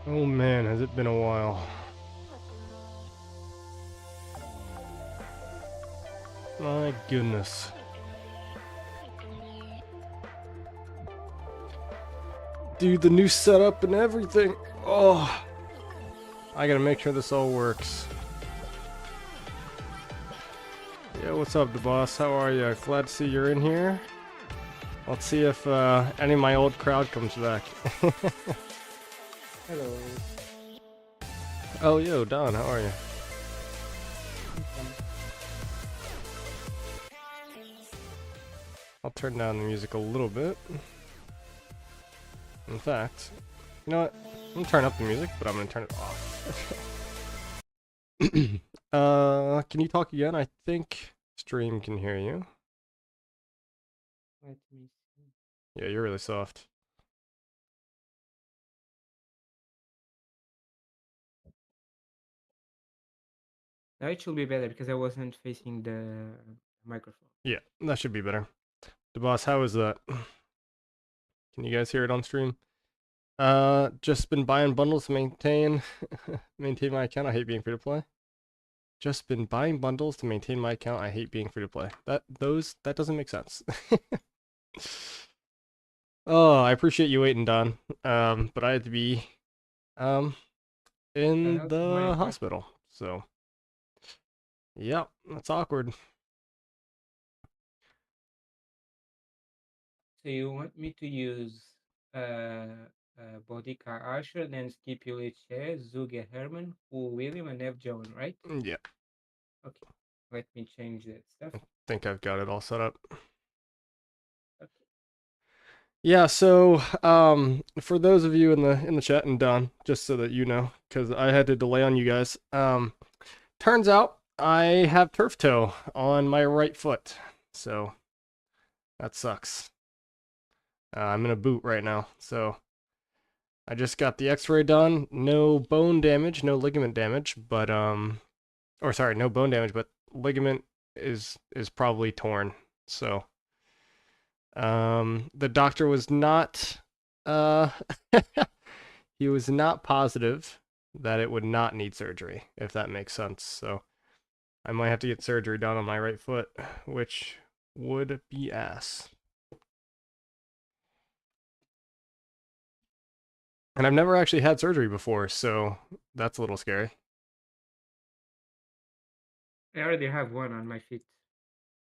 Oh man, has it been a while. My goodness. Dude, the new setup and everything. Oh, I gotta make sure this all works. Yeah, what's up, the boss? How are you? Glad to see you're in here. Let's see if any of my old crowd comes back. Hello. Oh, yo, Don, how are you? I'm fine. I'll turn down the music a little bit. In fact, you know what? I'm gonna turn up the music, but I'm gonna turn it off. Can you talk again? I think stream can hear you. Let me see. Yeah, you're really soft. Now it should be better because I wasn't facing the microphone. Yeah, that should be better. The boss, how is that? Can you guys hear it on stream? Just been buying bundles to maintain my account. I hate being free to play. Just been buying bundles to maintain my account. I hate being free to play. That doesn't make sense. Oh, I appreciate you waiting, Don. But I had to be um in Also, my the part. hospital. So, yep, that's awkward. So you want me to use Boudica Asher, then skip Ulice, Zuge Herman, Hu William, and F John, right? Yeah, Okay. Let me change that stuff. I think I've got it all set up. Okay. Yeah, so for those of you in the chat and Don, just so that you know, because I had to delay on you guys. Turns out I have turf toe on my right foot, so that sucks. I'm in a boot right now, so I just got the X-ray done. No bone damage, no ligament damage, but or sorry, no bone damage, but ligament is probably torn. So the doctor was not uh he was not positive that it would not need surgery, if that makes sense. So I might have to get surgery done on my right foot, which would be ass. And I've never actually had surgery before, so that's a little scary. I already have one on my feet.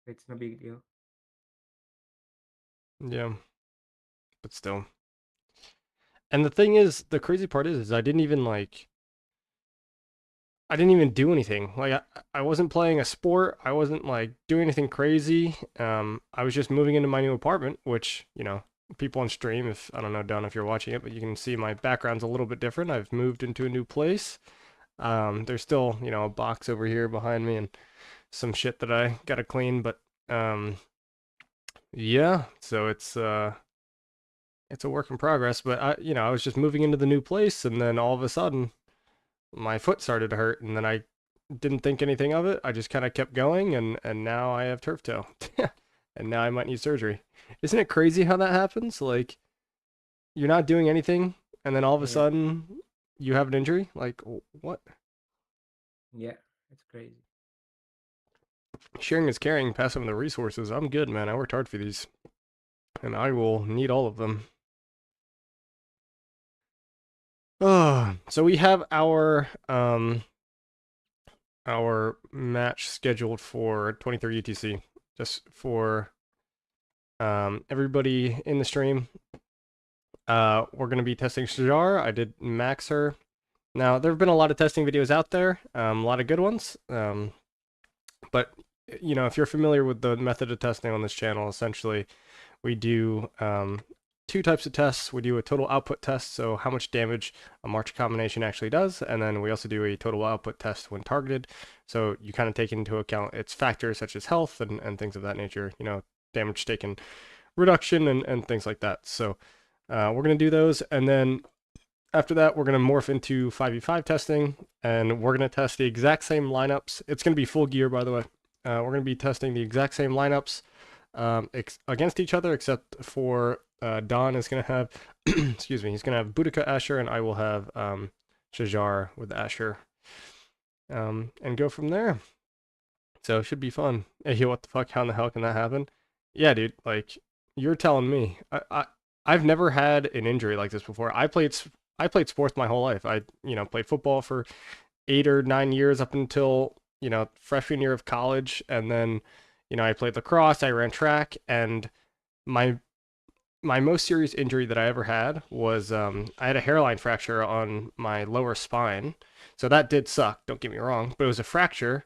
It's no big deal. Yeah, but still. And the thing is, the crazy part is I didn't even do anything. Like I wasn't playing a sport. I wasn't like doing anything crazy. I was just moving into my new apartment, which, you know, people on stream, if I don't know, Don, if you're watching it, but you can see my background's a little bit different. I've moved into a new place. There's still, you know, a box over here behind me and some shit that I gotta clean, but yeah, so it's a work in progress. But I was just moving into the new place, and then all of a sudden, my foot started to hurt, and then I didn't think anything of it. I just kind of kept going, and now I have turf toe, and now I might need surgery. Isn't it crazy how that happens? Like you're not doing anything, and then all of a Yeah. sudden you have an injury. Like what? Yeah. It's crazy. Sharing is caring. Pass on the resources. I'm good, man. I worked hard for these, and I will need all of them. Oh, so we have our match scheduled for 23 UTC. Just for everybody in the stream. We're gonna be testing Shajar. I did max her. Now there have been a lot of testing videos out there, a lot of good ones. But you know, if you're familiar with the method of testing on this channel, essentially we do two types of tests. We do a total output test, so how much damage a march combination actually does, and then we also do a total output test when targeted. So you kind of take into account its factors such as health and things of that nature, you know, damage taken reduction and things like that. So we're going to do those, and then after that, we're going to morph into 5v5 testing, and we're going to test the exact same lineups. It's going to be full gear, by the way. We're going to be testing the exact same lineups against each other, except for Don is gonna have, excuse me, he's gonna have Boudica Asher, and I will have Shajar with Asher, and go from there. So it should be fun. Hey, what the fuck? How in the hell can that happen? Yeah, dude. Like you're telling me, I've never had an injury like this before. I played sports my whole life. I played football for 8 or 9 years up until freshman year of college, and then I played lacrosse. I ran track, and my my most serious injury that I ever had was I had a hairline fracture on my lower spine. So that did suck. Don't get me wrong, but it was a fracture,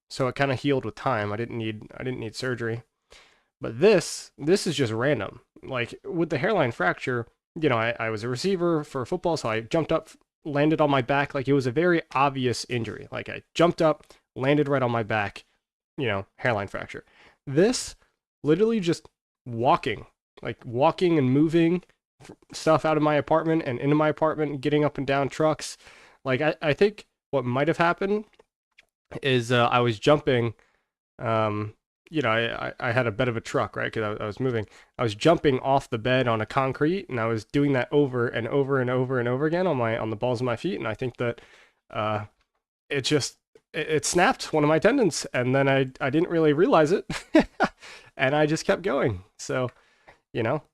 so it kind of healed with time. I didn't need surgery. But this is just random. Like with the hairline fracture, I was a receiver for football, so I jumped up, landed on my back. Like it was a very obvious injury. Like I jumped up, landed right on my back, hairline fracture. This literally just walking, like walking and moving stuff out of my apartment and into my apartment, getting up and down trucks. Like I think what might have happened is I was jumping. Um, I had a bed of a truck, right? Because I was moving. I was jumping off the bed on a concrete, and I was doing that over and over and over and over again on the balls of my feet. And I think that uh, it just it snapped one of my tendons, and then I didn't really realize it, and I just kept going. So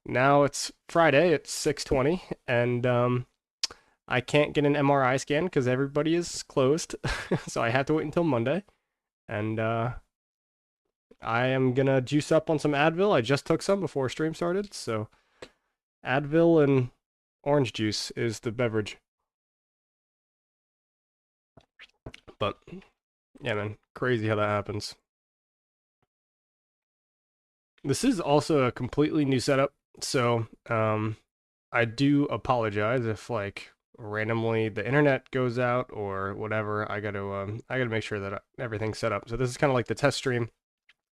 now it's Friday. It's 6:20, and I can't get an MRI scan because everybody is closed. So I have to wait until Monday, and I am gonna juice up on some Advil. I just took some before stream started, so Advil and orange juice is the beverage. But yeah, man, crazy how that happens. This is also a completely new setup, so I do apologize if like randomly the internet goes out or whatever. I gotta make sure that everything's set up. So this is kind of like the test stream,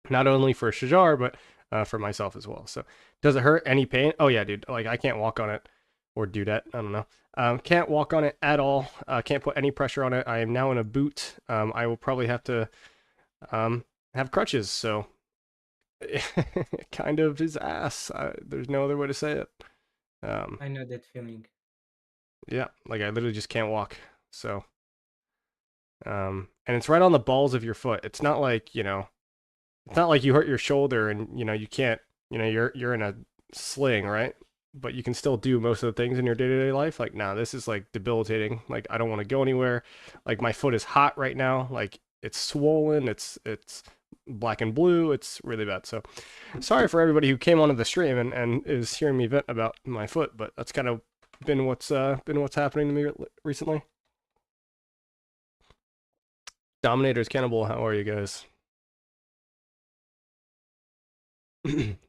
not only for Shajar but for myself as well. So does it hurt? Any pain? Oh yeah, dude. Like I can't walk on it or do that. I don't know. Can't walk on it at all. Can't put any pressure on it. I am now in a boot. I will probably have to have crutches. So it kind of is ass. There's no other way to say it. Um, I know that feeling. yeah, like I literally just can't walk. So, and it's right on the balls of your foot. It's not like you hurt your shoulder and you can't, you're in a sling, right? But you can still do most of the things in your day-to-day life. Like, nah, this is like debilitating. Like I don't want to go anywhere. Like my foot is hot right now. Like it's swollen. It's black and blue. It's really bad. So sorry for everybody who came onto the stream and is hearing me vent about my foot, but that's kind of been what's happening to me recently. Dominators Cannibal, how are you guys?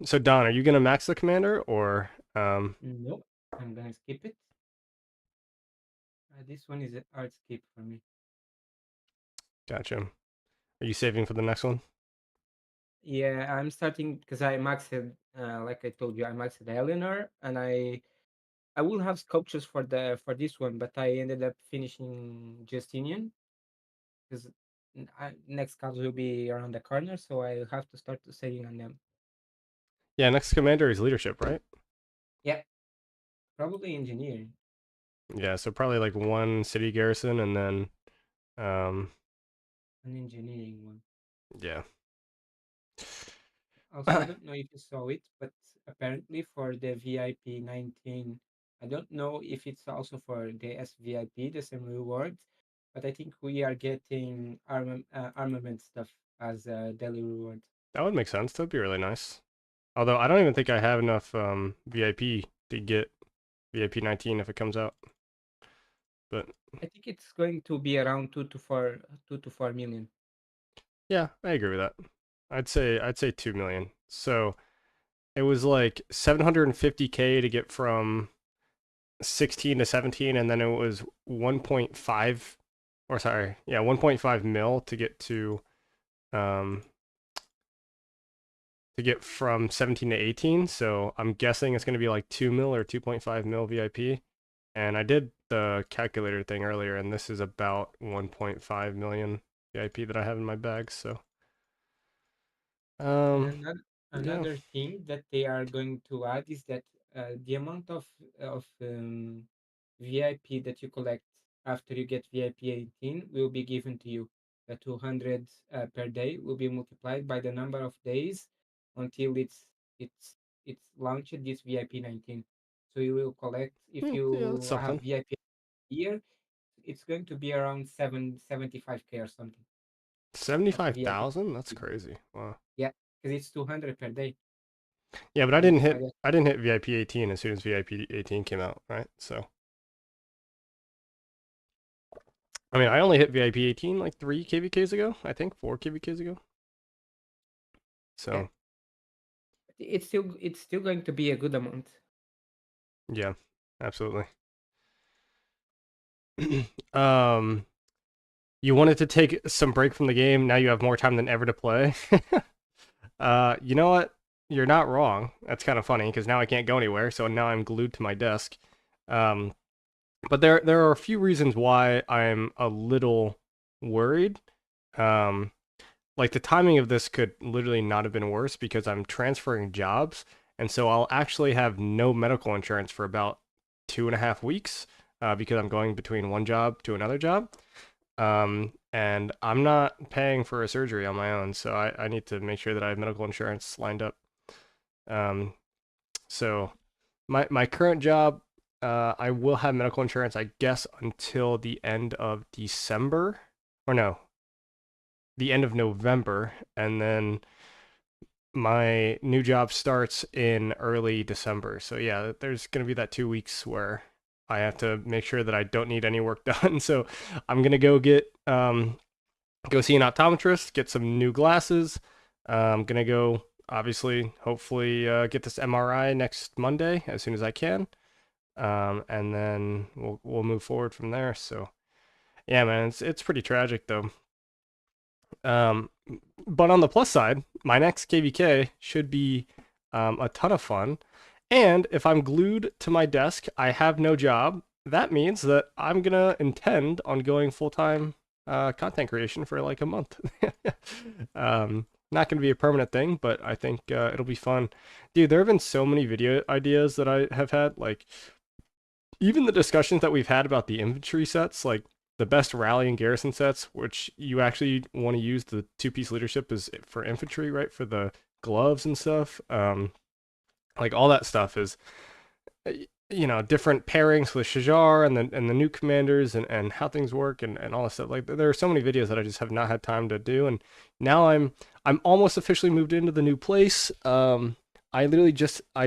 So Don, are you gonna max the commander or Nope, I'm gonna skip it. This one is an art skip for me. gotcha. Are you saving for the next one? Yeah, I'm starting because I maxed, like I told you, I maxed Eleanor, and I will have sculptures for this one, but I ended up finishing Justinian because next cards will be around the corner, so I have to start saving on them. Yeah, next commander is leadership, right? Yeah, probably engineering, Yeah, so probably like one city garrison and then um an engineering one. yeah. Also, I don't know if you saw it, but apparently for the VIP 19, I don't know if it's also for the SVIP, the same rewards, but I think we are getting armament stuff as a daily reward. That would make sense. That'd be really nice. Although I don't even think I have enough VIP to get VIP 19 if it comes out. But I think it's going to be around 2 to 4 million. yeah, I agree with that. I'd say 2 million. So it was like 750K to get from 16 to 17, and then it was 1.5, or sorry, yeah, 1.5 mil um to get from 17 to 18. So I'm guessing it's going to be like 2 mil or 2.5 mil VIP. And I did the calculator thing earlier, and this is about 1.5 million VIP that I have in my bag. So And um Yeah. Another thing that they are going to add is that the amount of VIP that you collect after you get VIP 18 will be given to you. The 200 per day will be multiplied by the number of days until it's it's launched this VIP 19. So you will collect, if Yeah, that's you have something. VIP here, it's going to be around 75K or something of VIP. 75,000? That's crazy. Wow. Yeah, because it's 200 per day. Yeah, but Multiply that. I didn't hit VIP 18 as soon as VIP 18 came out, right? So I mean, I only hit VIP 18 like 3 KVKs ago, I think 4 KVKs ago. Yeah, So it's still going to be a good amount. yeah, absolutely. um, you wanted to take some break from the game. Now you have more time than ever to play. You know what? You're not wrong. That's kind of funny because now I can't go anywhere. So now I'm glued to my desk. Um, but there are a few reasons why I'm a little worried. Um, like the timing of this could literally not have been worse because I'm transferring jobs, and so I'll actually have no medical insurance for about 2.5 weeks because I'm going between one job to another job. And I'm not paying for a surgery on my own, so I need to make sure that I have medical insurance lined up. Um, so my current job, I will have medical insurance, I guess, until the end of December, or no, the end of November, and then my new job starts in early December. So yeah, there's gonna be that 2 weeks where I have to make sure that I don't need any work done. So I'm gonna go see an optometrist, get some new glasses. I'm gonna go, obviously, hopefully, get this MRI next Monday as soon as I can, and then we'll move forward from there. So yeah, man, it's pretty tragic though. Um, but on the plus side, my next KVK should be a ton of fun. And if I'm glued to my desk, I have no job. That means that I'm gonna intend on going full time content creation for like a month. Not gonna be a permanent thing, but I think it'll be fun. Dude, there have been so many video ideas that I have had. Like even the discussions that we've had about the infantry sets, like the best rally and garrison sets, which you actually want to use the two-piece leadership is for infantry, right? For the gloves and stuff. Like all that stuff is, different pairings with Shajar and the new commanders and how things work and all this stuff. Like there are so many videos that I just have not had time to do, and now I'm almost officially moved into the new place. I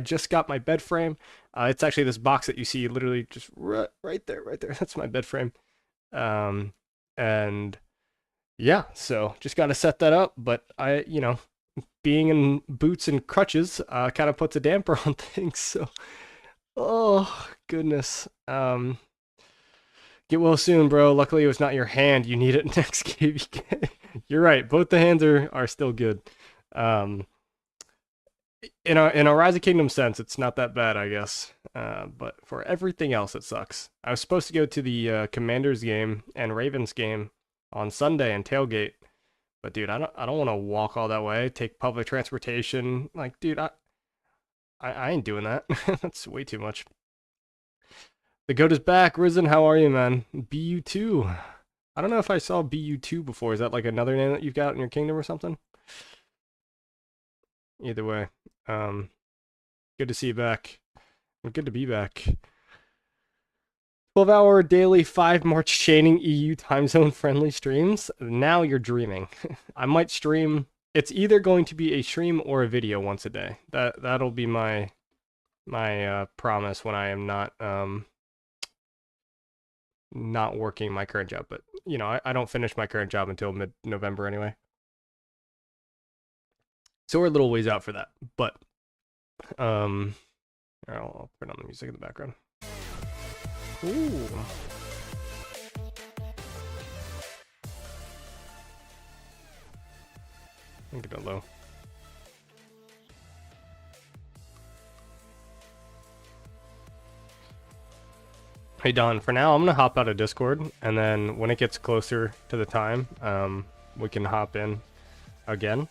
just got my bed frame. It's actually this box that you see literally just right there, right there. That's my bed frame. Um, and yeah, so just got to set that up. But being in boots and crutches kind of puts a damper on things. So, oh goodness. Get well soon, bro. Luckily, it was not your hand. You need it next KVK. You're right. Both the hands are still good. Um, in a Rise of Kingdom sense, it's not that bad, I guess. But for everything else, it sucks. I was supposed to go to the Commanders game and Ravens game on Sunday and tailgate, but dude, I don't want to walk all that way. Take public transportation. Like, dude, I ain't doing that. That's way too much. The goat is back, Risen. How are you, man? BU2. I don't know if I saw BU2 before. Is that like another name that you've got in your kingdom or something? Either way, um, good to see you back. Good to be back. 12-hour daily 5 March chaining EU time zone friendly streams. Now you're dreaming. I might stream. It's either going to be a stream or a video once a day. That'll be my promise when I am not working my current job. But I don't finish my current job until mid-November anyway. So we're a little ways out for that. But I'll put on the music in the background. Ooh. I'm get it low. Hey Don, for now I'm gonna hop out of Discord, and then when it gets closer to the time, we can hop in again.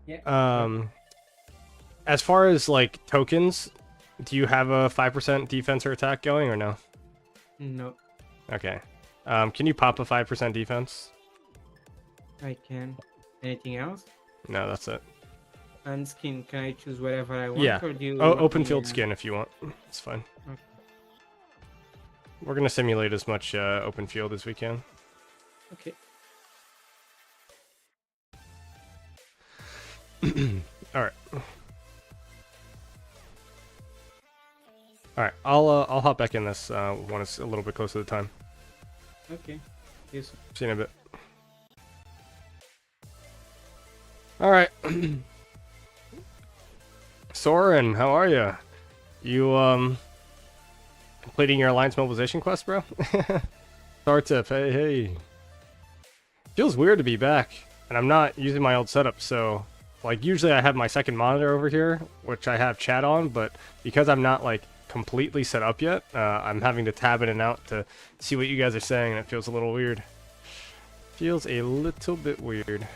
Yeah. Sure. Um, as far as like tokens, do you have a 5% defense or attack going or no? No, Okay. Can you pop a 5% defense? I can. Anything else? No, that's it. And skin, can I choose whatever I Yeah. want, or do you Oh, want open me? field skin if you want. It's fine. Okay. We're gonna simulate as much open field as we can. Okay. All right. All right. I'll hop back in this when it's a little bit closer to the time. Okay. Yes. See you in a bit. All right. Soren, how are you? You completing your alliance mobilization quest, bro? Tartif, hey. Feels weird to be back, and I'm not using my old setup, so like usually I have my second monitor over here, which I have chat on, but because I'm not like completely set up yet, I'm having to tab in and out to see what you guys are saying, and it feels a little weird. Feels a little bit weird.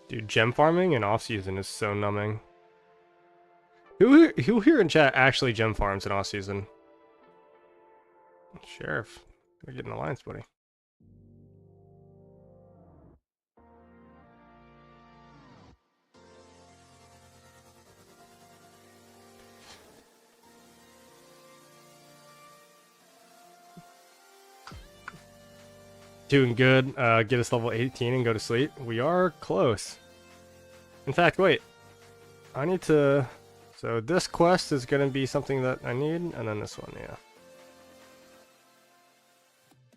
Dude, gem farming in off season is so numbing. Who here in chat actually gem farms in off season? Sheriff, we're getting alliance, buddy. Doing good. Get us level 18 and go to sleep. We are close. In fact, wait. I need to... So this quest is going to be something that I need, and then this one, yeah.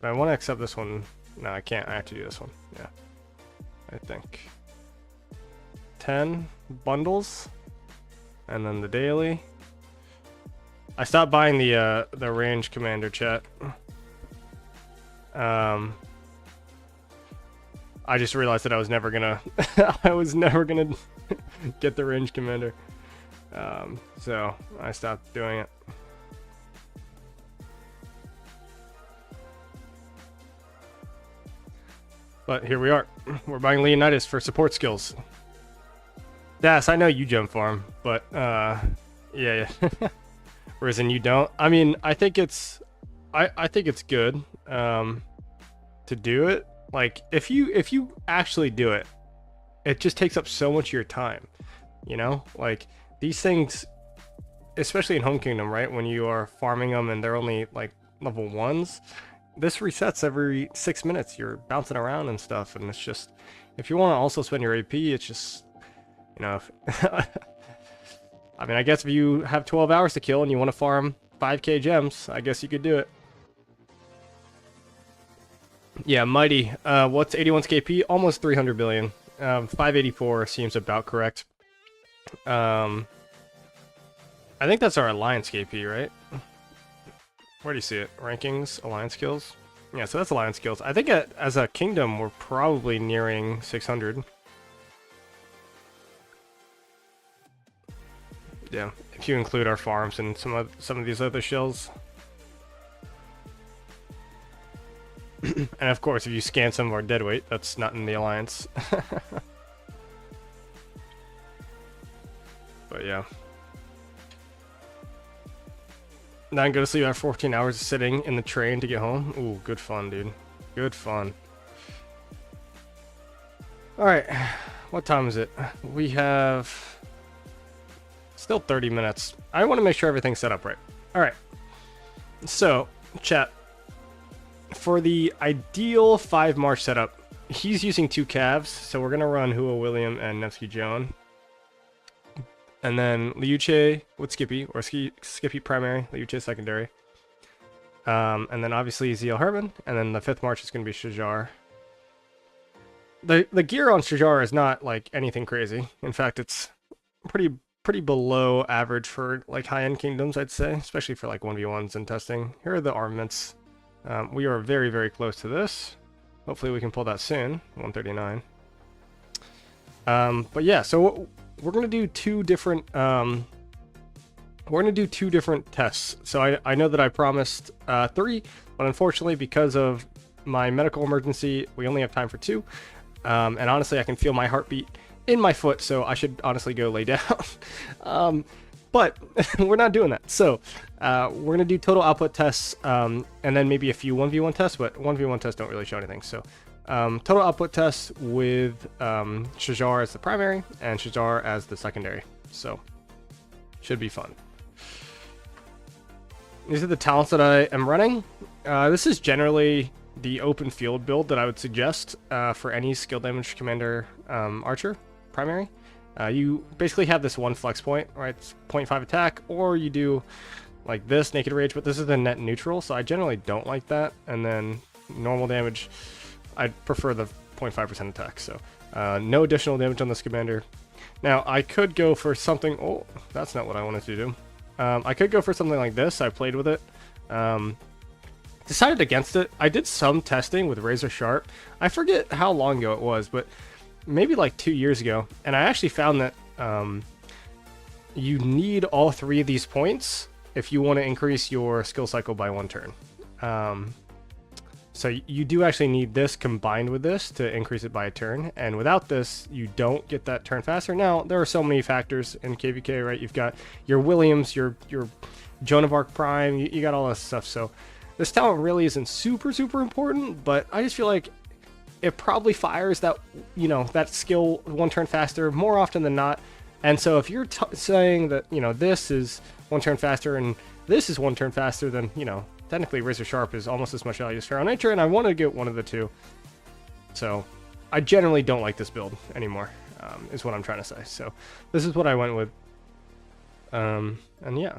But I want to accept this one. No, I can't. I have to do this one. Yeah. I think. 10 bundles. And then the daily. I stopped buying the range commander chat. I just realized that I was never gonna get the range commander. So I stopped doing it. But here we are. We're buying Leonidas for support skills. Das, I know you gem farm, but yeah. Whereas you don't. I mean, I think it's good to do it. Like if you actually do it, it just takes up so much of your time. You know, like these things, especially in Home Kingdom, right? When you are farming them and they're only like level 1s, this resets every 6 minutes. You're bouncing around and stuff, and it's just, if you want to also spend your AP, it's just, you know, I mean, I guess if you have 12 hours to kill and you want to farm 5k gems, I guess you could do it. Yeah, Mighty. What's 81's KP? Almost 300 billion. 584 seems about correct. I think that's our Alliance KP, right? Where do you see it? Rankings, Alliance skills? Yeah, so that's Alliance skills. I think as a kingdom, we're probably nearing 600. Yeah, if you include our farms and some of these other shells. And of course, if you scan some of our deadweight, that's not in the Alliance. But yeah. Then go to sleep after 14 hours of sitting in the train to get home. Ooh, good fun, dude. Good fun. Alright, what time is it? We have still 30 minutes. I want to make sure everything's set up right. Alright. So, chat. For the ideal 5 March setup, he's using 2 calves, so we're going to run Hua William and Nevsky Joan. And then Liuche with Skippy, or Skippy primary, Liuche secondary. And then obviously Zeal Herman, and then the 5th March is going to be Shajar. The gear on Shajar is not like anything crazy. In fact, it's pretty below average for like high-end kingdoms, I'd say, especially for like 1v1s and testing. Here are the armaments. We are very, very close to this. Hopefully we can pull that soon. 139. But yeah, so we're going to do 2 different we're going to do 2 different tests. So I know that I promised 3, but unfortunately, because of my medical emergency, we only have time for 2. And honestly, I can feel my heartbeat in my foot, so I should honestly go lay down. But we're not doing that. So we're going to do total output tests, and then maybe a few 1v1 tests, but 1v1 tests don't really show anything. So total output tests with Shajar as the primary and Shajar as the secondary. So should be fun. These are the talents that I am running. This is generally the open field build that I would suggest for any skill damage commander archer primary. You basically have this one flex point, right? It's 0.5 attack, or you do like this naked rage, but this is the net neutral, so I generally don't like that. And then normal damage, I'd prefer the 0.5% attack. So no additional damage on this commander. Now I could go for something. Oh, that's not what I wanted to do. I could go for something like this. I played with it. Decided against it. I did some testing with Razor Sharp. I forget how long ago it was, but maybe like 2 years ago. And I actually found that you need all 3 of these points if you want to increase your skill cycle by 1 turn. So you do actually need this combined with this to increase it by a turn. And without this, you don't get that turn faster. Now, there are so many factors in KVK, right? You've got your Williams, your Joan of Arc Prime, you got all this stuff. So this talent really isn't super, super important, but I just feel like it probably fires that, that skill 1 turn faster more often than not. And so if you're saying that, this is 1 turn faster and this is 1 turn faster, then, technically Razor Sharp is almost as much value as Feral Nature, and I want to get one of the 2. So I generally don't like this build anymore, is what I'm trying to say. So this is what I went with. And yeah.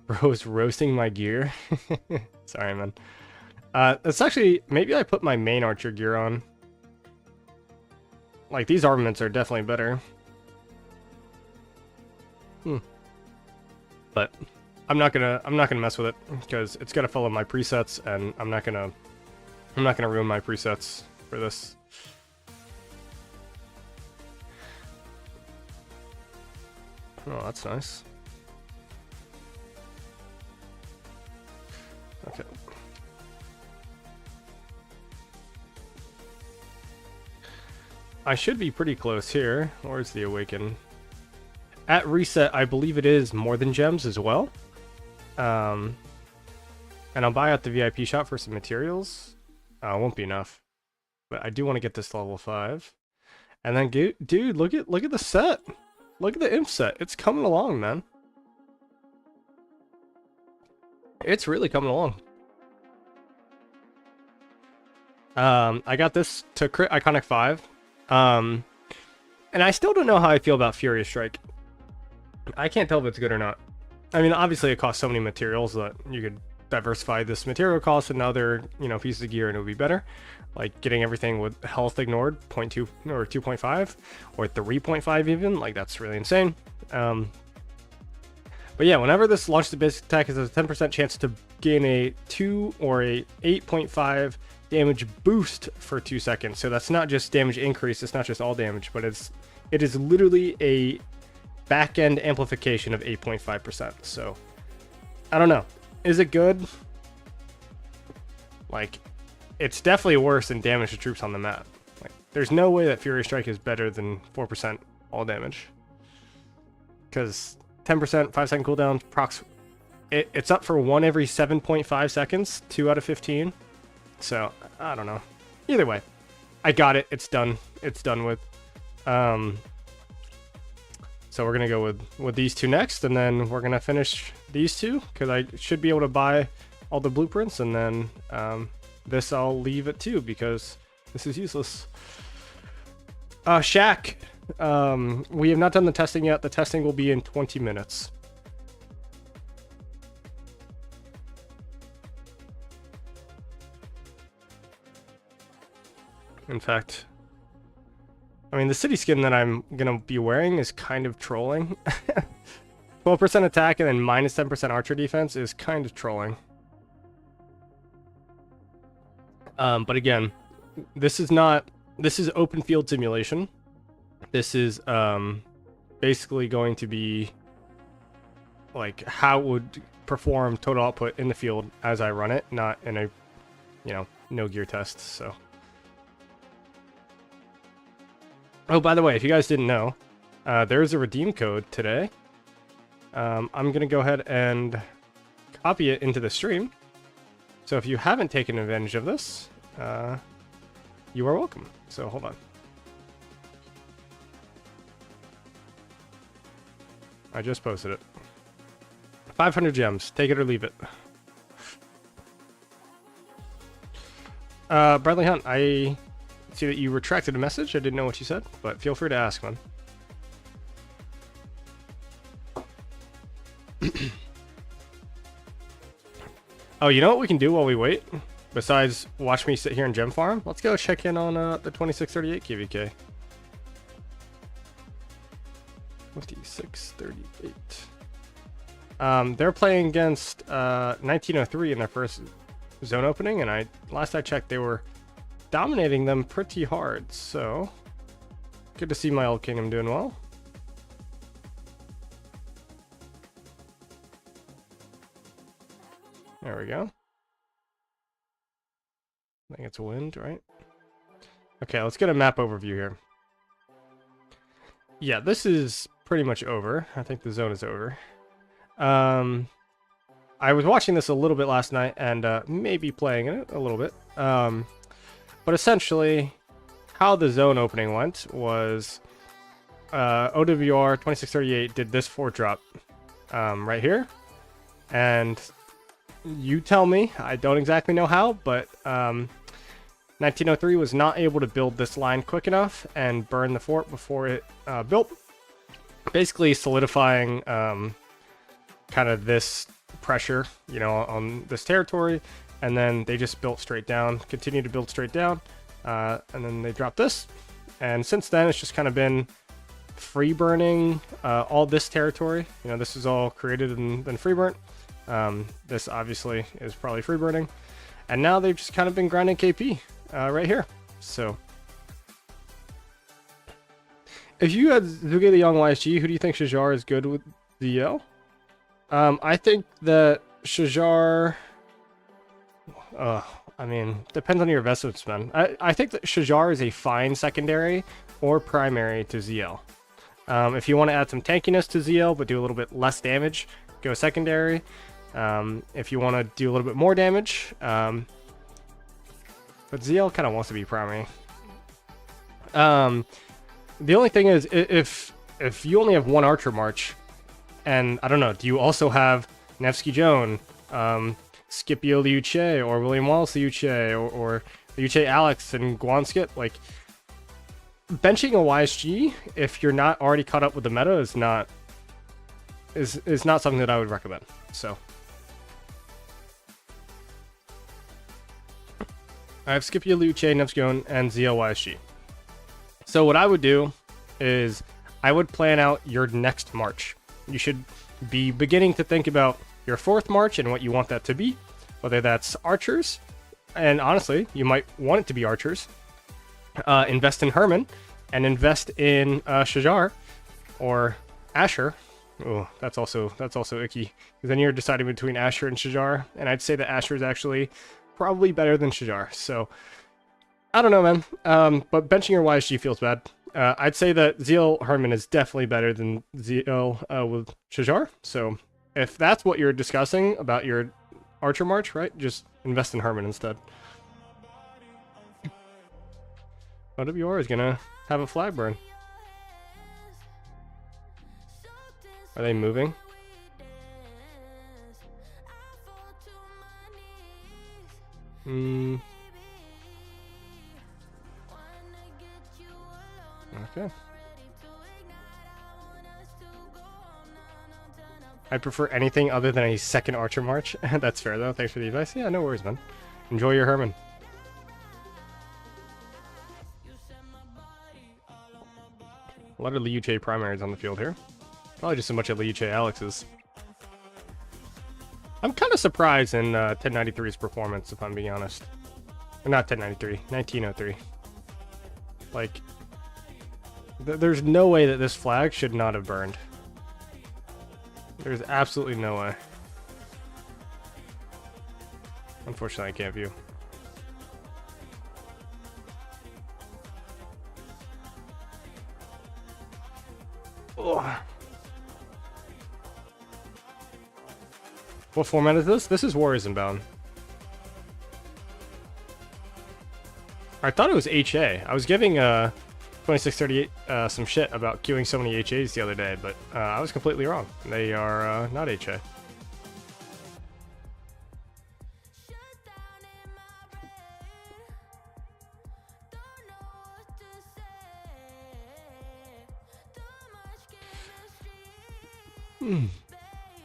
Bro's roasting my gear. Sorry, man. It's actually, maybe I put my main archer gear on. Like, these armaments are definitely better. But I'm not gonna mess with it because it's gotta follow my presets, and I'm not gonna ruin my presets for this. Oh, that's nice. Okay. I should be pretty close here. Where's the Awaken? At reset, I believe it is more than gems as well. And I'll buy out the VIP shop for some materials. It won't be enough. But I do want to get this level 5. And then, dude, look at the set. Look at the imp set. It's coming along, man. It's really coming along. I got this to crit Iconic 5. And I still don't know how I feel about Furious Strike. I can't tell if it's good or not. I mean, obviously it costs so many materials that you could diversify this material cost and other, pieces of gear and it would be better. Like getting everything with health ignored, 0.2 or 2.5 or 3.5 even, like that's really insane. But yeah, whenever this launches the basic attack, it has a 10% chance to gain a 2 or a 8.5 damage boost for 2 seconds. So that's not just damage increase, it's not just all damage, but it is literally a back-end amplification of 8.5%. So I don't know. Is it good? Like, it's definitely worse than damage to troops on the map. Like, there's no way that Fury Strike is better than 4% all damage. Because 10%, 5-second cooldown, procs. It's up for 1 every 7.5 seconds, 2 out of 15. So, I don't know. Either way, I got it. It's done. It's done with. So we're going to go with these 2 next, and then we're going to finish these 2, because I should be able to buy all the blueprints, and then this I'll leave at 2, because this is useless. Shack. We have not done the testing yet. The testing will be in 20 minutes. In fact, I mean, the city skin that I'm going to be wearing is kind of trolling. 12% attack and then minus 10% archer defense is kind of trolling. But again, this is open field simulation. This is basically going to be like how it would perform total output in the field as I run it, not in a, no gear test. So, oh, by the way, if you guys didn't know, there's a redeem code today. I'm gonna go ahead and copy it into the stream. So if you haven't taken advantage of this, you are welcome. So hold on. I just posted it. 500 gems. Take it or leave it. Bradley Hunt, I see that you retracted a message. I didn't know what you said, but feel free to ask, man. Oh, you know what we can do while we wait? Besides watch me sit here and gem farm? Let's go check in on the 2638 KVK. 2638. They're playing against 1903 in their first zone opening, and last I checked, they were dominating them pretty hard. So good to see my old kingdom doing well. There we go. I think it's wind, right? Okay, let's get a map overview here. Yeah, this is pretty much over. I think the zone is over. I was watching this a little bit last night and maybe playing it a little bit. But essentially, how the zone opening went was OWR 2638 did this 4-drop right here. And you tell me, I don't exactly know how, but 1903 was not able to build this line quick enough and burn the fort before it built, basically solidifying kind of this pressure, on this territory. And then they just built straight down, continued to build straight down, and then they dropped this. And since then, it's just kind of been free burning all this territory. This is all created and then free burnt. This obviously is probably free burning, and now they've just kind of been grinding KP right here. So if you had Zuge the Young YSG, who do you think Shajar is good with ZL? I think that Shajar, I mean, depends on your investments, man. I think that Shajar is a fine secondary or primary to ZL. If you want to add some tankiness to ZL but do a little bit less damage, go secondary. If you want to do a little bit more damage, but ZL kind of wants to be primary. The only thing is, if you only have one Archer March, and I don't know, do you also have Nevsky Joan, Scipio Liuche, or William Wallace Liuche, or Liuche Alex and Guanskit? Like, benching a YSG if you're not already caught up with the meta is not something that I would recommend. So I have Scipio Liuche, Nevsky Joan, and ZL YSG. So what I would do is I would plan out your next march. You should be beginning to think about your fourth march and what you want that to be, whether that's archers, and honestly, you might want it to be archers. Invest in Herman, and invest in Shajar or Asher. Oh, that's also icky, because then you're deciding between Asher and Shajar, and I'd say that Asher is actually probably better than Shajar. So I don't know, man. But benching your YSG feels bad. I'd say that ZL Herman is definitely better than ZL with Shajar. So if that's what you're discussing about your Archer March, right, just invest in Herman instead. OWR is gonna have a flag burn. Are they moving? Okay. I prefer anything other than a second Archer March. That's fair, though. Thanks for the advice. Yeah, no worries, man. Enjoy your Herman. A lot of Liuche primaries on the field here. Probably just a bunch of Liuche Alexes. I'm kind of surprised in 1093's performance, if I'm being honest. Or not 1093, 1903. Like, There's no way that this flag should not have burned. There's absolutely no way. Unfortunately, I can't view. Ugh. What format is this? This is Warriors Inbound. I thought it was HA. I was giving 2638 some shit about queuing so many HAs the other day, but I was completely wrong. They are not HA.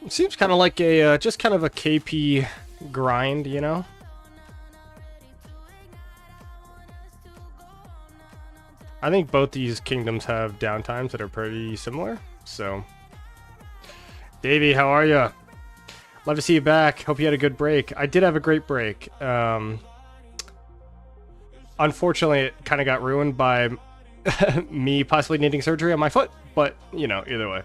It seems kind of like a just kind of a KP grind, you know? I think both these kingdoms have downtimes that are pretty similar, so... Davey, how are you? Love to see you back. Hope you had a good break. I did have a great break. Unfortunately, it kind of got ruined by me possibly needing surgery on my foot, but, you know, either way.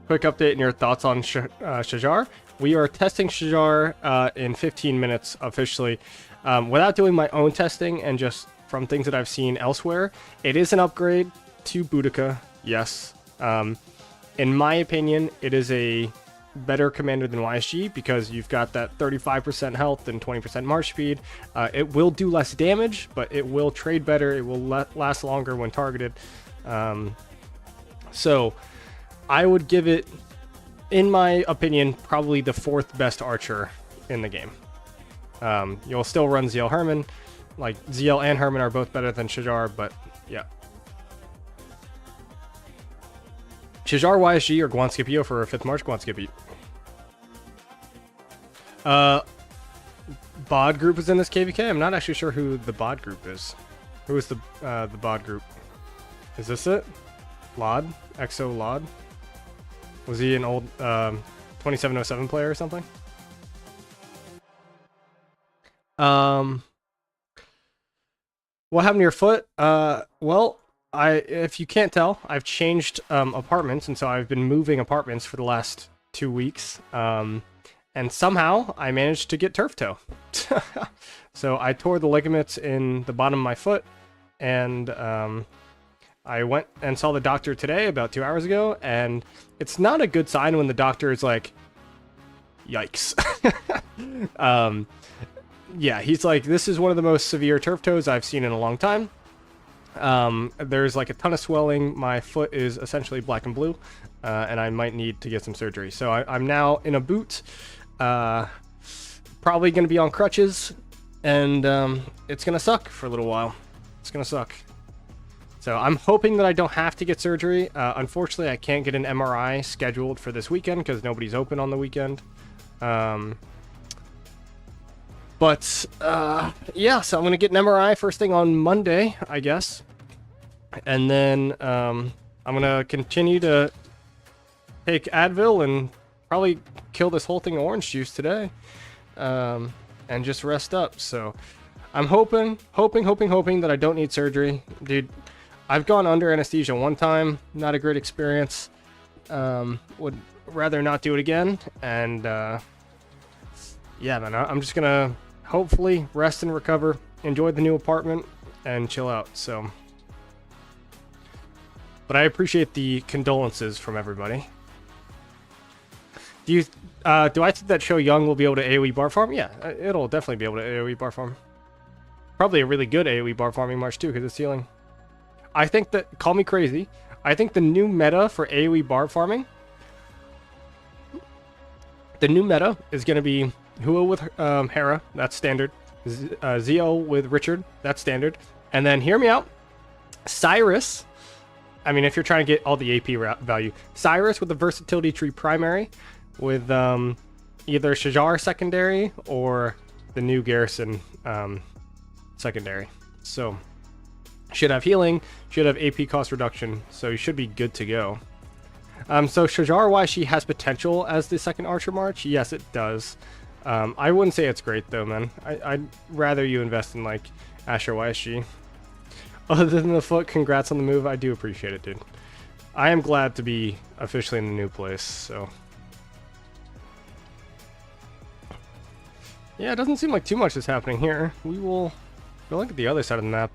Quick update and your thoughts on Shajar. We are testing Shajar in 15 minutes officially. Without doing my own testing and just from things that I've seen elsewhere, it is an upgrade to Boudica, yes. In my opinion, it is a better commander than YSG because you've got that 35% health and 20% march speed. It will do less damage, but it will trade better. It will last longer when targeted. So I would give it, in my opinion, probably the 4th best archer in the game. You'll still run ZL Herman. Like, ZL and Herman are both better than Shajar, but yeah. Shajar, YSG, or Guan Scipio for a 5th March? Guan Scipio. Bod group is in this KVK? I'm not actually sure who the Bod group is. Who is the Bod group? Is this it? Lod? Exo Lod? Was he an old 2707 player or something? What happened to your foot? Well, if you can't tell, I've changed apartments, and so I've been moving apartments for the last 2 weeks. And somehow I managed to get turf toe. So I tore the ligaments in the bottom of my foot, and I went and saw the doctor today about 2 hours ago, and it's not a good sign when the doctor is like, yikes. Yeah, he's like, this is one of the most severe turf toes I've seen in a long time. There's like a ton of swelling. My foot is essentially black and blue, and I might need to get some surgery. So I'm now in a boot, probably going to be on crutches, and it's going to suck for a little while. It's going to suck. So I'm hoping that I don't have to get surgery. Unfortunately, I can't get an MRI scheduled for this weekend because nobody's open on the weekend. But, yeah, so I'm going to get an MRI first thing on Monday, I guess. And then I'm going to continue to take Advil and probably kill this whole thing of orange juice today. And just rest up. So I'm hoping that I don't need surgery. Dude, I've gone under anesthesia one time. Not a great experience. Would rather not do it again. And, yeah, man, I'm just going to hopefully rest and recover, enjoy the new apartment, and chill out. So, but I appreciate the condolences from everybody. Do I think that Show Young will be able to AoE bar farm? Yeah, it'll definitely be able to AoE bar farm. Probably a really good AoE bar farming March too, because it's healing. I think that, call me crazy, I think the new meta for AoE bar farming, the new meta is going to be Hua with Hera, that's standard. Zio with Richard, that's standard. And then, hear me out, Cyrus, I mean, if you're trying to get all the AP value, Cyrus with the Versatility Tree primary, with either Shajar secondary, or the new Garrison secondary. So, should have healing, should have AP cost reduction, so you should be good to go. So Shajar, why she has potential as the second Archer March? Yes, it does. I wouldn't say it's great though, man. I'd rather you invest in like Asher YSG. Other than the foot, congrats on the move. I do appreciate it, dude. I am glad to be officially in the new place, so. Yeah, it doesn't seem like too much is happening here. We will go look at the other side of the map.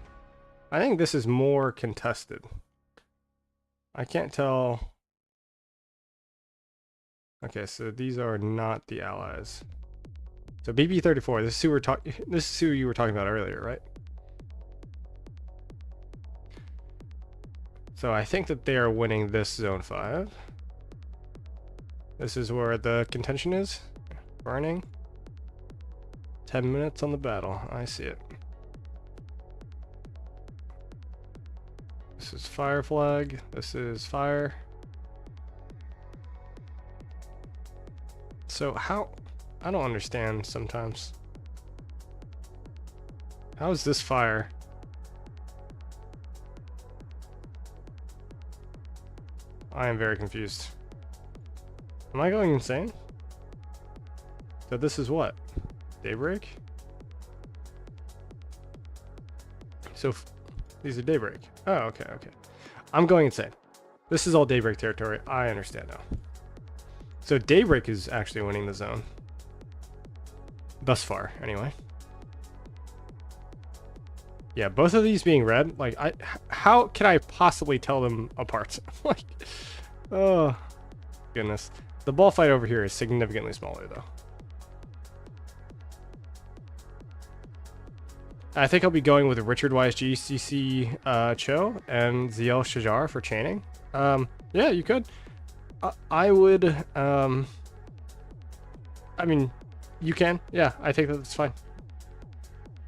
I think this is more contested. I can't tell. Okay, so these are not the allies. So BB-34, this is who you were talking about earlier, right? So I think that they are winning this zone 5. This is where the contention is. Burning. 10 minutes on the battle. I see it. This is fire flag. This is fire. So how... I don't understand sometimes. How is this fire? I am very confused. Am I going insane? So this is what? Daybreak? So these are Daybreak. Oh, okay, okay. I'm going insane. This is all Daybreak territory. I understand now. So Daybreak is actually winning the zone. Thus far, anyway. Yeah, both of these being red, like, how can I possibly tell them apart? Like, oh, goodness. The ball fight over here is significantly smaller, though. I think I'll be going with Richard YSG, CC Cho, and ZL Shajar for chaining. Yeah, you could. I would, I mean, you can. Yeah, I think that's fine.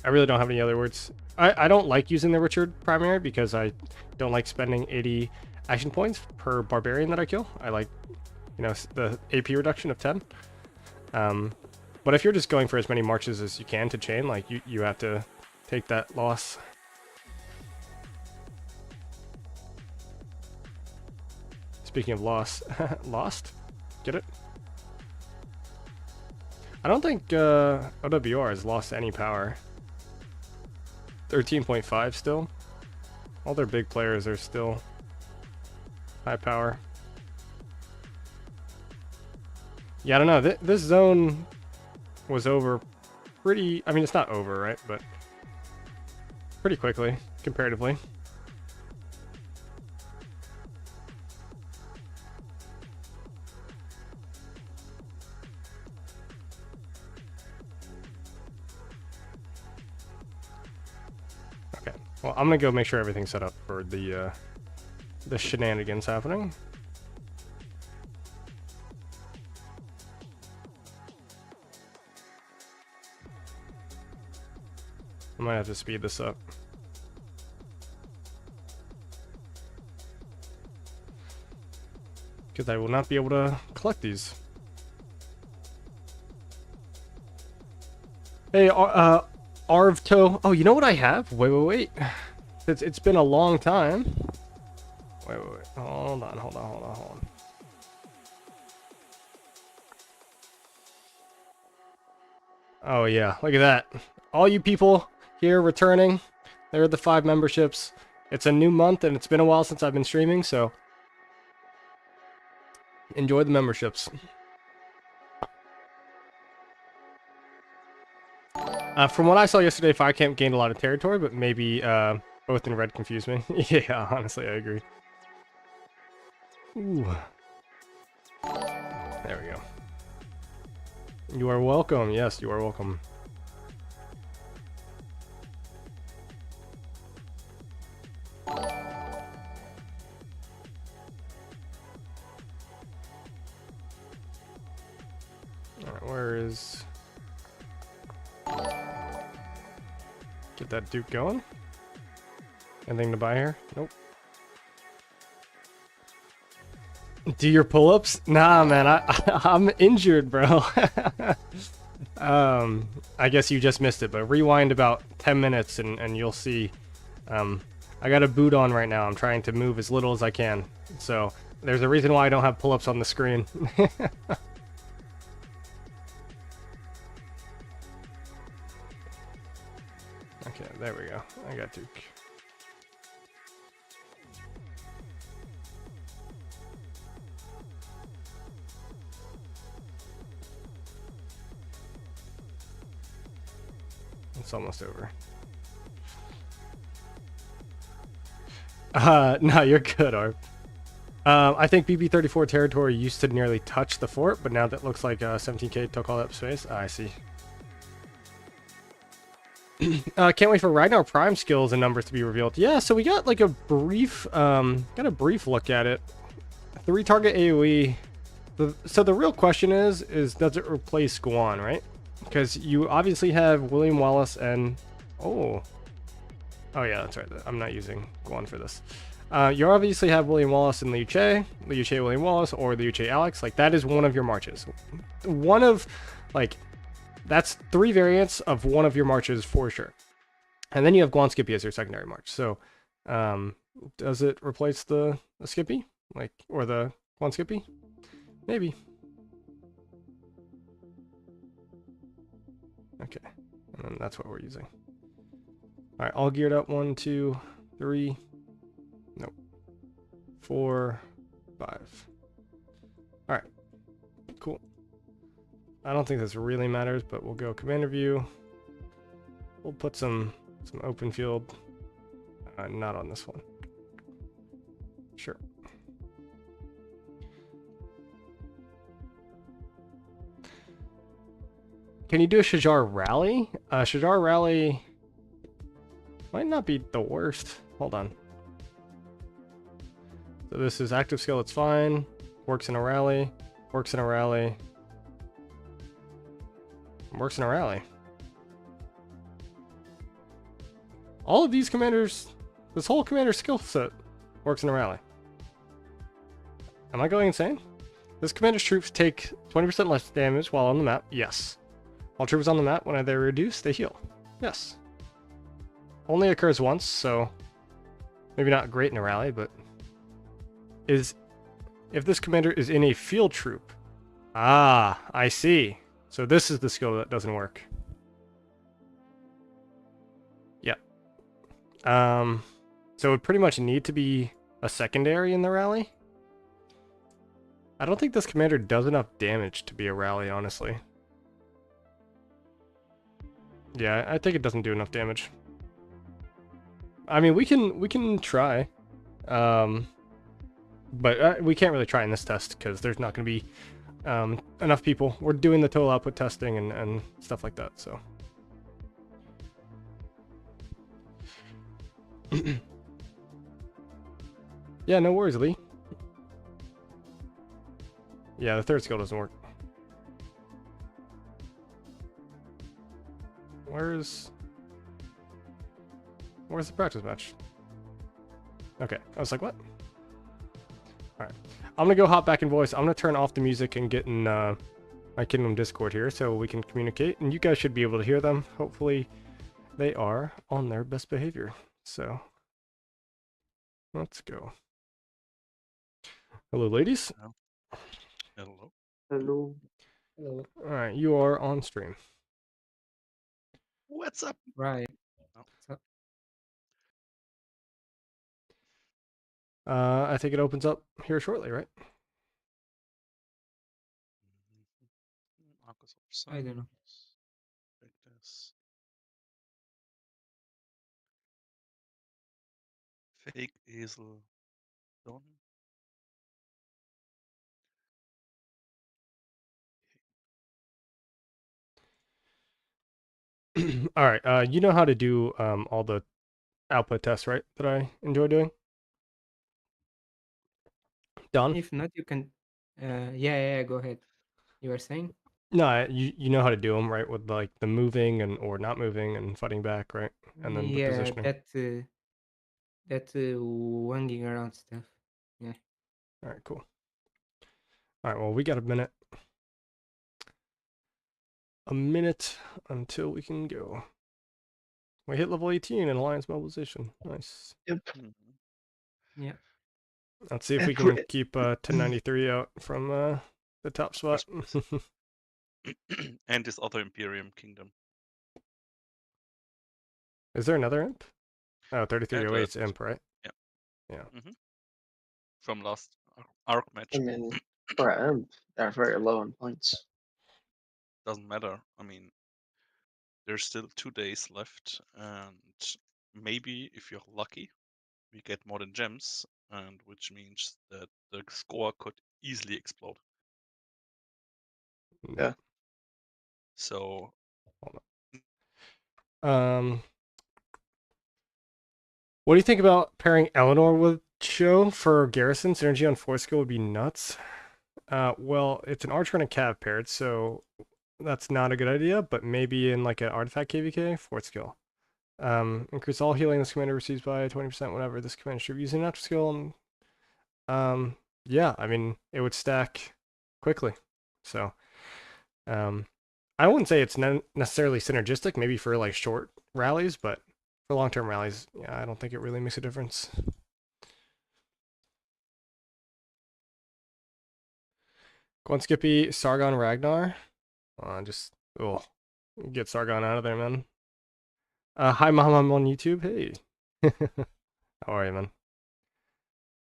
I really don't have any other words. I don't like using the Richard primary because I don't like spending 80 action points per barbarian that I kill. I like, you know, the AP reduction of 10. But if you're just going for as many marches as you can to chain, like, you have to take that loss. Speaking of loss, lost? Get it? I don't think OWR has lost any power. 13.5 still. All their big players are still high power. Yeah, I don't know. This zone was over pretty... I mean, it's not over, right? But pretty quickly, comparatively. Okay. Well, I'm gonna go make sure everything's set up for the shenanigans happening. I might have to speed this up. Because I will not be able to collect these. Hey, Arvto. Oh, you know what I have? Wait. It's been a long time. Wait. Hold on. Oh, yeah. Look at that. All you people here returning. There are the 5 memberships. It's a new month, and it's been a while since I've been streaming, so enjoy the memberships. From what I saw yesterday, Firecamp gained a lot of territory, but maybe both in red confused me. Yeah, honestly, I agree. Ooh. There we go. You are welcome. Yes, you are welcome. Alright, where is... Get that Duke going. Anything to buy here? Nope. Do your pull-ups? Nah, man, I'm injured, bro. I guess you just missed it, but rewind about 10 minutes and you'll see. I got a boot on right now. I'm trying to move as little as I can. So there's a reason why I don't have pull-ups on the screen. Okay, there we go. I got Duke. It's almost over. No, you're good, Arp. I think BB-34 territory used to nearly touch the fort, but now that looks like 17K took all that space. I see. Can't wait for Ragnar Prime skills and numbers to be revealed. Yeah, so we got like a brief, look at it. 3 target AOE. So the real question is does it replace Guan, right? Because you obviously have William Wallace and oh, oh yeah, that's right. I'm not using Guan for this. You obviously have William Wallace and Liu Che, William Wallace, or Liu Che Alex. Like that is one of your marches. One of, like, that's 3 variants of one of your marches for sure. And then you have Guan Skippy as your secondary march. So, does it replace the Skippy, like, or the Guan Skippy? Maybe. Okay, and then that's what we're using. All right, all geared up. 1, 2, 3. Nope. 4, 5. All right, cool. I don't think this really matters, but we'll go commander view. We'll put some open field. Not on this one. Sure. Can you do a Shajar rally? Shajar rally might not be the worst. Hold on. So this is active skill, it's fine. Works in a rally. Works in a rally. Works in a rally. All of these commanders, this whole commander skill set works in a rally. Am I going insane? This commander's troops take 20% less damage while on the map. Yes. While troops on the map, when they're reduced, they heal. Yes. Only occurs once, so maybe not great in a rally, but is if this commander is in a field troop. Ah, I see. So this is the skill that doesn't work. Yeah. So it would pretty much need to be a secondary in the rally. I don't think this commander does enough damage to be a rally, honestly. Yeah, I think it doesn't do enough damage. I mean, we can try, but we can't really try in this test because there's not going to be enough people. We're doing the total output testing and stuff like that. So. Yeah, no worries, Lee. Yeah, the third skill doesn't work. Where's the practice match? Okay, I was like, what? All right, I'm gonna go hop back in voice. I'm gonna turn off the music and get in my Kingdom Discord here so we can communicate, and you guys should be able to hear them. Hopefully, they are on their best behavior. So, let's go. Hello, ladies. Hello. Hello. Hello. All right, you are on stream. What's up? Right. Oh. What's up? I think it opens up here shortly, right? I don't know. Like this. Fake easel done. All right, you know how to do all the output tests, right? That I enjoy doing. Done. If not, you can. Yeah. Go ahead. You were saying? No, you know how to do them, right? With like the moving and or not moving and fighting back, right? And then the Yeah, positioning. that wanging around stuff. Yeah. All right, cool. All right, well, we got a minute. A minute until we can go. We hit level 18 in Alliance Mobilization. Nice. Yep. Yeah. Let's see if we can keep 1093 out from the top spot. And this other Imperium Kingdom. Is there another imp? Oh, 3308's there's- imp, right? Yeah. Yeah. From last arc match. I mean, for imp, they're very low in points. Doesn't matter. I mean, there's still 2 days left, and maybe if you're lucky, we get more than gems, and which means that the score could easily explode. Yeah. So Um, what do you think about pairing Eleanor with Cho for Garrison? Synergy on 4 skill would be nuts. Well, it's an archer and a cav paired, so that's not a good idea, but maybe in like an artifact KVK, 4th skill. Increase all healing this commander receives by 20% whenever this commander should be using an after skill. And, yeah, I mean, it would stack quickly. So, I wouldn't say it's necessarily synergistic, maybe for like short rallies, but for long-term rallies, yeah, I don't think it really makes a difference. Go on, Skippy, Sargon Ragnar. Just, get Sargon out of there, man. Hi, Mom, I'm on YouTube. Hey. How are you,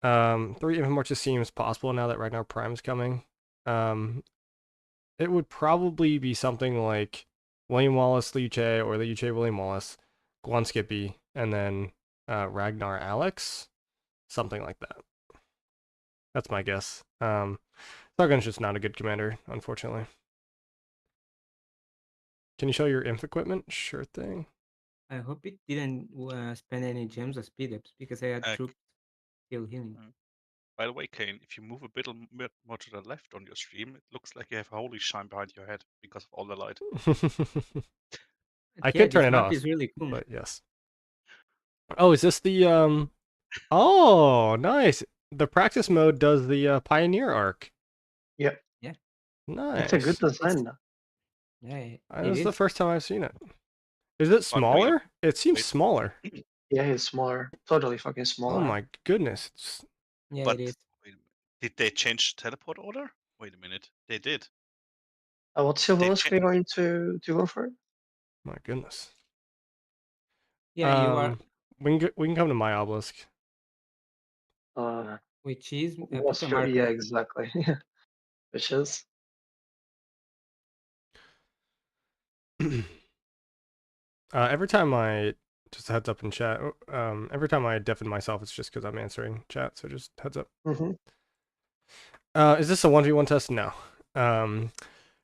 man? 3 even more just seems possible now that Ragnar Prime is coming. It would probably be something like William Wallace Liu Che or Liu Che William Wallace, Guan Skippy, and then Ragnar Alex, something like that. That's my guess. Sargon's just not a good commander, unfortunately. Can you show your inf equipment? Sure thing. I hope it didn't spend any gems or speed ups because I had uh, troops still healing. by the way, Kane, if you move a bit more to the left on your stream, it looks like you have a holy shine behind your head because of all the light. I Yeah, could turn this it map off, is really cool. but yes. Oh, is this the Oh, nice. The practice mode does the Pioneer arc. Yeah. Yeah. It's a good Nice. design. Yeah, it This is the is. first time I've seen it. Is it But wait, smaller? It seems wait. smaller. Yeah, it's smaller. Totally fucking Oh smaller. my goodness. It's... Yeah, But it is. wait a minute. Did they change teleport order? Wait a minute. They did. What They symbols are you going to go for? My goodness. Yeah, you are, We can come to my obelisk. which is put a What's your? Yeah, marker. exactly. Which is? Every time I just a heads up in chat. Every time I deafen myself, it's just because I'm answering chat. So just heads up. Mm-hmm. Is this a 1v1 test? No.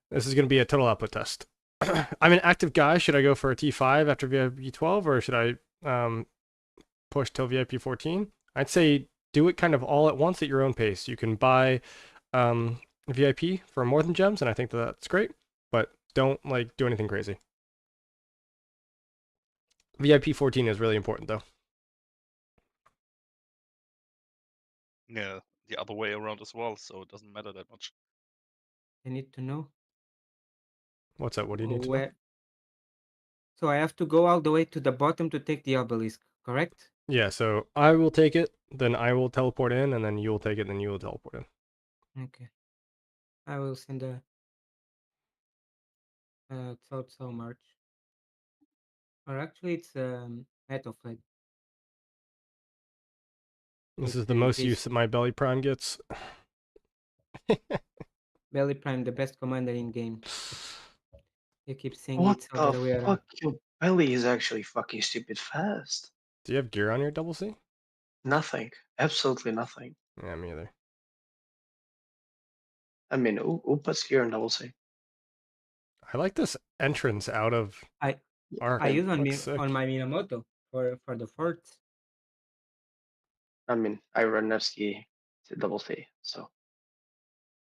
This is going to be a total output test. I'm an active guy. Should I go for a T5 after VIP 12, or should I push till VIP 14? I'd say do it kind of all at once at your own pace. You can buy VIP for more than gems, and I think that's great. But don't like do anything crazy. VIP 14 is really important though. Yeah, the other way around as well, so it doesn't matter that much. I need to know What's that? What do you need to know? where. So I have to go all the way to the bottom to take the obelisk, correct? Yeah, so I will take it, then I will teleport in, and then you'll take it, then you will teleport in. Okay. I will send a so march. Or actually, it's metal flag. This With is the most this use that my belly prime gets. Belly Prime, the best commander in game. You keep saying What it's the other way around. fuck? Your belly is actually fucking stupid fast. Do you have gear on your double C? Nothing. Absolutely nothing. Yeah, me either. I mean, who puts gear on double C? I like this entrance out of I arc. I use Looks sick. on my Minamoto for the forts. I mean, I run Nevsky to double C, so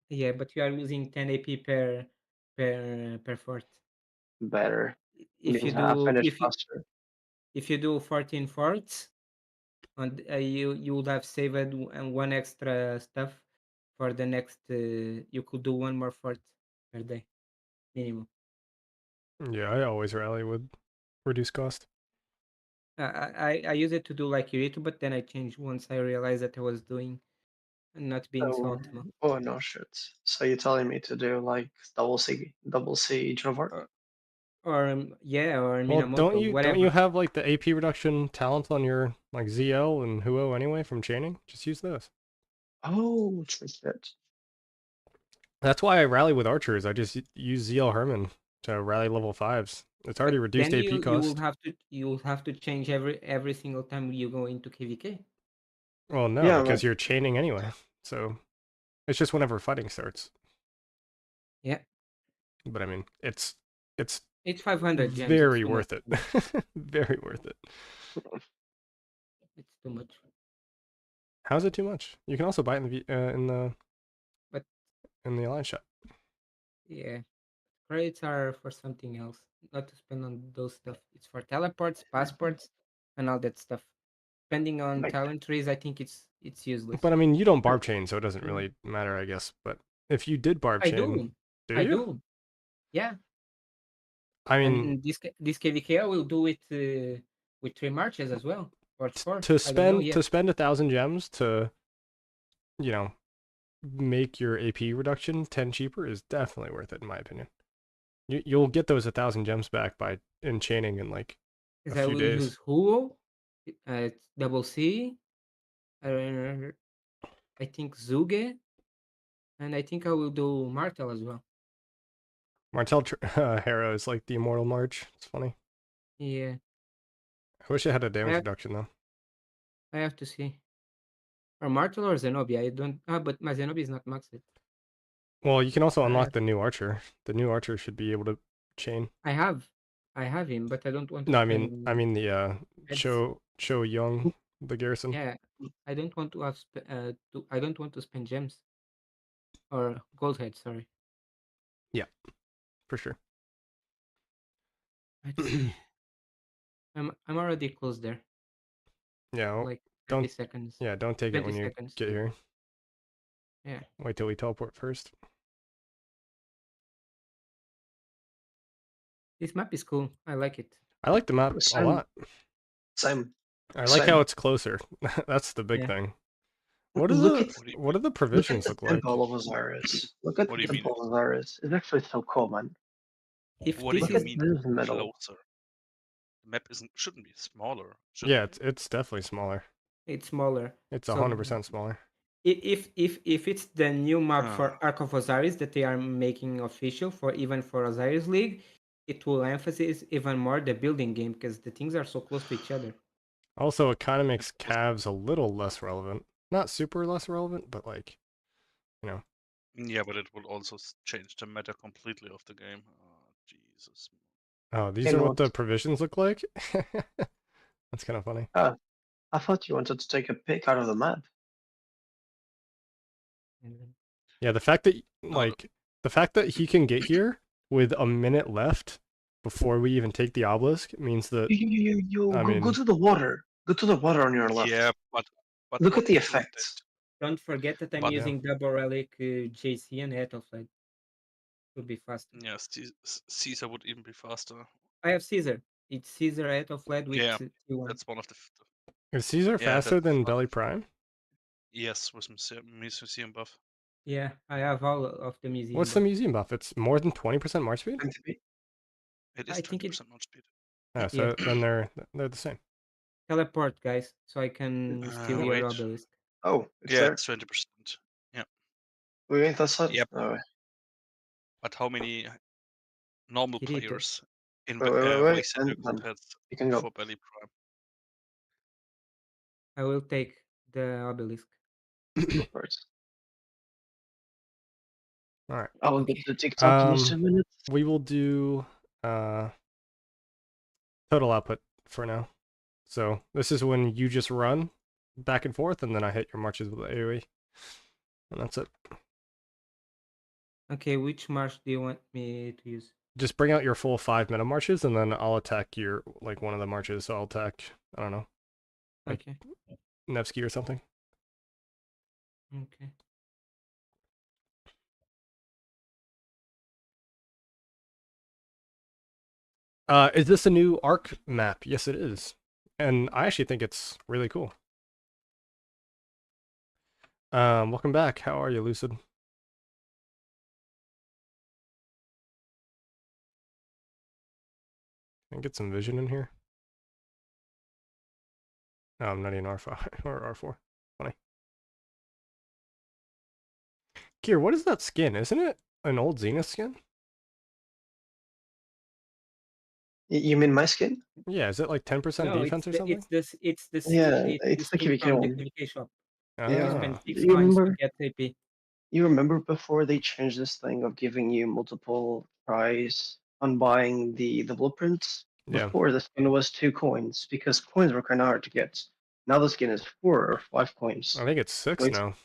Yeah, but you are losing 10 AP per fort. better. If you Means I do finish faster. if you do 14 forts, and you would have saved one extra stuff for the next. You could do one more fort per day minimum. Yeah, I always rally with reduced cost. I use it to do like Kirito, but then I changed once I realized that I was doing not being so Oh, optimal. oh no shit. So you're telling me to do like double C Jovar? Or yeah, or Well, don't Minamoto, you whatever. have like the AP reduction talent on your like ZL and Huo anyway from chaining? Just use those. Oh, shit. That's why I rally with archers. I just use ZL Herman to rally level 5s. It's already reduced Then AP cost. you will have to change every single time you go into KVK. Well, no, Yeah, because but you're chaining anyway. So it's just whenever fighting starts. Yeah, But I mean, it's it's 500 gems. It's very too much worth it. for me. Very worth it. It's too much. How's it too much? You can also buy it But in the alliance shop. yeah, credits are for something else, not to spend on those stuff. It's for teleports, passports, and all that stuff. Spending on like talent trees, I think it's useless. But I mean, you don't barb chain, so it doesn't Mm. really matter, I guess. But if you did barb I chain, do, do I you? do. Yeah, I and mean, this KVK I will do it with 3 marches as well, or four. to I don't know spend yet. 1,000 gems to, you know, make your AP reduction 10 cheaper is definitely worth it in my opinion. You'll get those 1,000 gems back by enchaining in like a Because I few will days. use Huo, double C, uh, I think Zuge, and I think I will do Martel as well. Martel Hera is like the immortal march. It's funny. Yeah, I wish it had a I damage have, reduction though. I have to see. Or Martel or Zenobia. I don't. But my Zenobia is not maxed. Well, you can also I unlock have, the new archer. The new archer should be able to chain. I have, I have him, but I don't want to No, I spend mean the heads. Show Young, the garrison. Yeah, I don't want to have. I don't want to spend gems or gold heads. Sorry. Yeah, for sure. Let's see. I'm already close there. Yeah, Like 30 don't seconds. don't take it 20 when you seconds. get here. Yeah. Wait till we teleport first. This map is cool. I like it. I like the map a same, lot. same, I like how same. it's closer. That's the big Yeah. thing. Look at What do the look at provisions the look like? temple of Osiris. Look at What the do you mean? temple of Osiris. It's actually so cool, man. If What do this you Look at is mean this metal. closer? The map shouldn't be smaller, should Yeah, it? it's definitely smaller. it's smaller. It's So 100% smaller. if it's the new map Ah, for Ark of Osiris that they are making official for even for Osiris League, it will emphasize even more the building game because the things are so close to each other. Also, it kind of and makes also, calves a little less relevant. Not super less relevant, but like, you know. yeah, but it will also change the meta completely of the game. Oh, Jesus. Oh, these In are what what? the provisions look like? That's kind of funny. I thought you wanted to take a pic out of the map. And then- Yeah, the fact that No, the fact that he can get here with a minute left before we even take the obelisk means that I Go mean, to the water. Go to the water on your left. yeah, but Look what at the would that? effects. Don't forget that I'm But yeah. using double relic JC and Ethelflaed. Would be faster. yeah, Caesar would even be faster. I have Caesar. It's Caesar Ethelflaed with Yeah, T1. that's one of the. Is Caesar Yeah, faster that's than one of Belly the. Prime? Yes, with museum buff. Yeah, I have all of the museum What's the buff. museum buff? It's more than 20% march speed? Going to be It is I think it 20% more speed. Oh, yeah. so then they're the same. Teleport guys, so I can steal your Wait. obelisk. Oh, it's Yeah, there. it's 20%. Yeah. We ain't that side. Yep. Oh, But how many normal Kirito. players in wait. Wasteland Then compared you can go. for Belly Prime? I will take the obelisk. Go for it. All right. I will get to TikTok in 2 minutes. We will do uh total output for now. So this is when you just run back and forth, and then I hit your marches with AoE, and that's it. Okay, which march do you want me to use? Just bring out your full 5 minute marches, and then I'll attack your like one of the marches. So I'll attack, I don't know, like Okay. Nevsky or something. Okay. Is this a new arc map? Yes, it is, and I actually think it's really cool. Welcome back. How are you, Lucid? Can I get some vision in here? No, I'm not in R5 or R4. Funny. Kier, what is that skin? Isn't it an old Zenith skin? You mean my skin? Yeah, is it like 10% No, defense or something? it's the Yeah, the it's the skin KVK from the one. KVK shop. You Yeah. spend Ah, six You coins to remember? get AP. You remember before they changed this thing of giving you multiple price on buying the blueprints? yeah. Before the skin was 2 coins because coins were kind of hard to get. Now the skin is 4 or 5 coins. I think it's So 6 it's now.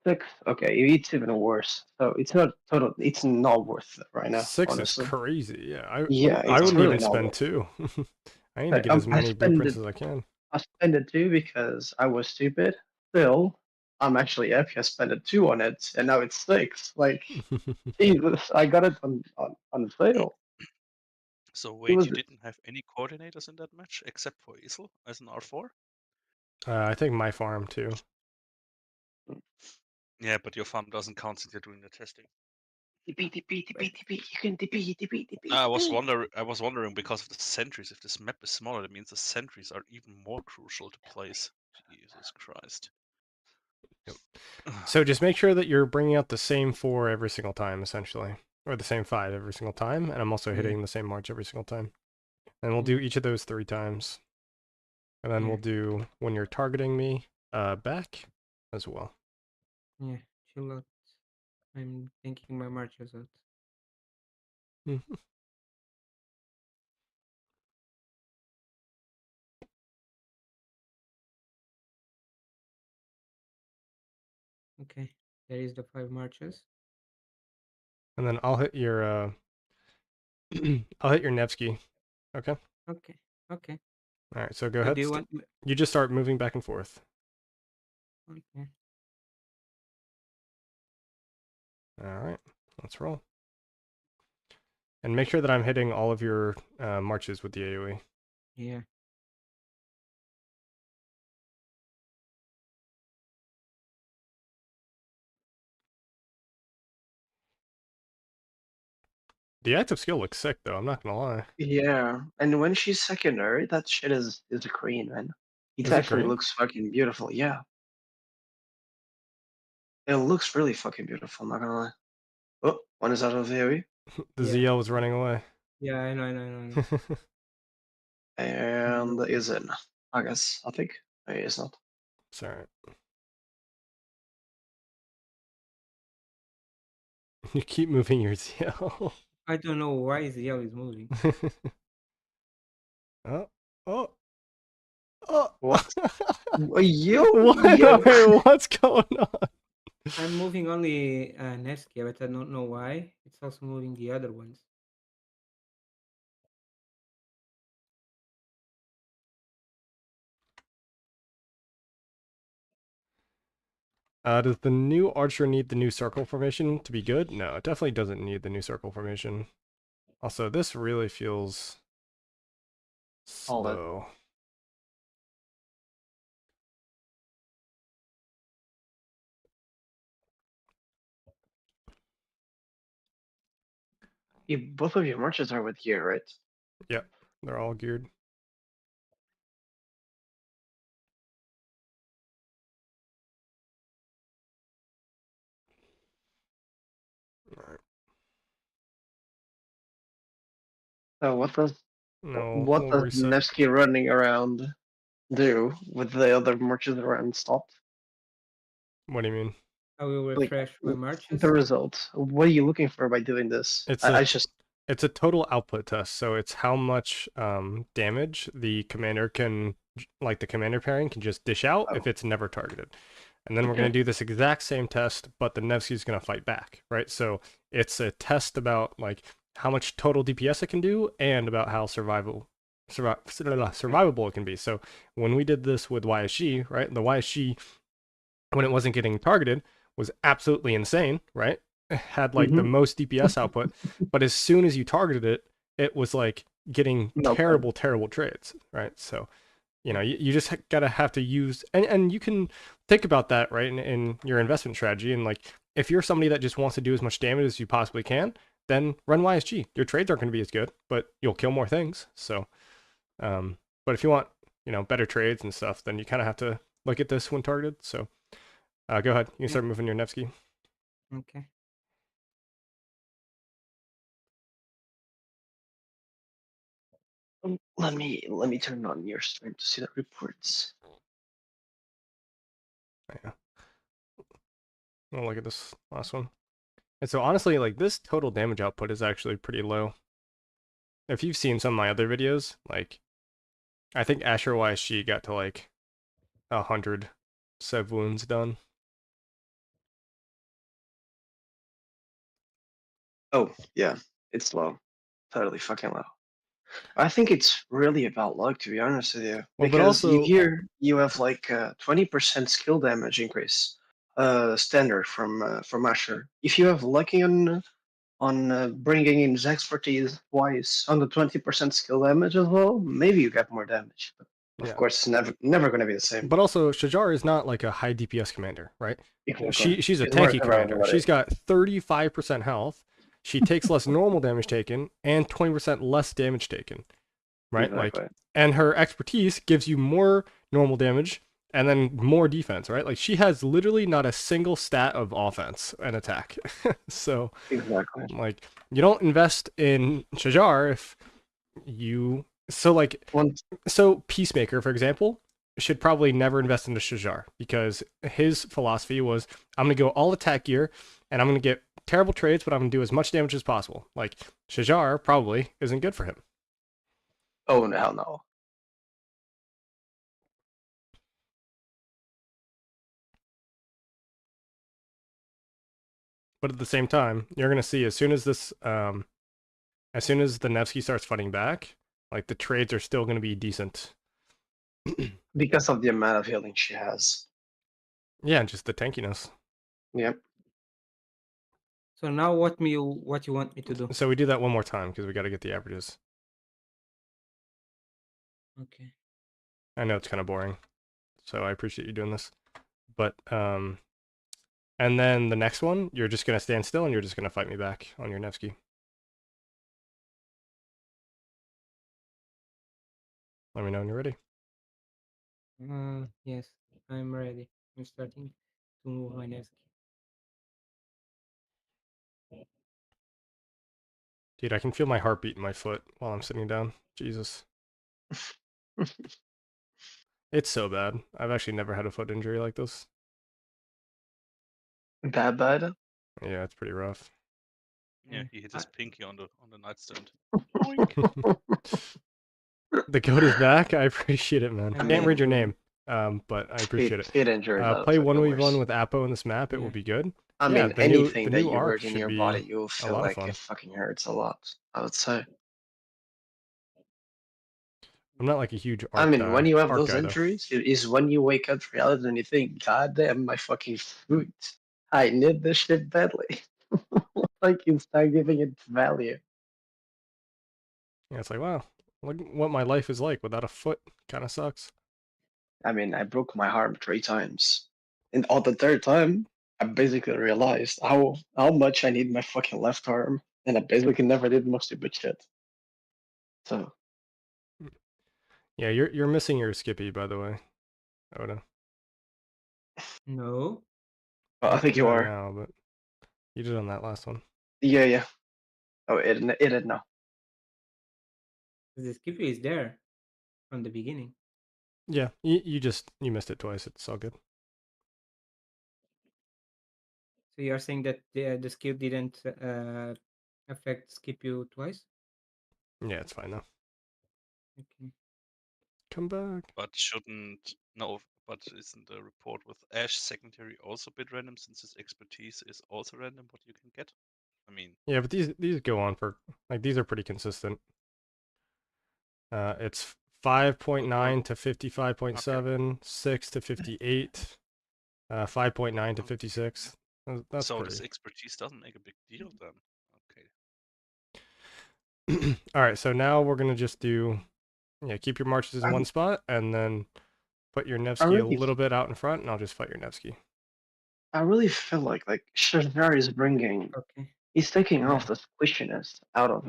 6. Okay, it's even worse. So it's not total. It's not worth it right now, 6 is honestly. crazy. Yeah, Yeah, I it's wouldn't really even not spend worth 2. I need to it. get as I many spend blueprints it. as I can. I spend it too because I was stupid. Still, I'm actually happy I spent a 2 on it, and now it's 6. Like Jesus, I got it on sale. So It wait, was you didn't have any coordinators in that match except for Isel as an R4? I think my farm too. Yeah, but your farm doesn't count since you're doing the testing. TP. You can TP. I was wondering because of the sentries. If this map is smaller, that means the sentries are even more crucial to place. Jesus Christ. Yep. So just make sure that you're bringing out the same 4 every single time, essentially, or the same 5 every single time, and I'm also Yeah, hitting the same march every single time. And we'll yeah, do each of those 3 times, and then yeah, we'll do when you're targeting me back as well. yeah. Chill out. I'm thinking my marches out. Mhm. Okay, there is the 5 marches. And then I'll hit your I'll hit your Nevsky. Okay. Okay, okay. All right. So go So do ahead. you want? You just start moving back and forth. Okay. All right. Let's roll. And make sure that I'm hitting all of your marches with the AoE. Yeah. The active skill looks sick, though. I'm not gonna lie. Yeah, and when she's secondary, that shit is a green, man. It Is it actually green? looks fucking beautiful. Yeah, it looks really fucking beautiful. Not gonna lie. Oh, one is out of AoE, The Yeah. ZL was running away. Yeah, I know. and is in. I guess. I think it's not. It's alright. You keep moving your ZL. I don't know why ZL is moving. Oh, oh, oh. What? Yo, What? Wait, what's going on? I'm moving only Nevsky, but I don't know why. It's also moving the other ones. Does the new archer need the new circle formation to be good? No, it definitely doesn't need the new circle formation. Also, this really feels all that. slow. Both of your marches are with gear, right? Yep, they're all geared. Alright. So No, what we'll does reset. Nevsky running around do with the other marches around stopped? What do you mean? I will Like refresh my the marches. result. What are you looking for by doing this? It's I a just it's a total output test, so it's how much damage the commander can, like the commander pairing, can just dish out if oh, it's never targeted. And then we're going okay. to do this exact same test, but the Nevsky's going to fight back, right? So it's a test about like how much total DPS it can do and about how survivable it can be. So when we did this with YSG, right, the YSG, when it wasn't getting targeted, was absolutely insane, right? It had like the Mm-hmm. most DPS output, but as soon as you targeted it, it was like getting No plan. terrible trades, right? So you just gotta have to use, and you can think about that, right, in your investment strategy. And like, if you're somebody that just wants to do as much damage as you possibly can, then run YSG. Your trades aren't going to be as good, but you'll kill more things. So, but if you want, better trades and stuff, then you kind of have to look at this when targeted. So, go ahead. You can Yeah. start moving your Nevsky. Okay. Let me turn on your stream to see the reports. Yeah. Oh, look at this last one. And so honestly, like this total damage output is actually pretty low. If you've seen some of my other videos, like I think Asher YSG got to like 100 sev wounds done. Oh yeah, it's low, totally fucking low. I think it's really about luck, to be honest with you, Well, but because also you have like 20% skill damage increase, standard from Asher. If you have lucky on bringing in his expertise wise on the 20% skill damage as well, maybe you get more damage. But of yeah. course, it's never going to be the same. But also Shajar is not like a high DPS commander, right? Exactly. She's a She's more tanky cover commander. everybody. She's got 35% health. She takes less normal damage taken and 20% less damage taken, right? Exactly. Like, and her expertise gives you more normal damage and then more defense, right? Like she has literally not a single stat of offense and attack. So Exactly. like you don't invest in Shajar if you so like Once so Peacemaker, for example, should probably never invest into Shajar because his philosophy was I'm gonna go all attack gear and I'm gonna get terrible trades, but I'm gonna do as much damage as possible. Like Shajar probably isn't good for him. oh no, hell no. But at the same time, you're gonna see as soon as as soon as the Nevsky starts fighting back, like the trades are still gonna be decent. Because of the amount of healing she has. Yeah, and just the tankiness. Yep. So now what you want me to do? So we do that one more time because we got to get the averages. Okay. I know it's kind of boring, so I appreciate you doing this. But and then the next one, you're just gonna stand still and you're just gonna fight me back on your Nevsky. Let me know when you're ready. Yes, I'm ready. I'm starting to move my desk. Dude, I can feel my heartbeat in my foot while I'm sitting down. Jesus. It's so bad. I've actually never had a foot injury like this. Bad. Yeah, it's pretty rough. Yeah, Mm. he hit I- his pinky on the nightstand. Boink. The goat is back. I appreciate it, man. I Can't read your mean, name, but I appreciate it. Feet injuries are Play fucking 1v1 worse. with Apo in this map. It will yeah. be good. I Yeah, mean, the anything that new you arc hurt in should your be body, you'll a feel lot of like fun. it fucking hurts a lot, I would say. I'm not like a huge I mean, when you have arc those guy though. injuries, it is when you wake up to reality and you think, God damn, my fucking foot. I need this shit badly. Like, you start giving it value. Yeah, it's like wow, look what my life is like without a foot. Kind of sucks. I mean, I broke my arm 3 times. And on the third time, I basically realized how much I need my fucking left arm. And I basically never did most stupid shit. So, Yeah, you're missing your Skippy, by the way, Oda. No, well, I think You you are are. now, but you did on that last one. Yeah. Oh, it did now. the skippy is there from the beginning. Yeah, you missed it twice. It's all good. So you are saying that the skill didn't affect skip you twice? Yeah, it's fine now. Okay. Come back. But shouldn't no? But isn't the report with Ash secondary also a bit random since his expertise is also random? What you can get? I mean, Yeah, but these go on for like these are pretty consistent. It's 5.9 to 55.7, 6 to 58, 5.9 to 56. That's so this pretty. expertise doesn't make a big deal then. Okay. All right, so now we're gonna just do keep your marches in I, one spot and then put your I Nevsky a really little bit out in front, and I'll just fight your Nevsky. I really feel like Shajar is bringing. Okay. He's taking Yeah. off the squishiness out of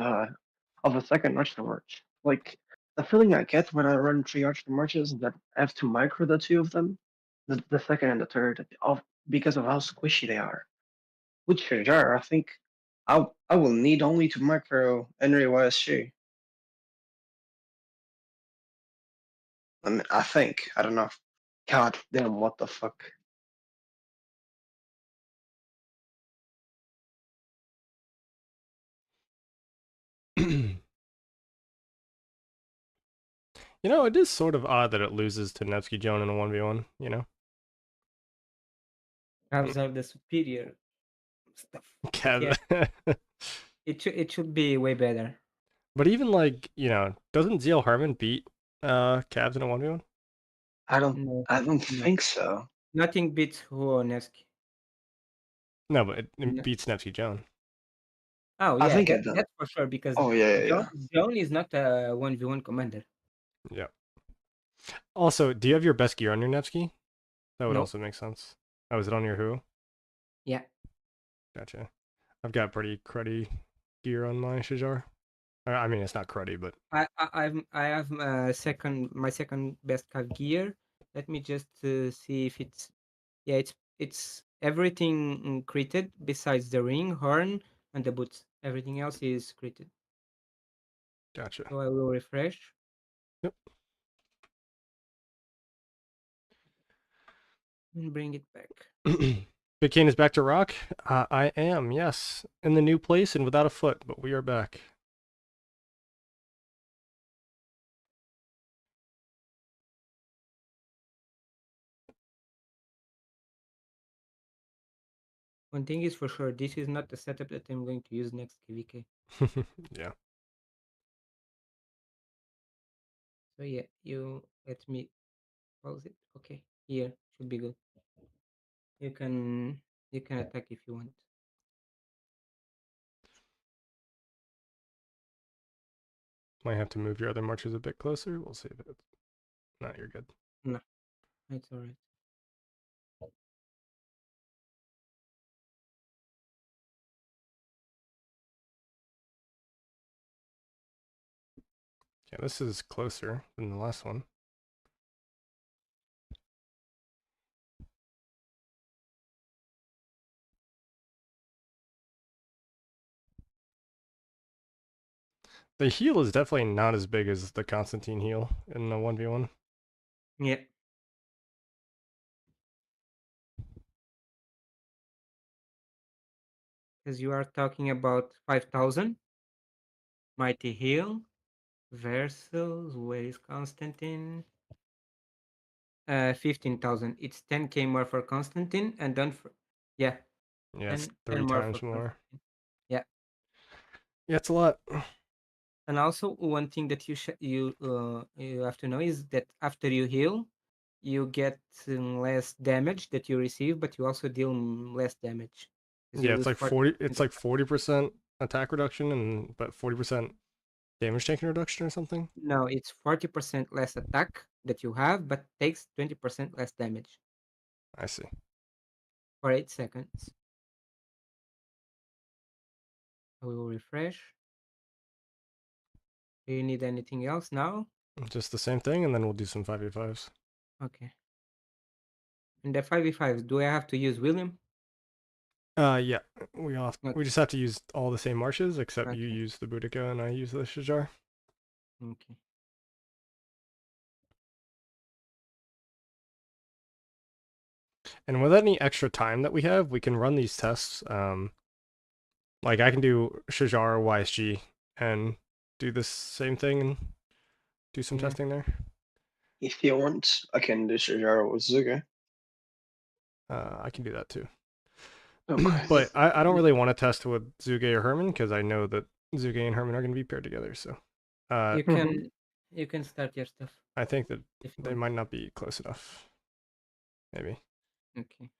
a second Archer March. Like, the feeling I get when I run 3 Archer Marches is that I have to micro the two of them, the second and the third, because of how squishy they are. With Shajar, I think I will need only to micro Henry YSG. I mean, I think. I don't know. God damn, what the fuck? You know, it is sort of odd that it loses to Nevsky Joan in a 1v1, you know? Cavs are the superior stuff. But Kev. yeah, it should be way better. But even like, you know, doesn't Zeal Harmon beat Cavs in a 1v1? I don't. No, I don't no, think so. nothing beats Huonevsky. No, but it No. beats Nevsky Joan. Oh I yeah, think it does. that's for sure because Oh yeah, yeah, John yeah. John is not a 1v1 commander. Yeah. Also, do you have your best gear on your Nevsky? That would No. also make sense. Oh, is it on your who? Yeah. Gotcha. I've got pretty cruddy gear on my Shajar. I mean, it's not cruddy, but I have my second best card gear. Let me just see if it's it's everything critted besides the ring, horn, and the boots. Everything else is critted. gotcha. So I will refresh Yep. and bring it back. Big Kane is back to rock. I am, yes, in the new place and without a foot, but we are back. One thing is for sure, this is not the setup that I'm going to use next KVK. Yeah. So yeah, you let me pause it. Okay, here should be good. You can attack if you want. Might have to move your other marchers a bit closer. We'll see if it's. No, you're good. No, it's alright. Yeah, this is closer than the last one. The heal is definitely not as big as the Constantine heal in the 1v1. Yeah. Because you are talking about 5,000 mighty heal versus where is Constantine? 15,000. It's 10k more for Constantine, and don't yeah, Yeah, it's 10 three more for times more. Constantine. Yeah. Yeah, it's a lot. And also one thing that you have to know is that after you heal, you get less damage that you receive, but you also deal less damage because you Yeah, it's lose like 40% 40. It's like attack. 40% attack reduction and but 40% damage taken reduction or something. No, it's 40% less attack that you have, but takes 20% less damage I see. for 8 seconds. I will refresh. Do you need anything else now? Just the same thing, and then we'll do some 5v5s. Okay. In the 5v5s, do I have to use William? Yeah, we Okay. just have to use all the same marches, except you Okay. use the Boudica and I use the Shajar. Okay. And with any extra time that we have, we can run these tests. Like I can do Shajar YSG and do the same thing and do some Yeah. testing there. If you want, I can do Shajar with Zuga. I can do that too. Okay. But I don't really want to test with Zuge or Herman because I know that Zuge and Herman are going to be paired together. So You Mhm. can start your stuff I think that if you they want. might not be close enough. Maybe. Okay.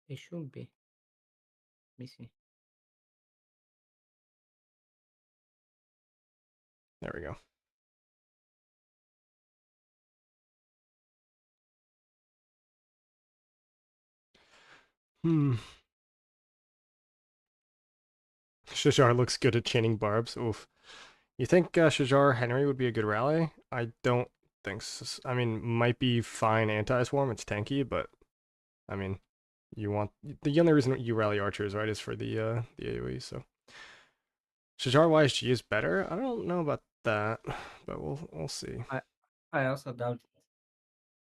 It should be. Let me see. There we go. Hmm. Shajar looks good at chaining barbs. Oof. You think Shajar Henry would be a good rally? I don't think so. I mean, might be fine anti-swarm. It's tanky, but I mean, you want the only reason you rally archers, right, is for the AoE. So Shajar YSG is better. I don't know about that, but we'll see. I also doubt it.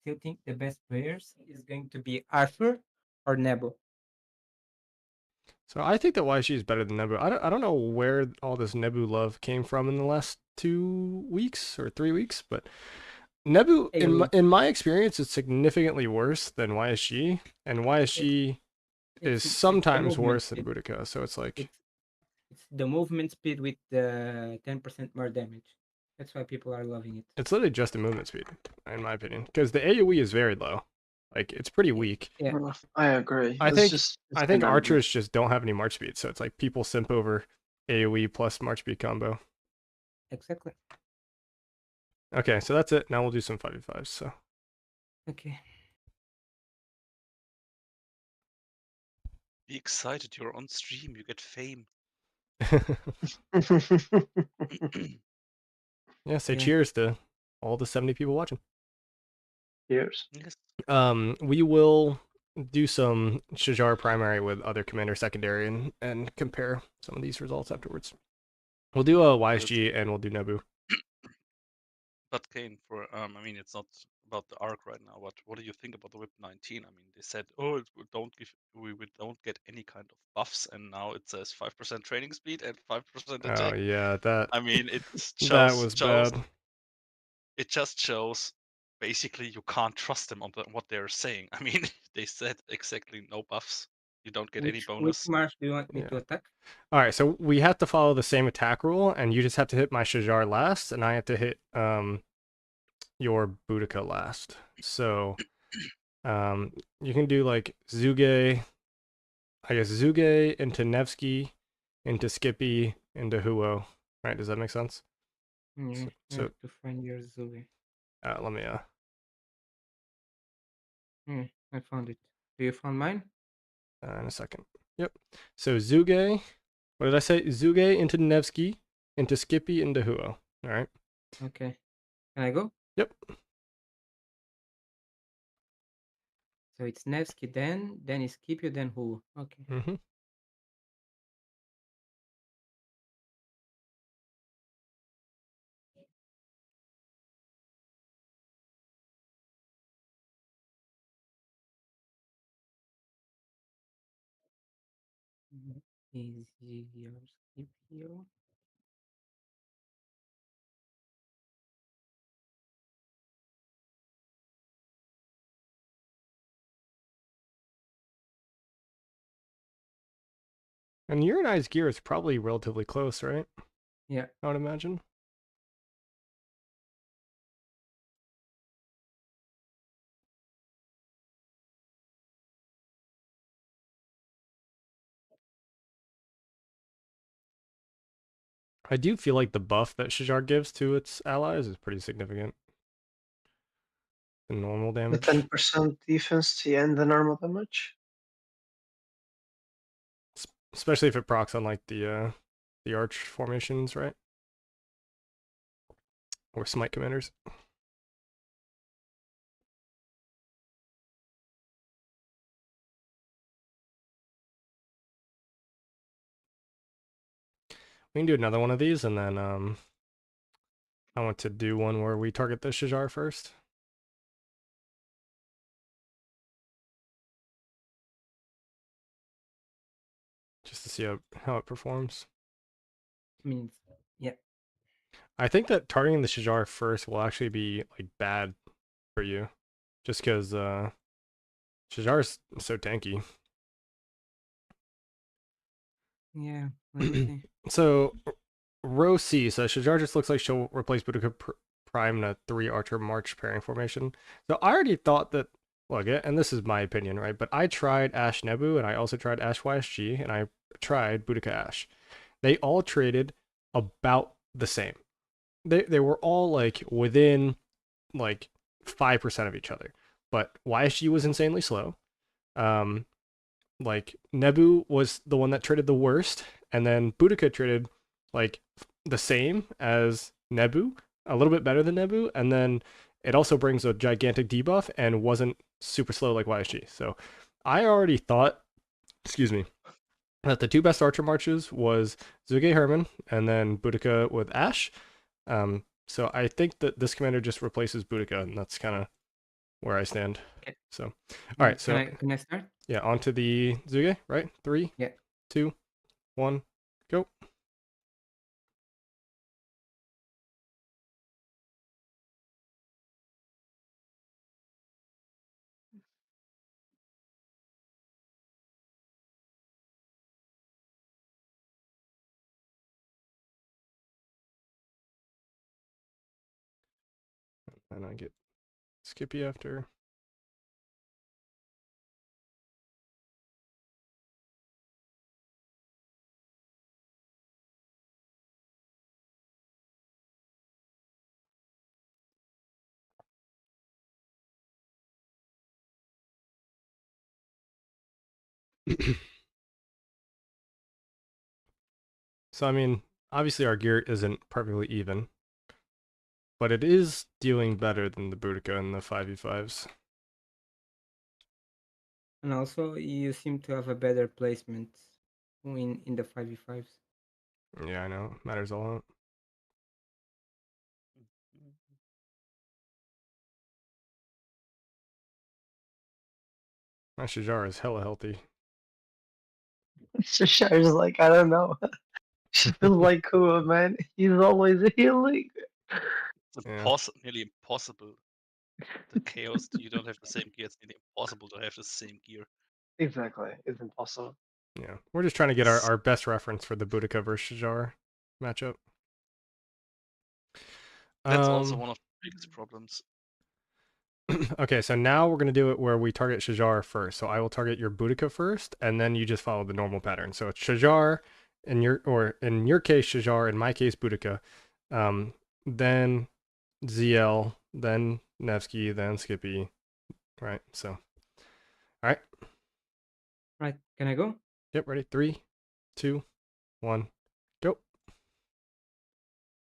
Still think the best players is going to be Arthur or Nebo. So I think that YSG is better than Nebu. I don't know where all this Nebu love came from in the last 2 weeks or 3 weeks, but Nebu, AoE. in my experience, is significantly worse than YSG, and It's YSG is it's the sometimes movement worse than speed. Boudica. So it's like It's it's the movement speed with the 10% more damage. That's why people are loving it. it's literally just the movement speed, in my opinion, because the AOE is very low. Like it's pretty weak. Yeah, I agree. I It's think just I it's think dynamic. archers just don't have any march speed, so it's like people simp over AOE plus march speed combo. exactly. Okay, so that's it. Now we'll do some 5v5s. So Okay. Be excited, you're on stream, you get fame. yeah, say Yeah. cheers to all the 70 people watching. Years. Yes. We will do some Shajar primary with other commander secondary and compare some of these results afterwards. We'll do a YSG and we'll do Nebu. But Kane, for I mean, it's not about the arc right now. But what do you think about the Whip 19? I mean, they said, oh, we don't get any kind of buffs, and now it says 5% training speed and 5% Oh attack. yeah, that I mean, it that shows was bad. it just shows basically you can't trust them on what they're saying. I mean, they said exactly no buffs. You don't get any Which bonus. march do you want me Yeah. to attack? All right, so we have to follow the same attack rule, and you just have to hit my Shajar last, and I have to hit your Boudica last. So you can do like Zuge, I guess Zuge into Nevsky, into Skippy, into Huo. Right? Does that make sense? Yeah, I So have to find your Zoe. let me I found it. Do you find mine? in a second. Yep. So Zuge, what did I say? Zuge into Nevsky, into Skippy, into Huo. All right. Okay. Can I go? Yep. So it's Nevsky, then is Scipio, then who? Okay. Mm-hmm. Is your Scipio? And your and I's gear is probably relatively close, right? Yeah. I would imagine. I do feel like the buff that Shajar gives to its allies is pretty significant. The normal The damage. 10% defense and the normal damage. Especially if it procs on like the arch formations, right? Or smite commanders. We can do another one of these, and then I want to do one where we target the Shajar first. Just to see how it performs. I mean, yeah. I think that targeting the Shajar first will actually be like bad for you. Just because Shajar is so tanky. Yeah. Let's see. So row C, so Shajar just looks like she'll replace Boudica Prime in a 3 Archer March pairing formation. So I already thought that, look, and this is my opinion, right? But I tried Ash Nebu, and I also tried Ash YSG, and I tried Boudica Ash. They all traded about the same. They were all like within like 5% of each other. But YSG was insanely slow. Like Nebu was the one that traded the worst, and then Boudica traded like the same as Nebu, a little bit better than Nebu, and then it also brings a gigantic debuff and wasn't super slow like YSG. So I already thought, excuse me, that the two best Archer marches was Zuge Herman and then Boudica with Ash. So I think that this commander just replaces Boudica, and that's kind of where I stand. Okay. So, all right. So Can I start? yeah, onto the Zuge, right? 3, Yeah. 2, 1, go. And I get Skippy after. So I mean, obviously our gear isn't perfectly even, but it is dealing better than the Boudica and the 5v5s. And also, you seem to have a better placement in the 5v5s. Yeah, I know. Matters a lot. My Shajar is hella healthy. Shajar's like, I don't know. She feels like Kua, man. He's always healing. It's Yeah. nearly impossible. The chaos, you don't have the same gear. It's nearly impossible to have the same gear. Exactly. It's impossible. Yeah. We're just trying to get This, our best reference for the Boudica versus Shajar matchup. that's also one of the biggest problems. Okay, so now we're going to do it where we target Shajar first. So I will target your Boudica first, and then you just follow the normal pattern. So it's Shajar, or in your case, Shajar, in my case, Boudica, then ZL, then Nevsky, then Skippy, right? So, all right. Right? Can I go? Yep, ready? 3, 2, 1, go.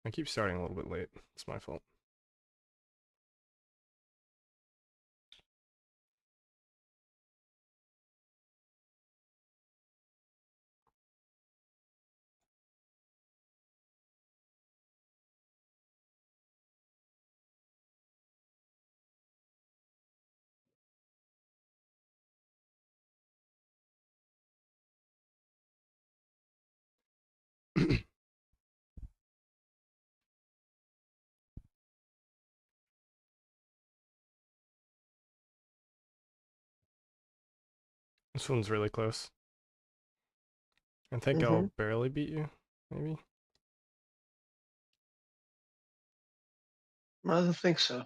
I keep starting a little bit late. It's my fault. This one's really close. I think I'll barely beat you, maybe. I don't think so.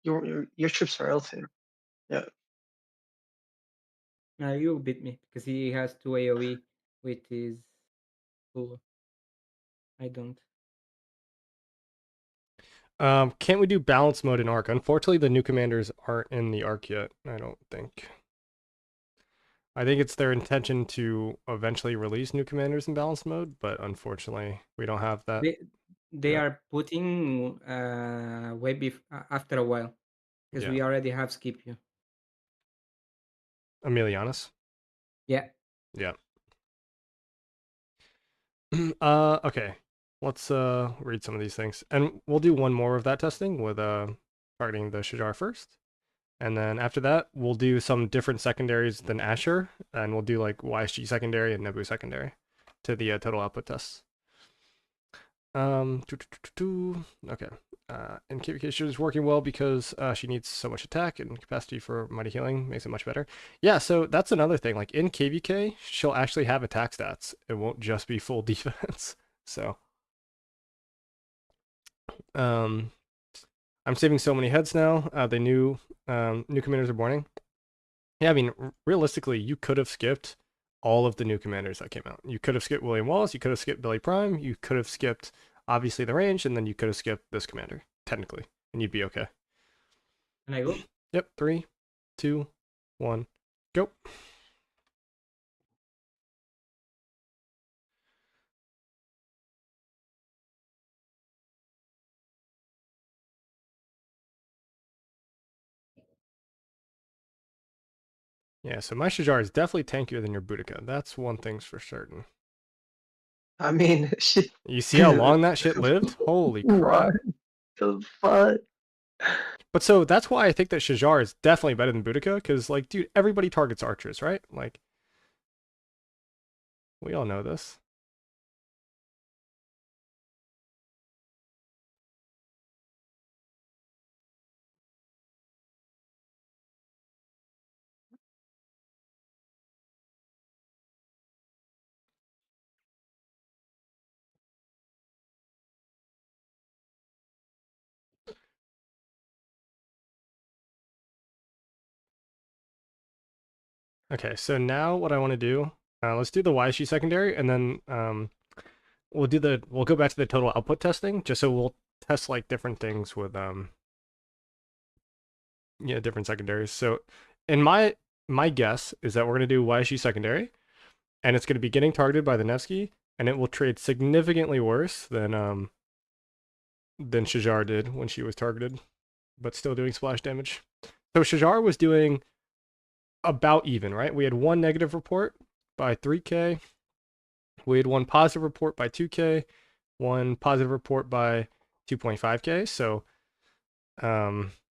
Your trips are healthy. Yeah. You beat me because he has 2 AoE with his tool. I don't. Can't we do balance mode in Arc? Unfortunately, the new commanders aren't in the Arc yet, I don't think. I think it's their intention to eventually release new commanders in balance mode, but unfortunately, we don't have that They yet. are putting after a while because Yeah. we already have skip you. Emilianus. Yeah. Yeah. Okay. Let's read some of these things. And we'll do one more of that testing with targeting the Shajar first. And then after that, we'll do some different secondaries than Asher, and we'll do like YSG secondary and Nebu secondary to the total output tests. Okay. And KVK is working well because she needs so much attack and capacity for mighty healing makes it much better. Yeah, so that's another thing. Like in KVK, she'll actually have attack stats. It won't just be full defense. So, um, I'm saving so many heads now. The new commanders are borning. Yeah, I mean, realistically, you could have skipped all of the new commanders that came out. You could have skipped William Wallace. You could have skipped Billy Prime. You could have skipped obviously the range, and then you could have skipped this commander technically, and you'd be okay. Can I go? Yep. 3, 2, 1, go. Yeah, so my Shajar is definitely tankier than your Boudica. That's one thing's for certain. I mean, shit. You see how long that shit lived? Holy What crap. the fuck? But so that's why I think that Shajar is definitely better than Boudica, because, like, dude, everybody targets archers, right? Like, we all know this. Okay, so now what I want to do, let's do the YSG secondary, and then we'll go back to the total output testing, just so we'll test like different things with yeah, different secondaries. So in my guess is that we're gonna do YSG secondary, and it's gonna be getting targeted by the Nevsky, and it will trade significantly worse than Shajar did when she was targeted, but still doing splash damage. So Shajar was doing about even, right? We had one negative report by 3k. We had one positive report by 2k, one positive report by 2.5k. So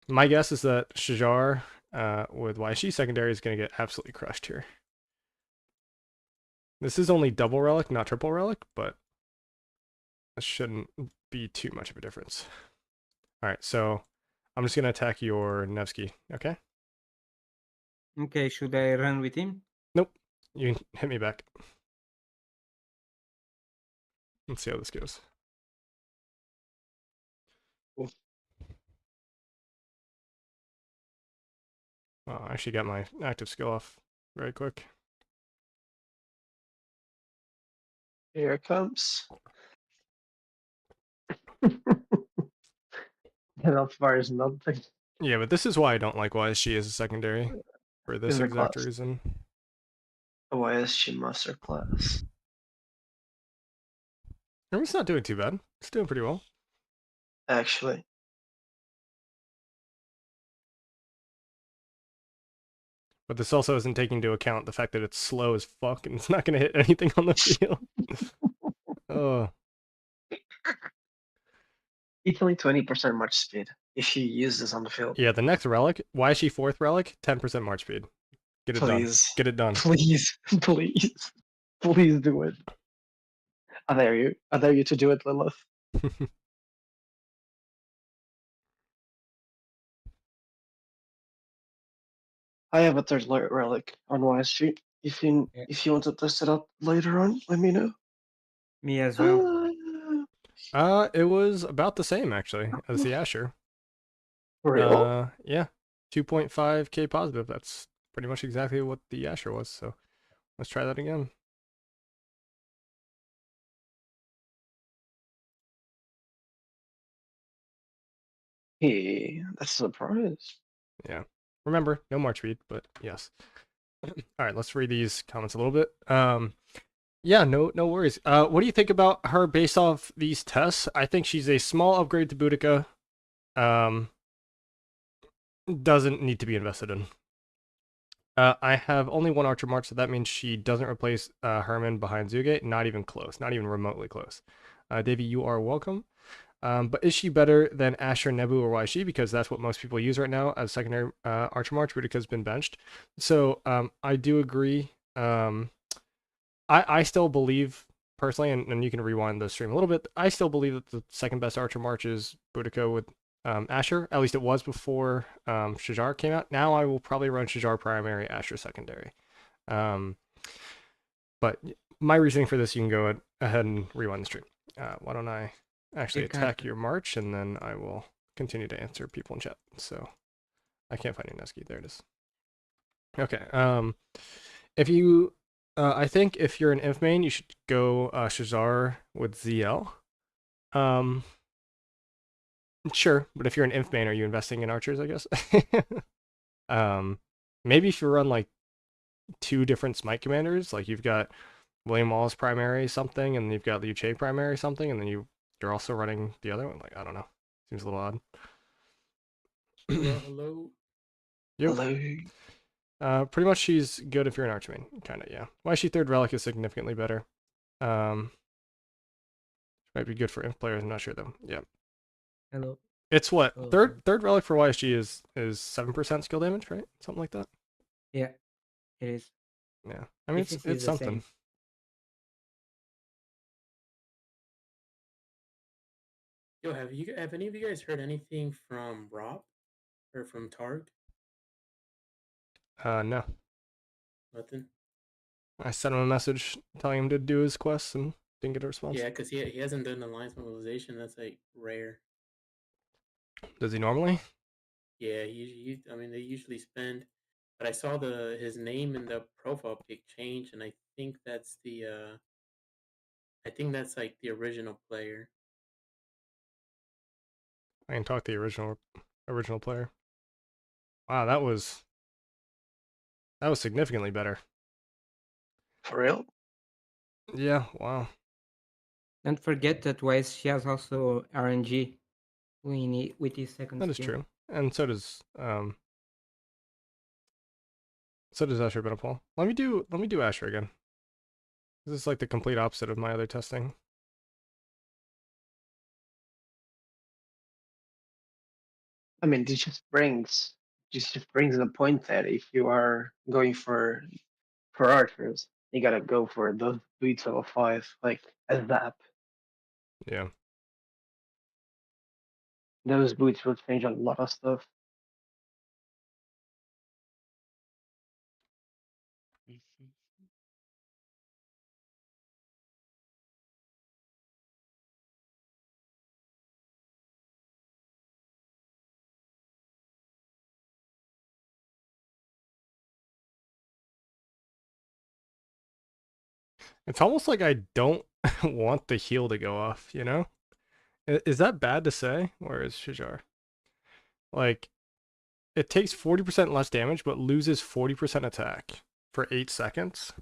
my guess is that Shajar with YSG secondary is going to get absolutely crushed here. This is only double relic, not triple relic, but this shouldn't be too much of a difference. All right, so I'm just going to attack your Nevsky, okay? Okay, should I run with him? Nope. You can hit me back. Let's see how this goes. Oh, I actually got my active skill off very quick. Here it comes. That fires nothing. Yeah, but this is why I don't like YSG as a secondary, for this Is a exact class. reason. A YSG master class. I mean, it's not doing too bad. It's doing pretty well. Actually. But this also isn't taking into account the fact that it's slow as fuck and it's not going to hit anything on the field. Oh. It's only 20% march speed if you use this on the field. Yeah, the next relic, YSG 4th relic, 10% march speed. Get it done. Please. Get it done. Please. Please. Please do it. I dare you. I dare you to do it, Lilith. I have a third relic on YSG. If you want to test it out later on, let me know. Me as well. It was about the same actually as the Asher. For real? Yeah, 2.5k positive. That's pretty much exactly what the Asher was. So let's try that again. Hey, that's a surprise. Yeah. Remember, no March speed, but yes. All right, let's read these comments a little bit. Yeah, no worries. What do you think about her based off these tests? I think she's a small upgrade to Boudica. Doesn't need to be invested in. I have only one Archer March, so that means she doesn't replace Herman behind Zugate. Not even close. Not even remotely close. Davey, you are welcome. But is she better than Asher, Nebu, or YSG? Because that's what most people use right now as secondary Archer March. Boudica's been benched. So I do agree. I still believe personally, and you can rewind the stream a little bit. I still believe that the second best Archer March is Boudica with Asher. At least it was before Shajar came out. Now I will probably run Shajar primary, Asher secondary. But my reasoning for this, you can go ahead and rewind the stream. Why don't I actually attack your March, and then I will continue to answer people in chat. So I can't find Ineski. There it is. Okay. If you I think if you're an Inf main, you should go Shazar with ZL. Sure, but if you're an Inf main, are you investing in archers, I guess? Maybe if you run like two different Smite commanders, like you've got William Wallace primary something, and you've got Liu Che primary something, and then you're also running the other one. Like, I don't know. Seems a little odd. Hello. Yo. Hello. Pretty much she's good if you're an archer main, kind of, yeah. Why she third relic is significantly better. Might be good for inf players. I'm not sure though. Yeah. Hello. It's what Hello, third sir. relic for YSG is 7% skill damage, right? Something like that. Yeah, it is. Yeah. I mean Efficiency it's is the something. same. Yo, have any of you guys heard anything from Rob or from Targ? No. Nothing. I sent him a message telling him to do his quests and didn't get a response. Yeah, because he hasn't done Alliance Mobilization. That's like rare. Does he normally? Yeah, I mean, they usually spend. But I saw his name in the profile pic change, and I think that's I think that's like the original player. I can talk to the original player. Wow, that was significantly better. For real? Yeah, wow. Don't forget that she has also RNG with his second That is skill. true. And so does Asher Benapol. Let me do Asher again. This is like the complete opposite of my other testing. I mean, this just brings the point that if you are going for archers, you gotta go for those boots of 5, like a zap. Yeah. Those boots will change a lot of stuff. It's almost like I don't want the heal to go off, you know? Is that bad to say? Where is Shajar? Like, it takes 40% less damage, but loses 40% attack for 8 seconds.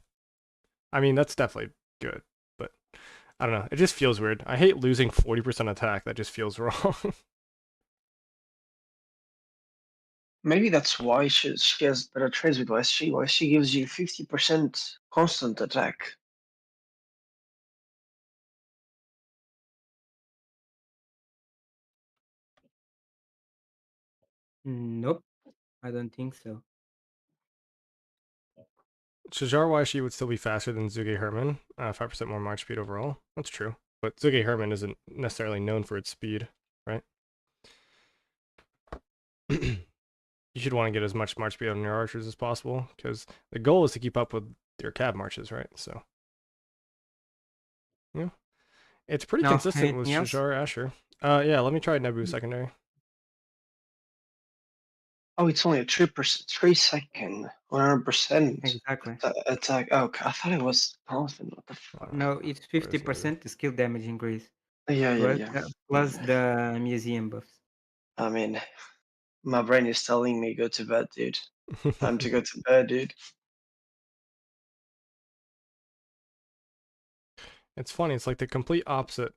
I mean, that's definitely good, but I don't know. It just feels weird. I hate losing 40% attack. That just feels wrong. Maybe that's why she has better trades with YSG. YSG gives you 50% constant attack. Nope, I don't think so. Shajar Waishi would still be faster than Zuge Herman, 5% more march speed overall. That's true. But Zuge Herman isn't necessarily known for its speed, right? You should want to get as much march speed on your archers as possible, because the goal is to keep up with your cab marches, right? So, yeah. It's pretty Now, consistent with anything else? Shajar Asher. Yeah, let me try Nebu secondary. Oh, it's only a 3-second, 100% Exactly. attack. Oh, I thought it was constant. What the fuck? No, it's Where is Nebu? 50% skill damage increase. Yeah, yeah, Plus, yeah. plus the museum buffs. I mean, my brain is telling me go to bed, dude. Time to go to bed, dude. It's funny. It's like the complete opposite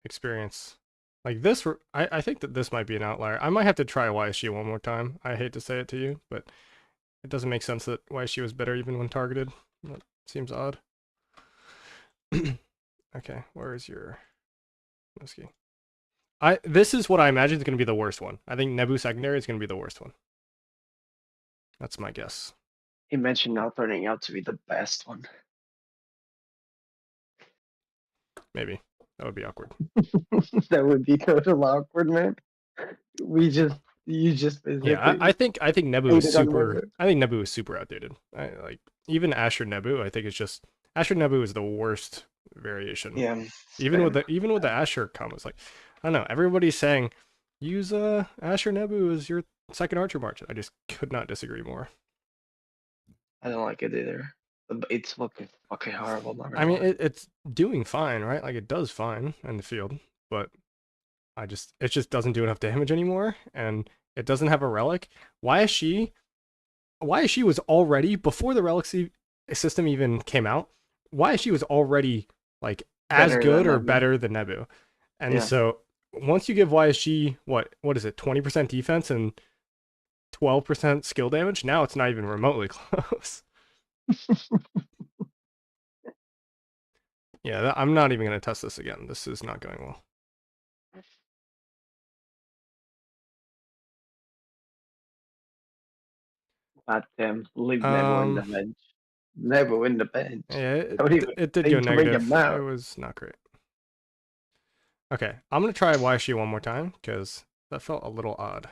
experience. Like this, I think that this might be an outlier. I might have to try YSG one more time. I hate to say it to you, but it doesn't make sense that YSG was better even when targeted. That seems odd. Okay, where is your Noski? This is what I imagine is going to be the worst one. I think Nebu secondary is going to be the worst one. That's my guess. Imagine now turning out to be the best one. Maybe that would be awkward. That would be total awkward, man. You just Yeah, basically I think Nebu is hated on super. Never. I think Nebu is super outdated. Like even Asher Nebu. I think it's just Asher Nebu is the worst variation. Yeah. Even with Same. the Asher combos, like I don't know. Everybody's saying use Asher Nebu as your second Archer March. I just could not disagree more. I don't like it either. But it's fucking horrible. Not I gonna mean, lie. it's doing fine, right? Like it does fine in the field, but it just doesn't do enough damage anymore, and it doesn't have a relic. YSG was already before the relic system even came out. YSG was already like as Better good than or Never. better than Nebu, and Yeah. so once you give YSG what is it 20% defense and 12% skill damage, now it's not even remotely close. Yeah, I'm not even going to test this again. This is not going well. But leave Nebo in the bench. Nebo in the bench. Yeah, Don't even it did go think to bring negative. him out. It was not great. Okay, I'm going to try YSG one more time, because that felt a little odd.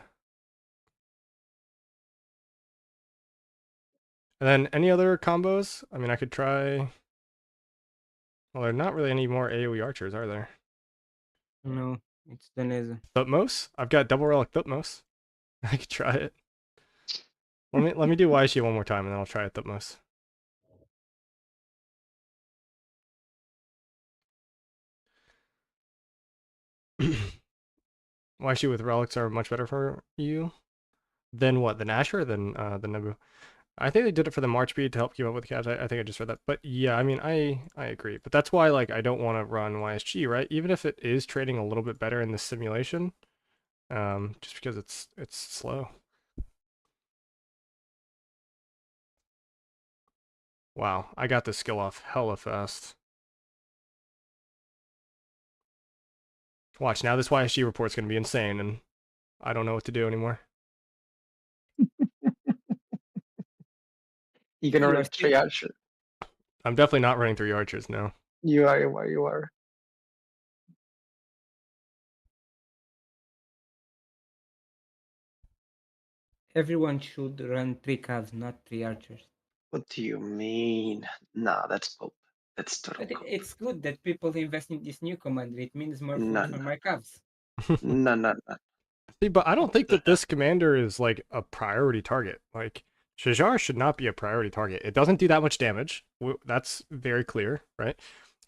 And then any other combos? I mean, I could try... Well, there are not really any more AoE archers, are there? No, it's the Neza. Thutmose? I've got double relic Thutmose. I could try it. Let me do YSG one more time, and then I'll try it Thutmose. YSG with relics are much better for you than what? Than Asher? Than Nebu? I think they did it for the March speed to help keep up with the cabs. I think I just read that. But yeah, I mean, I agree. But that's why, like, I don't want to run YSG, right? Even if it is trading a little bit better in this simulation, just because it's slow. Wow, I got this skill off hella fast. Watch, now this YSG report's going to be insane, and I don't know what to do anymore. You're gonna You run are still 3 archers. I'm definitely not running 3 archers now. You are. You are. everyone should run 3 calves, not 3 archers. What do you mean? Nah, that's pope. That's total But pope. it's good that people invest in this new commander. It means more food No, for no, my calves. no, no, no. See, but I don't think that this commander is like a priority target. Like, Shajar should not be a priority target. It doesn't do that much damage. That's very clear, right?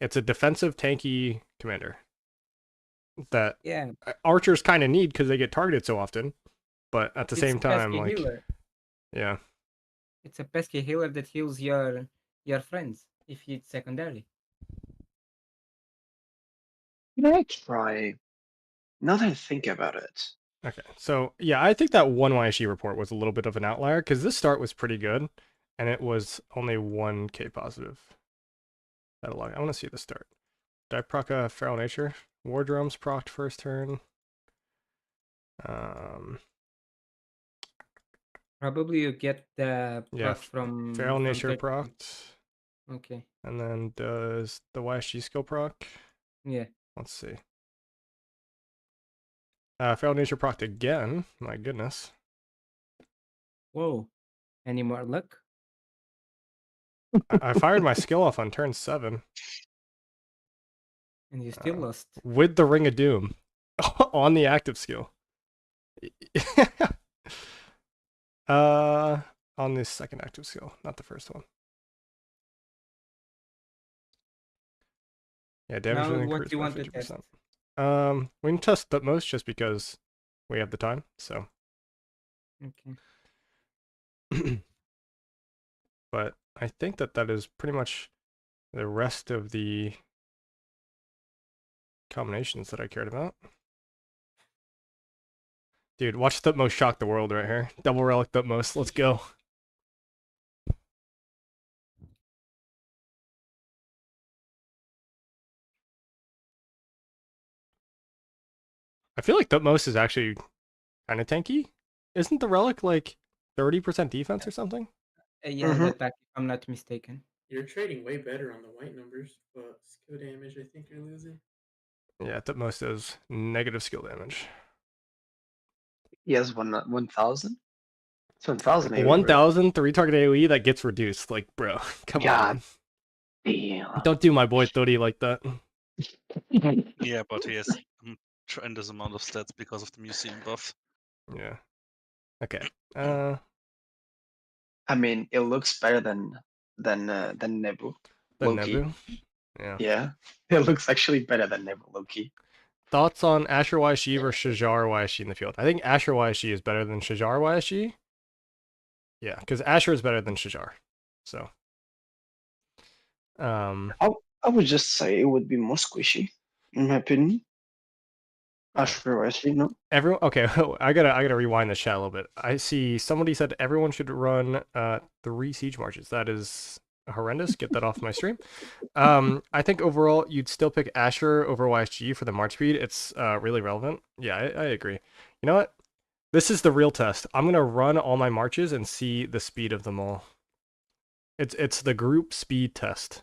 It's a defensive tanky commander that Yeah, archers kind of need because they get targeted so often. But at the it's same a time, pesky like, healer. yeah. It's a pesky healer that heals your friends if it's secondary. Can I try? Now that I think about it, Okay, so yeah, I think that one YSG report was a little bit of an outlier because this start was pretty good, and it was only 1k positive. That'll log. I want to see the start. Did I proc a Feral Nature? War Drums procced first turn. Probably you get the Yeah, proc from Feral Nature 30. procced. Okay. And then does the YSG skill proc? Yeah. Let's see. Feral Nature procced again. My goodness. Whoa. Any more luck? I fired my skill off on turn 7. And you still lost. With the Ring of Doom on the active skill. On this second active skill, not the first one. Yeah, damage Now will what increase do you by want to test? 50%. We can test Thutmose just because we have the time, so. Okay. But I think that is pretty much the rest of the combinations that I cared about. Dude, watch Thutmose shock the world right here. Double relic Thutmose, let's go. I feel like Thutmose is actually kind of tanky. Isn't the relic like 30% defense or something? Yeah, the attack, if I'm not mistaken. You're trading way better on the white numbers, but skill damage, I think you're losing. Yeah, Thutmose does negative skill damage. he has 1,000. It's 1,000 AoE, right? 1,000 3-target AoE that gets reduced. Like, bro, come God on. damn. Don't do my boy Thody like that. Yeah, but he has a tremendous amount of stats because of the museum buff. Yeah. Okay. I mean, it looks better than Nebu. The Loki. Nebu. Yeah. Yeah, it looks actually better than Nebu Loki. Thoughts on Asher YSG versus Shajar YSG in the field? I think Asher YSG is better than Shajar YSG. Yeah, because Asher is better than Shajar. So. I would just say it would be more squishy, in my opinion. Asher, actually, no. Everyone, okay. I gotta rewind the chat a little bit. I see somebody said everyone should run 3 siege marches. That is horrendous. Get that off my stream. I think overall you'd still pick Asher over YSG for the March speed. It's really relevant. Yeah, I agree. You know what? This is the real test. I'm gonna run all my marches and see the speed of them all. It's the group speed test.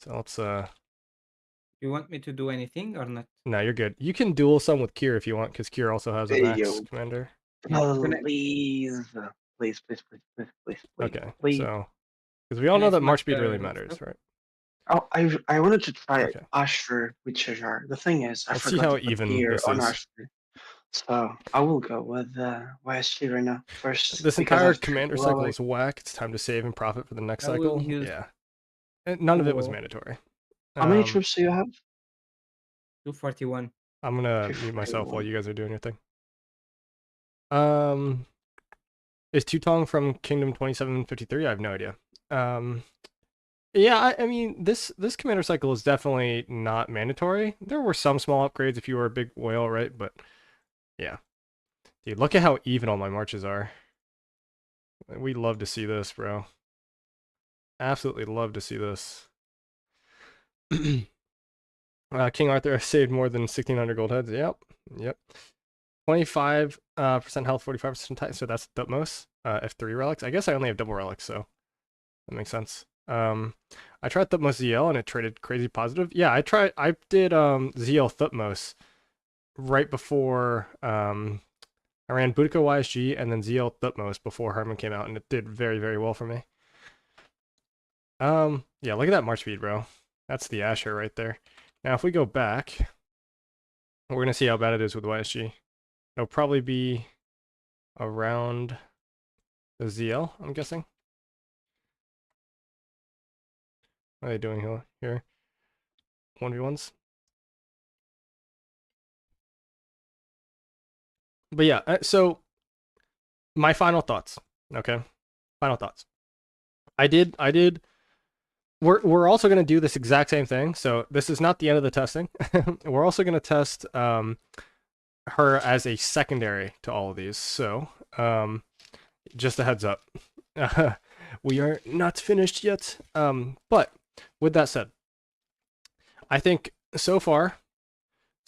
So let's You want me to do anything or not? No, you're good. You can duel some with Kier if you want, because Kier also has a Hey, max yo. commander. Yeah. Please, please. Okay, Please. so because we all Can I know that smack March speed really the matters, stuff? right? Oh, I wanted to try Okay. Asher with Shajar. The thing is, I Let's see forgot how to put even gear this on is. Asher. So I will go with YSG right now first This because entire of commander triple cycle relic. is whack. It's time to save and profit for the next I will cycle. use Yeah, and none of it was 2, mandatory. How many troops do you have? 241. I'm gonna mute myself while you guys are doing your thing. Is Tutong from Kingdom 2753? I have no idea. Yeah, I mean this commander cycle is definitely not mandatory. There were some small upgrades if you were a big whale, right? But yeah, dude, look at how even all my marches are. We love to see this, bro. Absolutely love to see this. King Arthur saved more than 1,600 gold heads. Yep. 25% health, 45% type. So that's the most. F3 relics. I guess I only have double relics, so that makes sense. I tried Thutmose ZL and it traded crazy positive. Yeah, I did ZL Thutmose right before I ran Boudica YSG and then ZL Thutmose before Herman came out, and it did very, very well for me. Yeah, look at that March speed, bro. That's the Asher right there. Now, if we go back, we're gonna see how bad it is with YSG. It'll probably be around the ZL, I'm guessing. What are they doing here? 1v1s. But yeah, so my final thoughts. Okay, final thoughts. I did. We're also going to do this exact same thing. So this is not the end of the testing. We're also going to test her as a secondary to all of these. So just a heads up, we are not finished yet. But with that said, I think so far,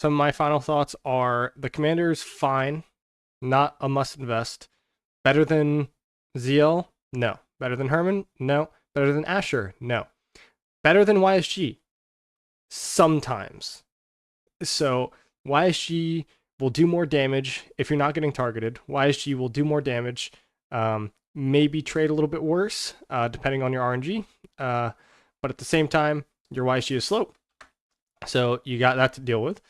some of my final thoughts are the commander's fine, not a must invest. Better than ZL? No. Better than Herman? No. Better than Asher? No. Better than YSG? Sometimes. So YSG will do more damage if you're not getting targeted. YSG will do more damage. Maybe trade a little bit worse, depending on your RNG. But at the same time, your YSG is slow. So you got that to deal with.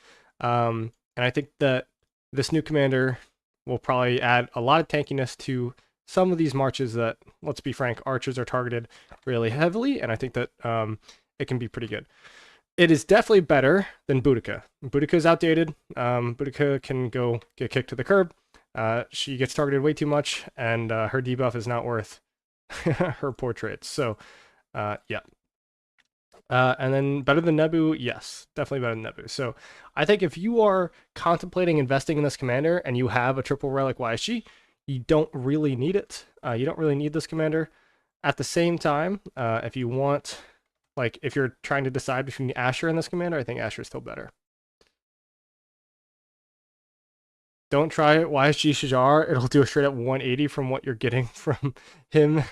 And I think that this new commander will probably add a lot of tankiness to some of these marches that, let's be frank, archers are targeted really heavily, and I think that it can be pretty good. It is definitely better than Boudica. Boudica is outdated. Boudica can go get kicked to the curb. She gets targeted way too much, and her debuff is not worth her portraits. So, yeah. And then better than Nebu, yes, definitely better than Nebu. So I think if you are contemplating investing in this commander and you have a triple relic YSG, you don't really need it. You don't really need this commander. At the same time, if you want, like, if you're trying to decide between Asher and this commander, I think Asher is still better. Don't try it. YSG Shajar. It'll do a straight up 180 from what you're getting from him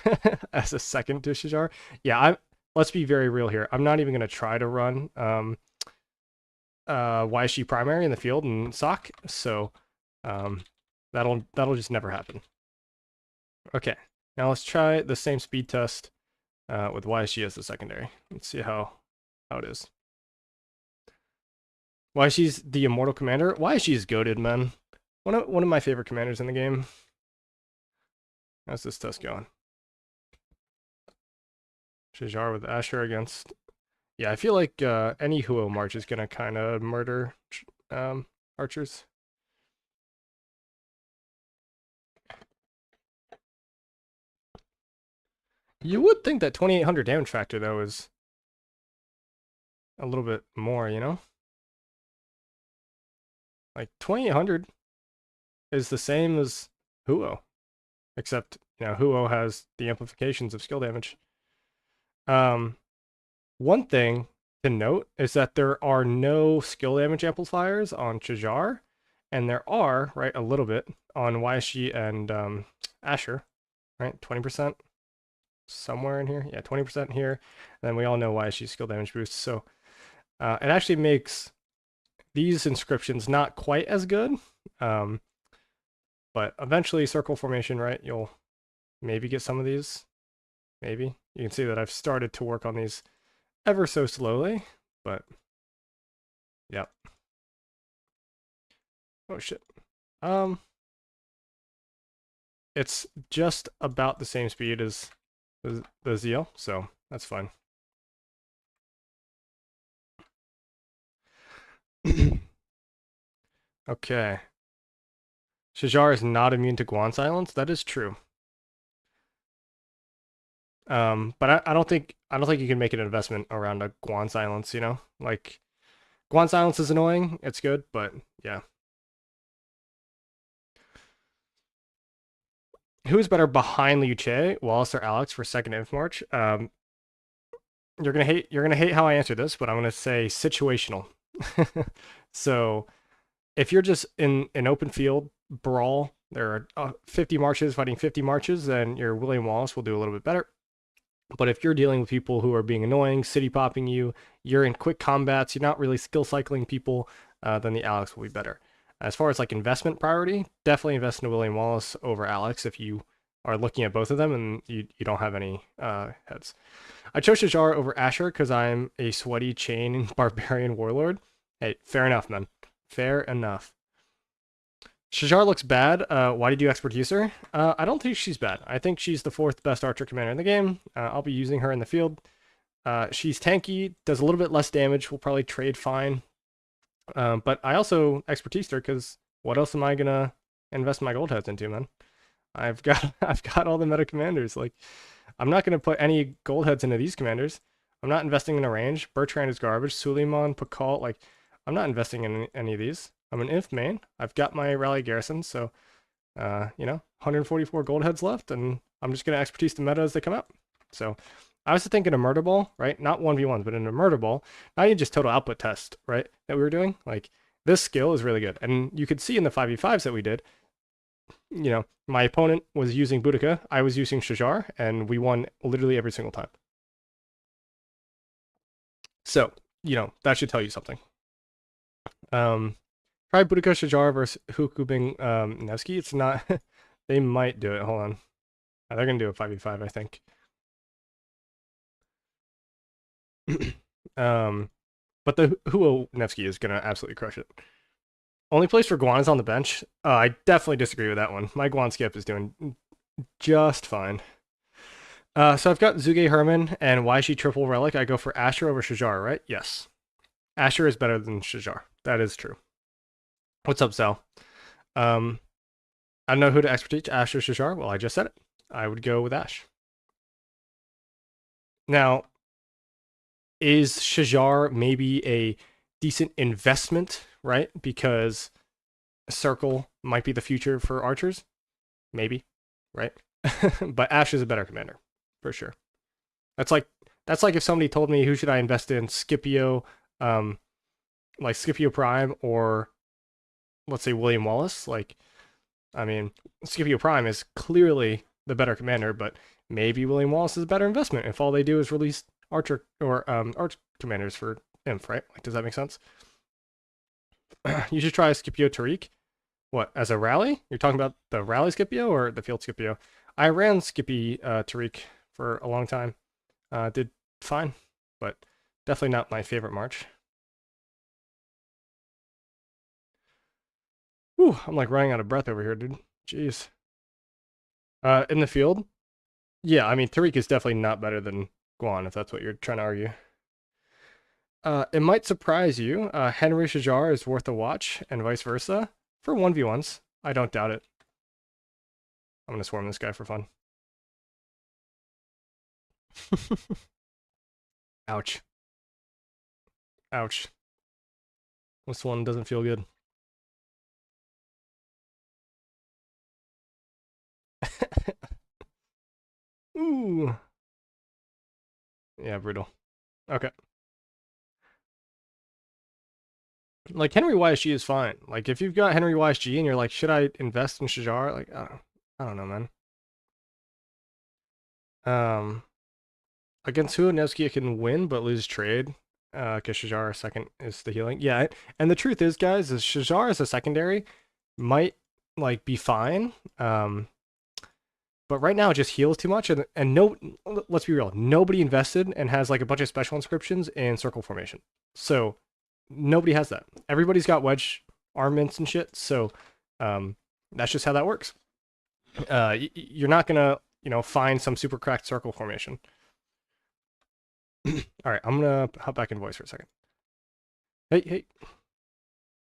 as a second to Shajar. Yeah, let's be very real here. I'm not even going to try to run YSG primary in the field and sock, so that'll just never happen. Okay, now let's try the same speed test with YSG as the secondary. Let's see how it is. YSG's the immortal commander. YSG is goated, man. One of my favorite commanders in the game. How's this test going? Shajar with Asher against. Yeah, I feel like any Huo March is gonna kind of murder archers. You would think that 2,800 damage factor though is a little bit more, you know? Like 2,800 is the same as Huo, except Huo has the amplifications of skill damage. One thing to note is that there are no skill damage amplifiers on Shajar, and there are, right, a little bit on YSG and Asher, right? 20% somewhere in here. Yeah, 20% here. And then we all know YSG skill damage boosts. So it actually makes these inscriptions not quite as good. But eventually, circle formation, right? You'll maybe get some of these. Maybe. You can see that I've started to work on these ever so slowly, but yeah. Oh shit. It's just about the same speed as the Zeal, so that's fine. Okay. Shajar is not immune to Guan silence. That is true. But I don't think you can make an investment around a Guan silence. Like Guan silence is annoying. It's good, but yeah. Who is better behind Liu Che, Wallace, or Alex for second Inf March? You're gonna hate how I answer this, but I'm gonna say situational. So if you're just in an open field brawl, there are 50 marches fighting 50 marches, then your William Wallace will do a little bit better. But if you're dealing with people who are being annoying, city popping you, you're in quick combats, you're not really skill cycling people, then the Alex will be better. As far as like investment priority, definitely invest in a William Wallace over Alex if you are looking at both of them and you don't have any heads. I chose Shajar over Asher because I'm a sweaty chain barbarian warlord. Hey, fair enough, man. Fair enough. Shajar looks bad. Why did you expert use her? I don't think she's bad. I think she's the 4th best archer commander in the game. I'll be using her in the field. She's tanky, does a little bit less damage. We'll probably trade fine. But I also expertise her because what else am I gonna invest my gold heads into, man? I've got all the meta commanders. Like, I'm not gonna put any gold heads into these commanders. I'm not investing in a range. Bertrand is garbage. Suleiman, Pakal, like, I'm not investing in any of these. I'm an Inf main. I've got my rally garrison, so 144 gold heads left, and I'm just gonna expertise the meta as they come out. So I was thinking a murder ball, right? Not 1v1s, but in a murder ball, not even just total output test, right? That we were doing. Like, this skill is really good. And you could see in the 5v5s that we did, my opponent was using Boudica, I was using Shajar, and we won literally every single time. So, that should tell you something. Try Boudica Shajar versus Hukubing Nevsky. It's not. They might do it. Hold on. They're gonna do a 5v5, I think. But the Huo Nevsky is gonna absolutely crush it. Only place for Guan is on the bench. I definitely disagree with that one. My Guan skip is doing just fine. So I've got Zuge Herman and YG Triple Relic. I go for Asher over Shajar, right? Yes. Asher is better than Shajar. That is true. What's up, Sal? I don't know who to expertise, Ash or Shajar. Well, I just said it. I would go with Ash. Now, is Shajar maybe a decent investment, right? Because Circle might be the future for archers. Maybe, right? But Ash is a better commander, for sure. That's like if somebody told me who should I invest in, Scipio, like Scipio Prime or let's say William Wallace. Like, I mean, Scipio Prime is clearly the better commander, but maybe William Wallace is a better investment if all they do is release archer or arch commanders for Inf, right? Like, does that make sense? You should try Scipio Tariq. What, as a rally? You're talking about the rally Scipio or the field Scipio? I ran Skippy Tariq for a long time. Did fine, but definitely not my favorite march. Whew, I'm like running out of breath over here, dude. Jeez. In the field? Yeah, I mean, Tariq is definitely not better than Guan, if that's what you're trying to argue. It might surprise you. Henry Shajar is worth a watch, and vice versa. For 1v1s. I don't doubt it. I'm gonna swarm this guy for fun. Ouch. Ouch. This one doesn't feel good. Ooh. Yeah, brutal. Okay. Like Henry YSG is fine. Like if you've got Henry YSG and you're like, should I invest in Shajar? Like I don't know, man. Against who Nevsky can win but lose trade. Because Shajar second is the healing. Yeah, and the truth is, guys, is Shajar as a secondary might like be fine. But right now it just heals too much, and no, let's be real, nobody invested and has like a bunch of special inscriptions in circle formation. So nobody has that. Everybody's got wedge armaments and shit. So that's just how that works. You're not gonna find some super cracked circle formation. All right, I'm gonna hop back in voice for a second. Hey.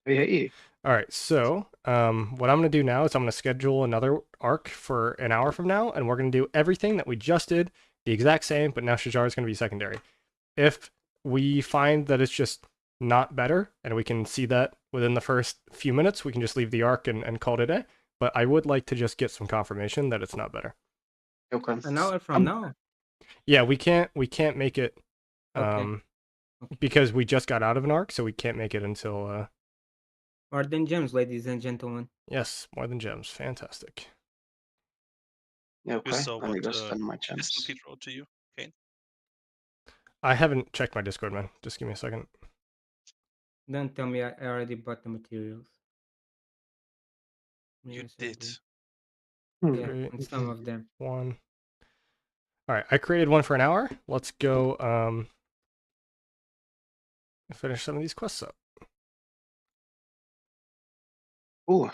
Hey. All right, so what I'm gonna do now is I'm gonna schedule another arc for an hour from now, and we're gonna do everything that we just did, the exact same, but now Shajar is gonna be secondary. If we find that it's just not better, and we can see that within the first few minutes, we can just leave the arc and call it a day. But I would like to just get some confirmation that it's not better. Okay. An hour from now. Yeah, we can't make it Okay. because we just got out of an arc, so we can't make it until More than gems, ladies and gentlemen. yes, more than gems. Fantastic. Okay. So Let me what go spend my Pistol gems. Pete wrote to you, Kane? I haven't checked my Discord, man. Just give me a second. Don't tell me I already bought the materials. You Yes, I did. did. Hmm. Yeah, Three, and some of them. one. All right, I created one for an hour. Let's go finish some of these quests up. Ooh.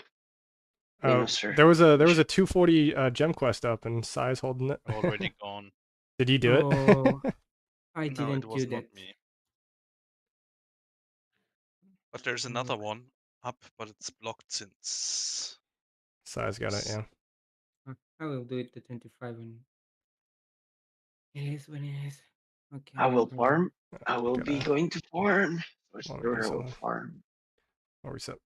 Oh, sir. there was a 240 gem quest up, and Sai's holding it. Already gone. Did you do Oh, it? I No, it didn't was do not that. me. But there's another one up, but it's blocked since. Sai's got it. Yeah. I will do it the 25 and it is what it is. Okay. I will farm. I will be Gotta going to farm. For Let me sure, do I will something. farm. I'll reset.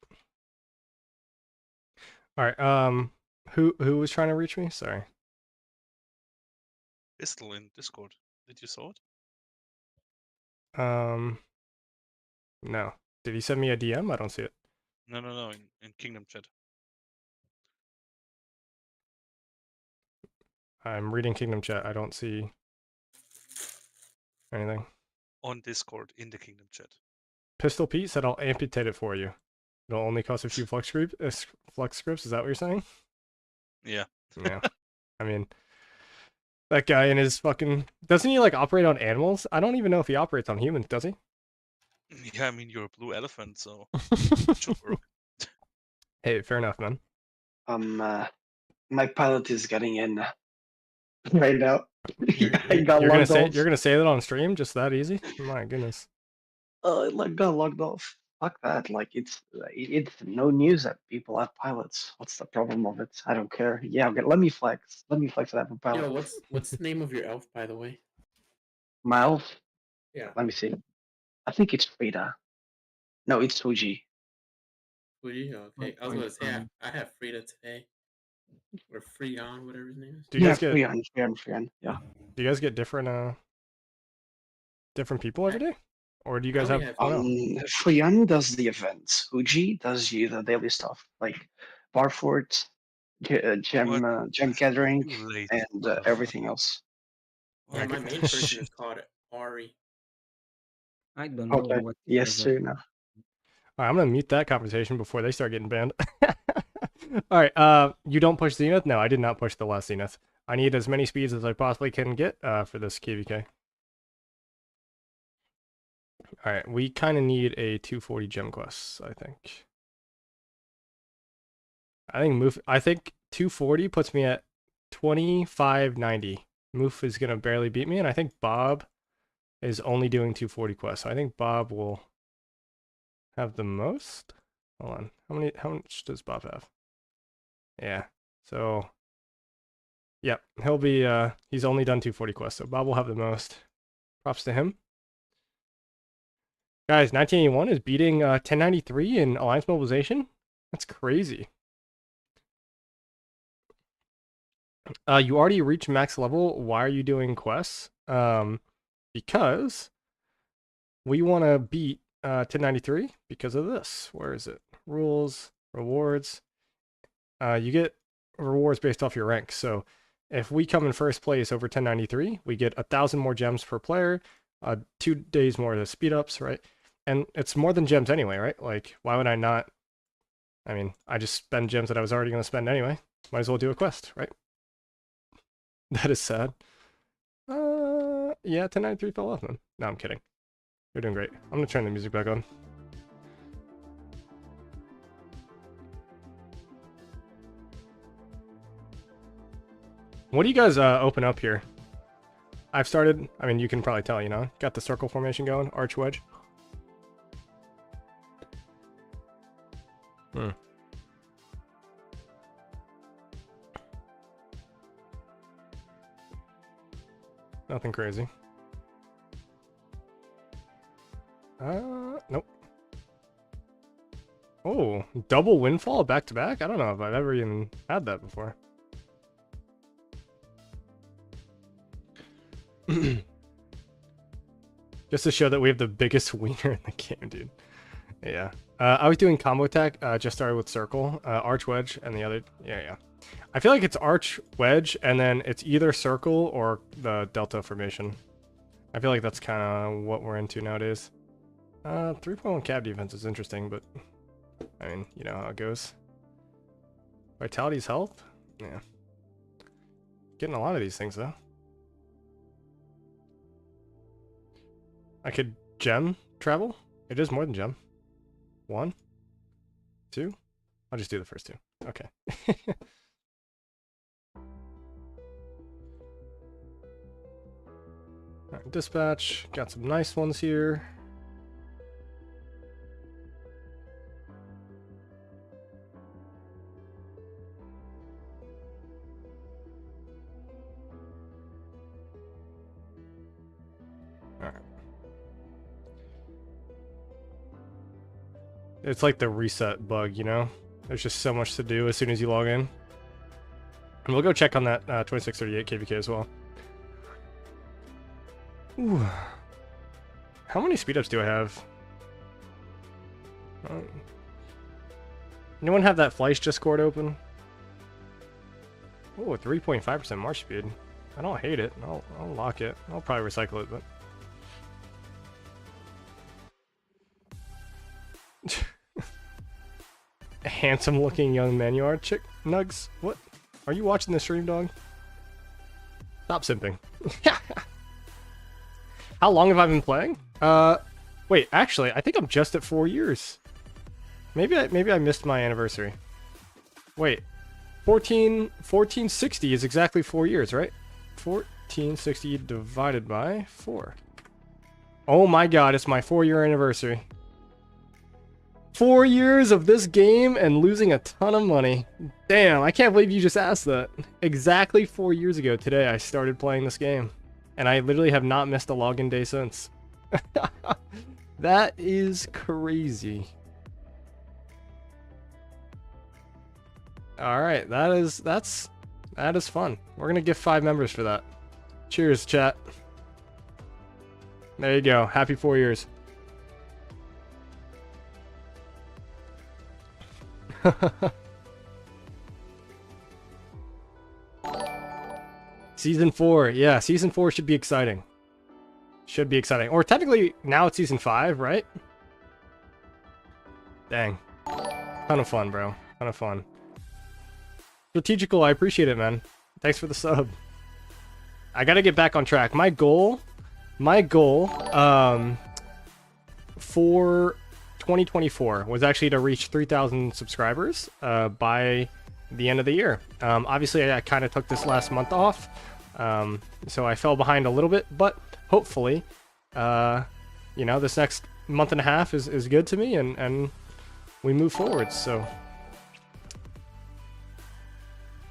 All right. Who was trying to reach me? Sorry. Pistol in Discord. Did you saw it? No. Did he send me a DM? I don't see it. No, in Kingdom chat. I'm reading Kingdom chat. I don't see anything. On Discord, in the Kingdom chat. Pistol Pete said I'll amputate it for you. It'll only cost a few flux scripts. Is that what you're saying? Yeah. Yeah. I mean, that guy and his fucking doesn't he like operate on animals? I don't even know if he operates on humans, does he? Yeah, I mean, you're a blue elephant, so should work. Hey, fair enough, man. My pilot is getting in right now. You're, I got you're gonna logged say off. you're gonna say that on stream just that easy? My goodness. Got logged off. Fuck that. Like it's no news that people have pilots. What's the problem of it? I don't care. Yeah, okay, let me flex. Let me flex that I have a pilot. Yo, what's the name of your elf, by the way? My elf. Yeah, Let me see. I think it's Frida. No, it's Fuji. Fuji. Okay, I was gonna say I have Frida today, or Freon, whatever his name is. Do you guys get Freon. Yeah. do you guys get different people every day? Or do you guys only have have one out? Freon does the events. Fuji does you the daily stuff like bar fort, gem gathering, You late and motherfucker. everything else. Yeah, my main person is called Ari. I don't know Okay. what. Yes, sir. No. All right, I'm gonna mute that conversation before they start getting banned. All right, you don't push Zenith? No, I did not push the last Zenith. I need as many speeds as I possibly can get for this KVK. All right, we kind of need a 240 gem quest, I think. I think 240 puts me at 2590. Moof is gonna barely beat me, and I think Bob is only doing 240 quests. So I think Bob will have the most. Hold on. How much does Bob have? Yeah. So yep, he'll be he's only done 240 quests, so Bob will have the most. Props to him. Guys, 1981 is beating 1093 in Alliance Mobilization. That's crazy. You already reached max level. Why are you doing quests? Because we want to beat 1093 because of this. Where is it? Rules, rewards. You get rewards based off your rank. So if we come in first place over 1093, we get 1,000 more gems per player, 2 days more to speed ups, right? And it's more than gems anyway, right? Like, why would I not? I mean, I just spend gems that I was already going to spend anyway. Might as well do a quest, right? That is sad. Yeah, 1093 fell off, man. No, I'm kidding. You're doing great. I'm gonna turn the music back on. What do you guys open up here? I've started, I mean, you can probably tell, you know, got the circle formation going, arch wedge. Nothing crazy. Nope. Oh, double windfall back to back? I don't know if I've ever even had that before. Just to show that we have the biggest wiener in the game, dude. Yeah. I was doing combo attack, just started with circle, arch wedge, and the other, yeah. I feel like it's arch wedge, and then it's either circle or the delta formation. I feel like that's kind of what we're into nowadays. 3.1 cab defense is interesting, but I mean, you know how it goes. Vitality's health? Yeah. Getting a lot of these things, though. I could gem travel? It is more than gem. 1, 2. I'll just do the first 2. Okay. Alright, dispatch. Got some nice ones here. It's like the reset bug, you know? There's just so much to do as soon as you log in. And we'll go check on that 2638 KVK as well. Ooh. How many speedups do I have? Anyone have that Fleisch Discord open? Oh, 3.5% march speed. I don't hate it. I'll lock it. I'll probably recycle it, but... Handsome looking young man you are, chick nugs. What? Are you watching the stream, dog? Stop simping. How long have I been playing? Wait, actually, I think I'm just at 4 years. Maybe I missed my anniversary. Wait, 1460 is exactly 4 years, right? 1460 divided by 4. Oh my god, it's my 4-year anniversary. 4 years of this game and losing a ton of money. Damn, I can't believe you just asked that. Exactly 4 years ago today I started playing this game. And I literally have not missed a login day since. That is crazy. Alright, that is fun. We're gonna give 5 members for that. Cheers, chat. There you go. Happy 4 years. Season 4. Yeah, Season 4 should be exciting. Should be exciting. Or technically, now it's Season 5, right? Dang. Ton of fun, bro. Ton of fun. Strategical, I appreciate it, man. Thanks for the sub. I gotta get back on track. My goal, for 2024 was actually to reach 3,000 subscribers by the end of the year. Obviously, I kind of took this last month off, so I fell behind a little bit, but hopefully, you know, this next month and a half is good to me, and we move forward, so...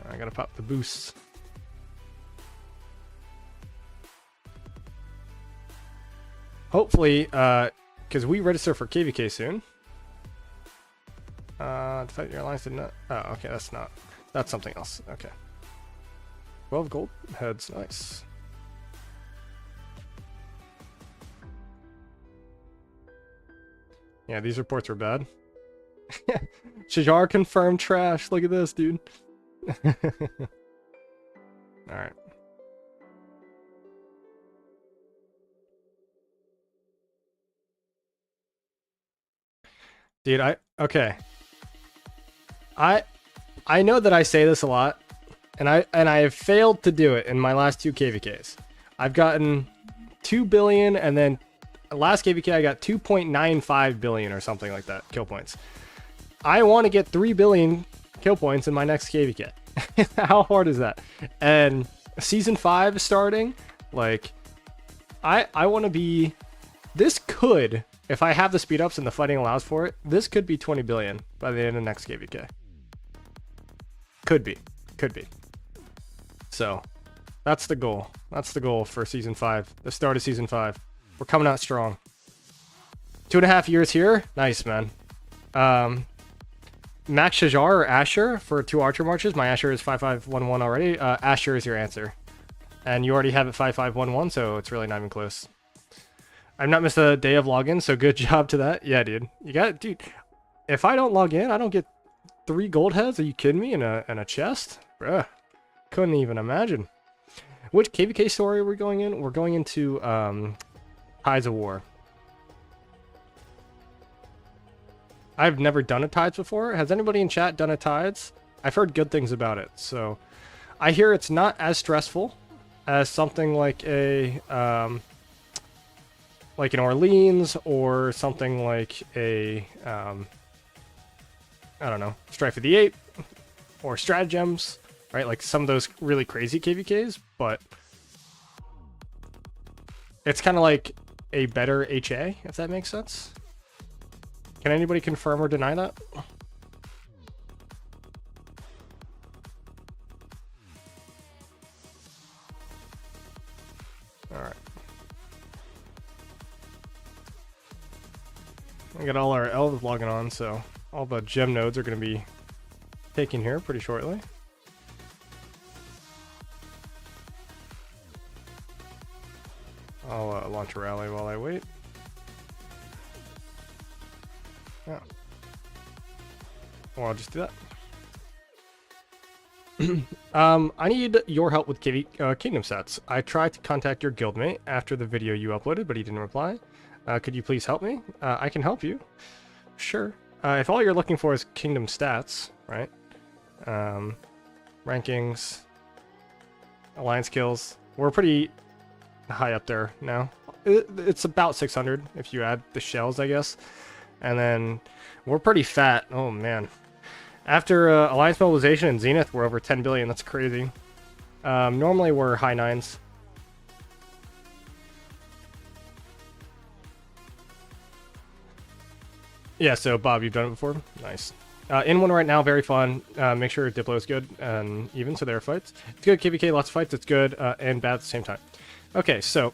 I gotta pop the boosts. Hopefully, because we register for KVK soon. Defect your alliance did not. Oh, okay, that's something else. Okay. 12 gold heads, nice. Yeah, these reports were bad. Shajar confirmed trash. Look at this, dude. Alright. Dude, okay. I know that I say this a lot, and I have failed to do it in my last 2 KVKs. I've gotten 2 billion, and then last KVK I got 2.95 billion or something like that kill points. I want to get 3 billion kill points in my next KVK. How hard is that? And season 5 starting, like I want to be. This could, if I have the speed ups and the fighting allows for it, this could be 20 billion by the end of next KVK. Could be. So, that's the goal. That's the goal for season 5. The start of season 5. We're coming out strong. 2.5 years here. Nice, man. Max Shajar or Asher for 2 Archer marches. My Asher is 5511 already. Asher is your answer. And you already have it 5511, so it's really not even close. I've not missed a day of login, so good job to that. Yeah, dude. You got it, dude. If I don't log in, I don't get 3 gold heads. Are you kidding me? In a chest? Bruh. Couldn't even imagine. Which KVK story are we going in? We're going into Tides of War. I've never done a Tides before. Has anybody in chat done a Tides? I've heard good things about it. So I hear it's not as stressful as something like a like an Orleans or something like a I don't know, Strife of the Ape or Stratagems, right? Like some of those really crazy KVKs, but it's kind of like a better HA, if that makes sense. Can anybody confirm or deny that? Alright. We got all our elves logging on, so all the gem nodes are going to be taken here pretty shortly. I'll launch a rally while I wait. Yeah. Well, I'll just do that. I need your help with Kingdom stats. I tried to contact your guildmate after the video you uploaded, but he didn't reply. Could you please help me? I can help you. Sure. If all you're looking for is Kingdom stats, right? Rankings, alliance kills. We're pretty high up there now. It's about 600 if you add the shells, I guess. And then we're pretty fat. Oh, man. After Alliance Mobilization and Zenith, we're over 10 billion. That's crazy. Normally, we're high 9s. Yeah, so Bob, you've done it before? Nice. In one right now, very fun. Make sure Diplo is good and even, so there are fights. It's good, KVK, lots of fights. It's good and bad at the same time. Okay, so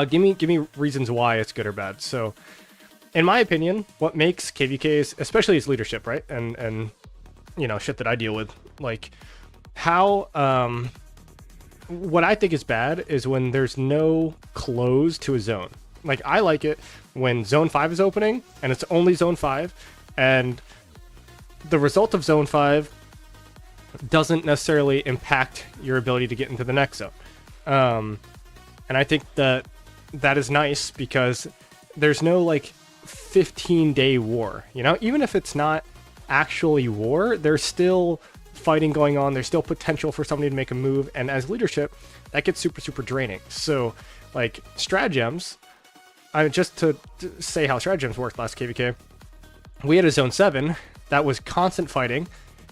give me reasons why it's good or bad. So, in my opinion, what makes KVKs, especially its leadership, right, and you know, shit that I deal with, like how what I think is bad is when there's no close to a zone. Like, I like it when Zone 5 is opening, and it's only Zone 5, and the result of Zone 5 doesn't necessarily impact your ability to get into the next zone. And I think that is nice because there's no, like, 15-day war, you know? Even if it's not actually war, there's still fighting going on, there's still potential for somebody to make a move, and as leadership, that gets super, super draining. So, like, stratagems... just to say how stratagems worked last KVK, we had a Zone 7 that was constant fighting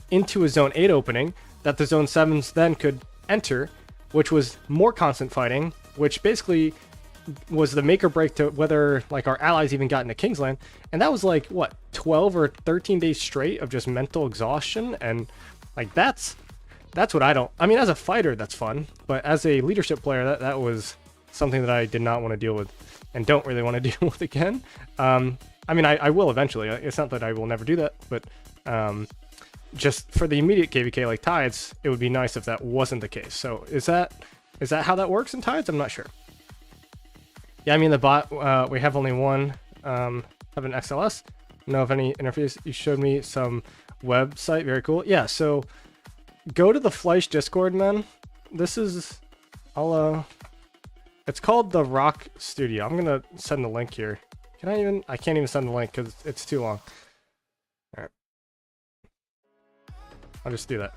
into a Zone 8 opening that the Zone 7s then could enter, which was more constant fighting, which basically was the make or break to whether like our allies even got into Kingsland. And that was like, what, 12 or 13 days straight of just mental exhaustion. And like, that's what I don't... I mean, as a fighter, that's fun. But as a leadership player, that was something that I did not want to deal with. And don't really want to deal with again. I mean, I will eventually. It's not that I will never do that, but just for the immediate KVK like Tides, it would be nice if that wasn't the case. So is that how that works in Tides? I'm not sure. Yeah, I mean the bot, we have only one, have an XLS. Know of any interface? You showed me some website, very cool. Yeah, so go to the Fleisch Discord, man. This is, it's called the Rock Studio. I'm gonna send the link here. I can't even send the link because it's too long. All right. I'll just do that.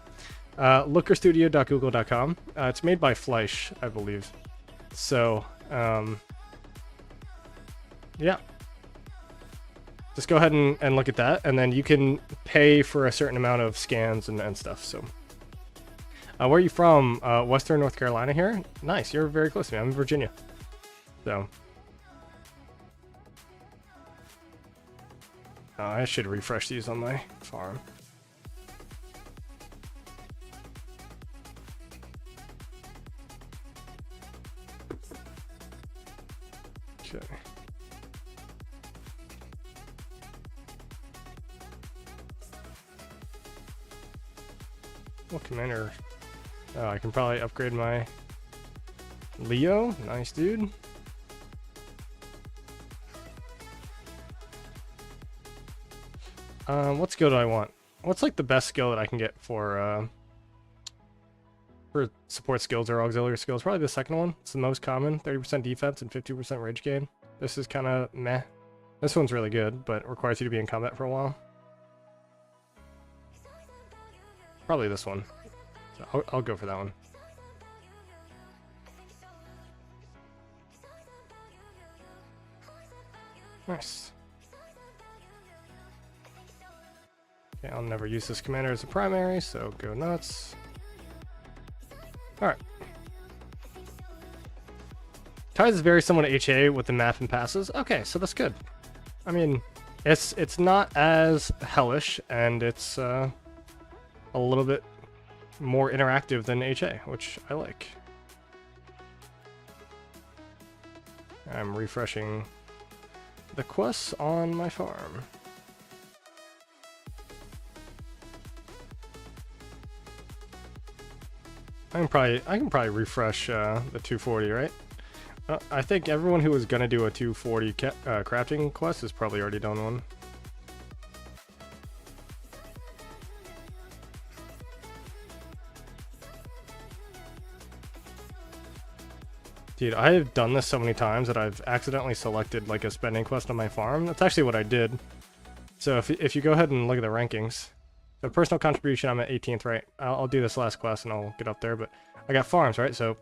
Lookerstudio.google.com. It's made by Fleisch, I believe. So, yeah. Just go ahead and look at that, and then you can pay for a certain amount of scans and stuff. So, where are you from? Western North Carolina here? Nice, you're very close to me. I'm in Virginia. So, I should refresh these on my farm. Okay. What commander? Oh, I can probably upgrade my Leo. Nice, dude. What skill do I want? What's like the best skill that I can get for support skills or auxiliary skills? Probably the second one. It's the most common. 30% defense and 50% rage gain. This is kind of meh. This one's really good, but requires you to be in combat for a while. Probably this one. So I'll go for that one. Nice. Okay, I'll never use this commander as a primary, so go nuts. Alright. Tides is very similar to HA with the map and passes. Okay, so that's good. I mean, it's not as hellish, and it's a little bit more interactive than HA, which I like. I'm refreshing the quests on my farm. I can probably refresh the 240, right? I think everyone who was gonna do a 240 crafting quest has probably already done one. Dude, I have done this so many times that I've accidentally selected like a spending quest on my farm. That's actually what I did. So if you go ahead and look at the rankings, the personal contribution, I'm at 18th, right? I'll do this last quest and I'll get up there, but I got farms, right? So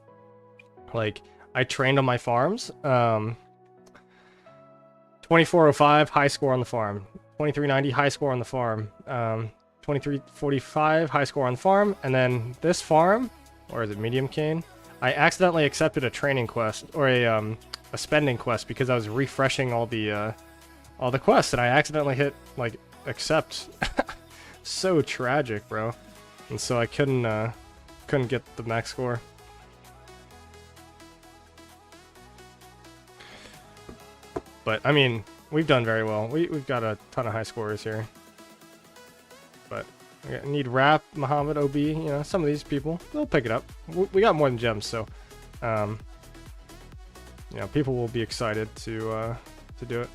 like I trained on my farms. 2405 high score on the farm. 2390 high score on the farm. 2345 high score on the farm, and then this farm, or is it medium cane? I accidentally accepted a training quest or a spending quest because I was refreshing all the quests, and I accidentally hit like accept. So tragic, bro. And so I couldn't get the max score. But I mean, we've done very well. We've got a ton of high scorers here. But I need Rap, Muhammad, OB, you know, some of these people, they'll pick it up. We got more than gems, so you know, people will be excited to do it.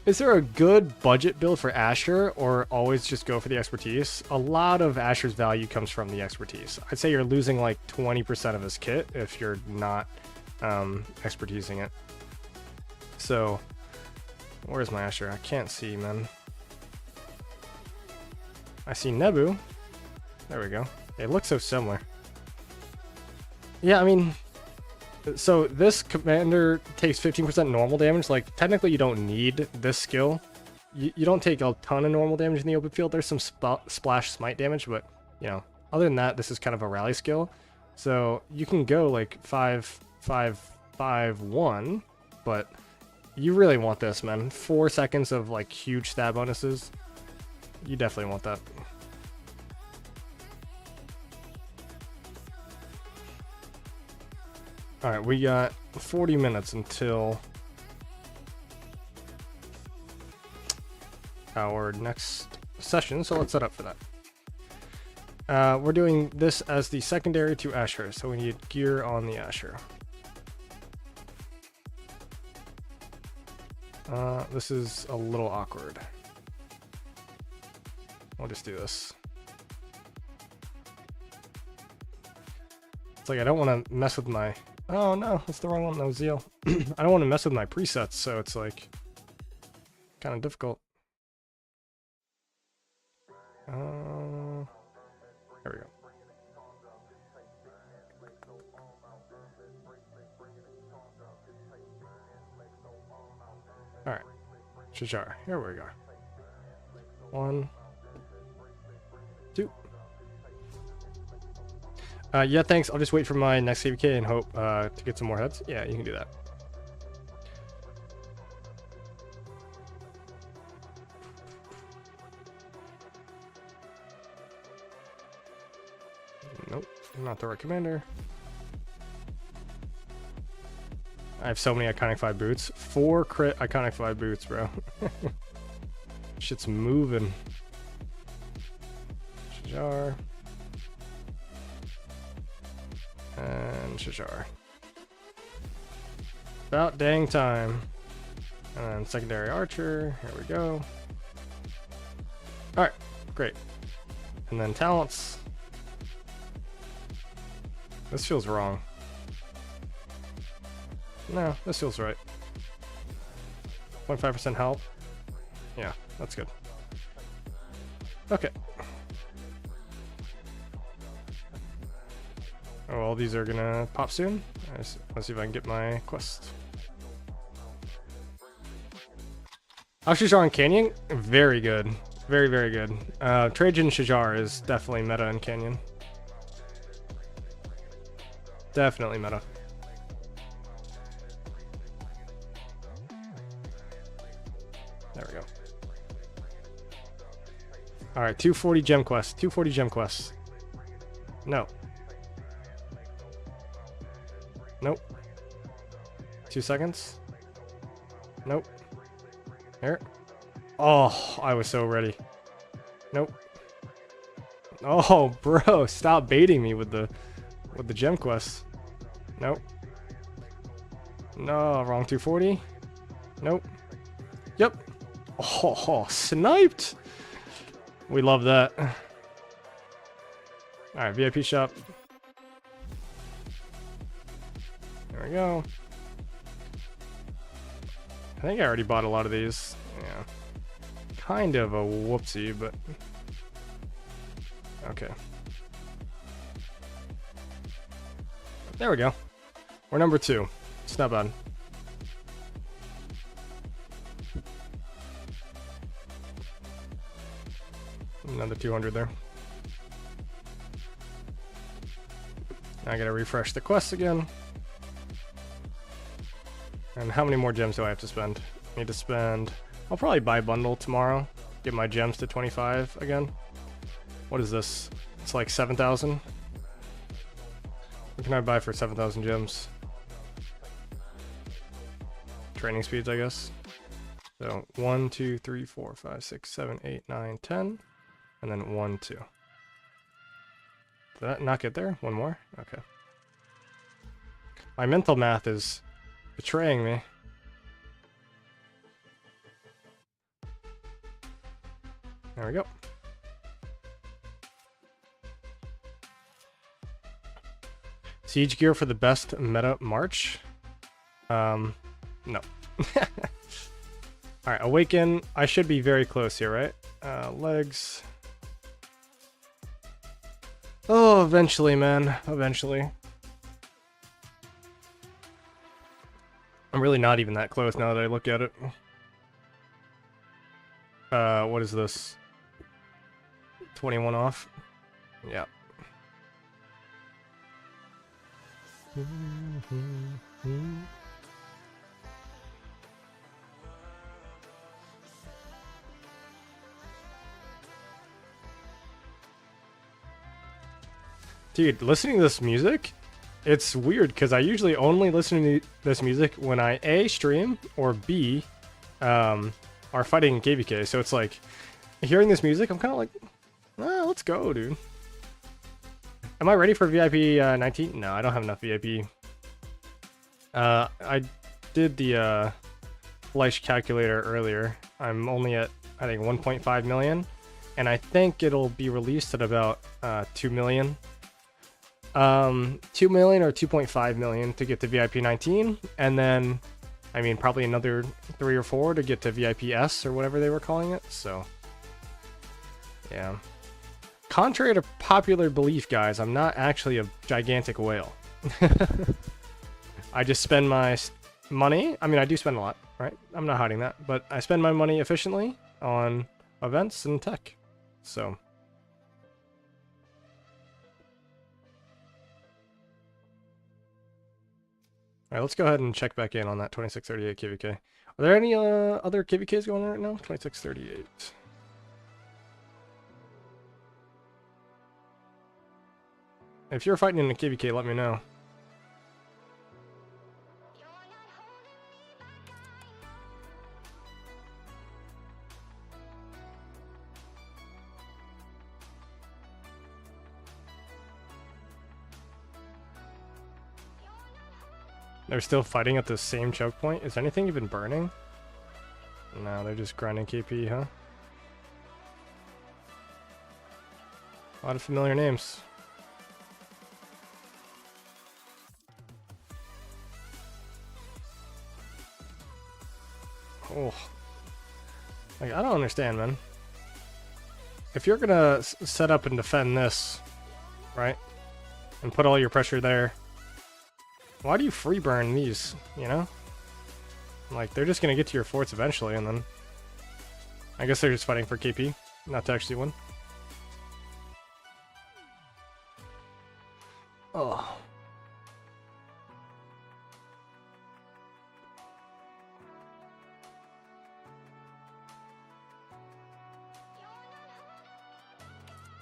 Is there a good budget build for Asher, or always just go for the expertise? A lot of Asher's value comes from the expertise. I'd say you're losing like 20% of his kit if you're not expertising it. So, where's my Asher? I can't see, man. I see Nebu. There we go. It looks so similar. Yeah, I mean, so this commander takes 15% normal damage. Like, technically you don't need this skill. You don't take a ton of normal damage in the open field. There's some splash smite damage, but, you know, other than that, this is kind of a rally skill. So you can go like 5-5-5-1, but you really want this, man. 4 seconds of like huge stab bonuses. You definitely want that. Alright, we got 40 minutes until our next session, so let's set up for that. We're doing this as the secondary to Asher, so we need gear on the Asher. This is a little awkward. We'll just do this. It's like I don't want to mess with my... Oh no, that's the wrong one. No, Zeal. I don't want to mess with my presets, so it's like kind of difficult. There we go. Alright. Shajar. Here we go. 1, 2. Yeah, thanks. I'll just wait for my next ABK and hope to get some more heads. Yeah, you can do that. Nope, I'm not the right commander. I have so many Iconic 5 boots. 4 crit Iconic 5 boots, bro. Shit's moving. Shajar. And Shajar. About dang time. And then secondary archer. Here we go. Alright, great. And then talents. This feels wrong. No, this feels right. 0.5% help. Yeah, that's good. Okay. Oh, all these are gonna pop soon. Let's see if I can get my quest. Shajar and Canyon, very good. Very, very good. Trajan Shajar is definitely meta in Canyon. Definitely meta. There we go. Alright, 240 gem quests. 240 gem quests. No. Nope. 2 seconds. Nope. Here. Oh, I was so ready. Nope. Oh, bro, stop baiting me with the gem quests. Nope. No, wrong 240. Nope. Yep. Oh, sniped. We love that. Alright, VIP shop. There we go. I think I already bought a lot of these. Yeah. Kind of a whoopsie, but... Okay. There we go. We're number 2. It's not bad. Another 200 there. Now I gotta refresh the quest again. And how many more gems do I have to spend? I need to spend... I'll probably buy a bundle tomorrow. Get my gems to 25 again. What is this? It's like 7,000. What can I buy for 7,000 gems? Training speeds, I guess. So 1, 2, 3, 4, 5, 6, 7, 8, 9, 10. And then 1, 2. Did that not get there? One more? Okay. My mental math is betraying me. There we go. Siege gear for the best meta March? No. Alright, Awaken. I should be very close here, right? Legs. Oh, eventually, man. Eventually. I'm really not even that close now that I look at it. What is this? 21 off? Yeah. Dude, listening to this music, it's weird because I usually only listen to this music when I A, stream, or B, are fighting in KVK. So it's like, hearing this music, I'm kind of like, let's go, dude. Am I ready for VIP 19? No, I don't have enough VIP. I did the Fleisch calculator earlier. I'm only at, I think, 1.5 million. And I think it'll be released at about 2 million. 2 million or 2.5 million to get to VIP 19. And then, I mean, probably another 3 or 4 to get to VIP S or whatever they were calling it. So, yeah. Contrary to popular belief, guys, I'm not actually a gigantic whale. I just spend my money. I mean, I do spend a lot, right? I'm not hiding that. But I spend my money efficiently on events and tech. So. Alright, let's go ahead and check back in on that 2638 KVK. Are there any other KVKs going on right now? 2638. If you're fighting in a KVK, let me know. They're still fighting at the same choke point? Is anything even burning? No, they're just grinding KP, huh? A lot of familiar names. Oh. Like, I don't understand, man. If you're gonna set up and defend this, right? And put all your pressure there, why do you free burn these, you know? Like, they're just gonna get to your forts eventually, and then I guess they're just fighting for KP, not to actually win. Oh.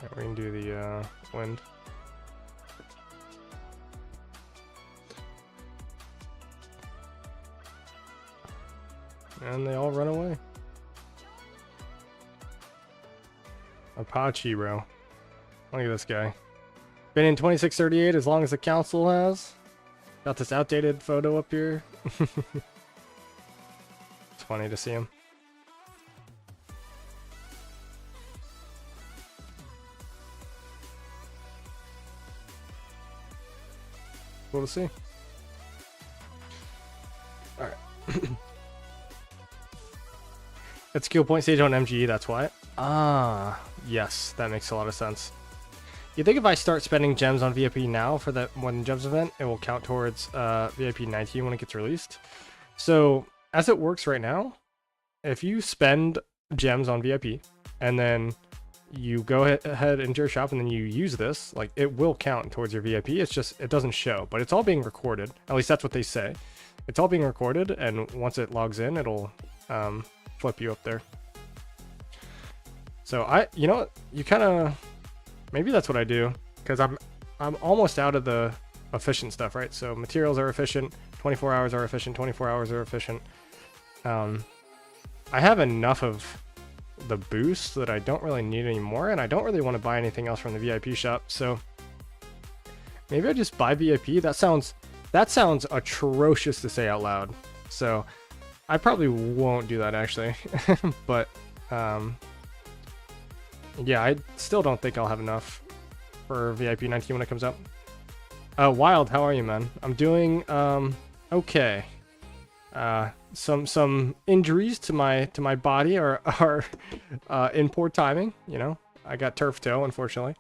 Right, we can do the wind. And they all run away. Apache, bro. Look at this guy. Been in 2638 as long as the council has. Got this outdated photo up here. It's funny to see him. Cool to see. Alright. It's skill point stage on MGE, that's why. Ah, yes, that makes a lot of sense. You think if I start spending gems on VIP now for that one gems event, it will count towards VIP 19 when it gets released? So, as it works right now, if you spend gems on VIP, and then you go ahead into your shop and then you use this, like, it will count towards your VIP. It's just, it doesn't show, but it's all being recorded. At least that's what they say. It's all being recorded, and once it logs in, it'll flip you up there. So you know what, you kind of, maybe that's what I do, because I'm almost out of the efficient stuff, right? So materials are efficient, 24 hours are efficient, 24 hours are efficient. I have enough of the boost that I don't really need anymore, and I don't really want to buy anything else from the VIP shop. So maybe I just buy VIP. That sounds atrocious to say out loud. So I probably won't do that actually. But yeah, I still don't think I'll have enough for VIP 19 when it comes out. Wild, how are you, man? I'm doing okay. Some injuries to my body are in poor timing. You know, I got turf toe, unfortunately.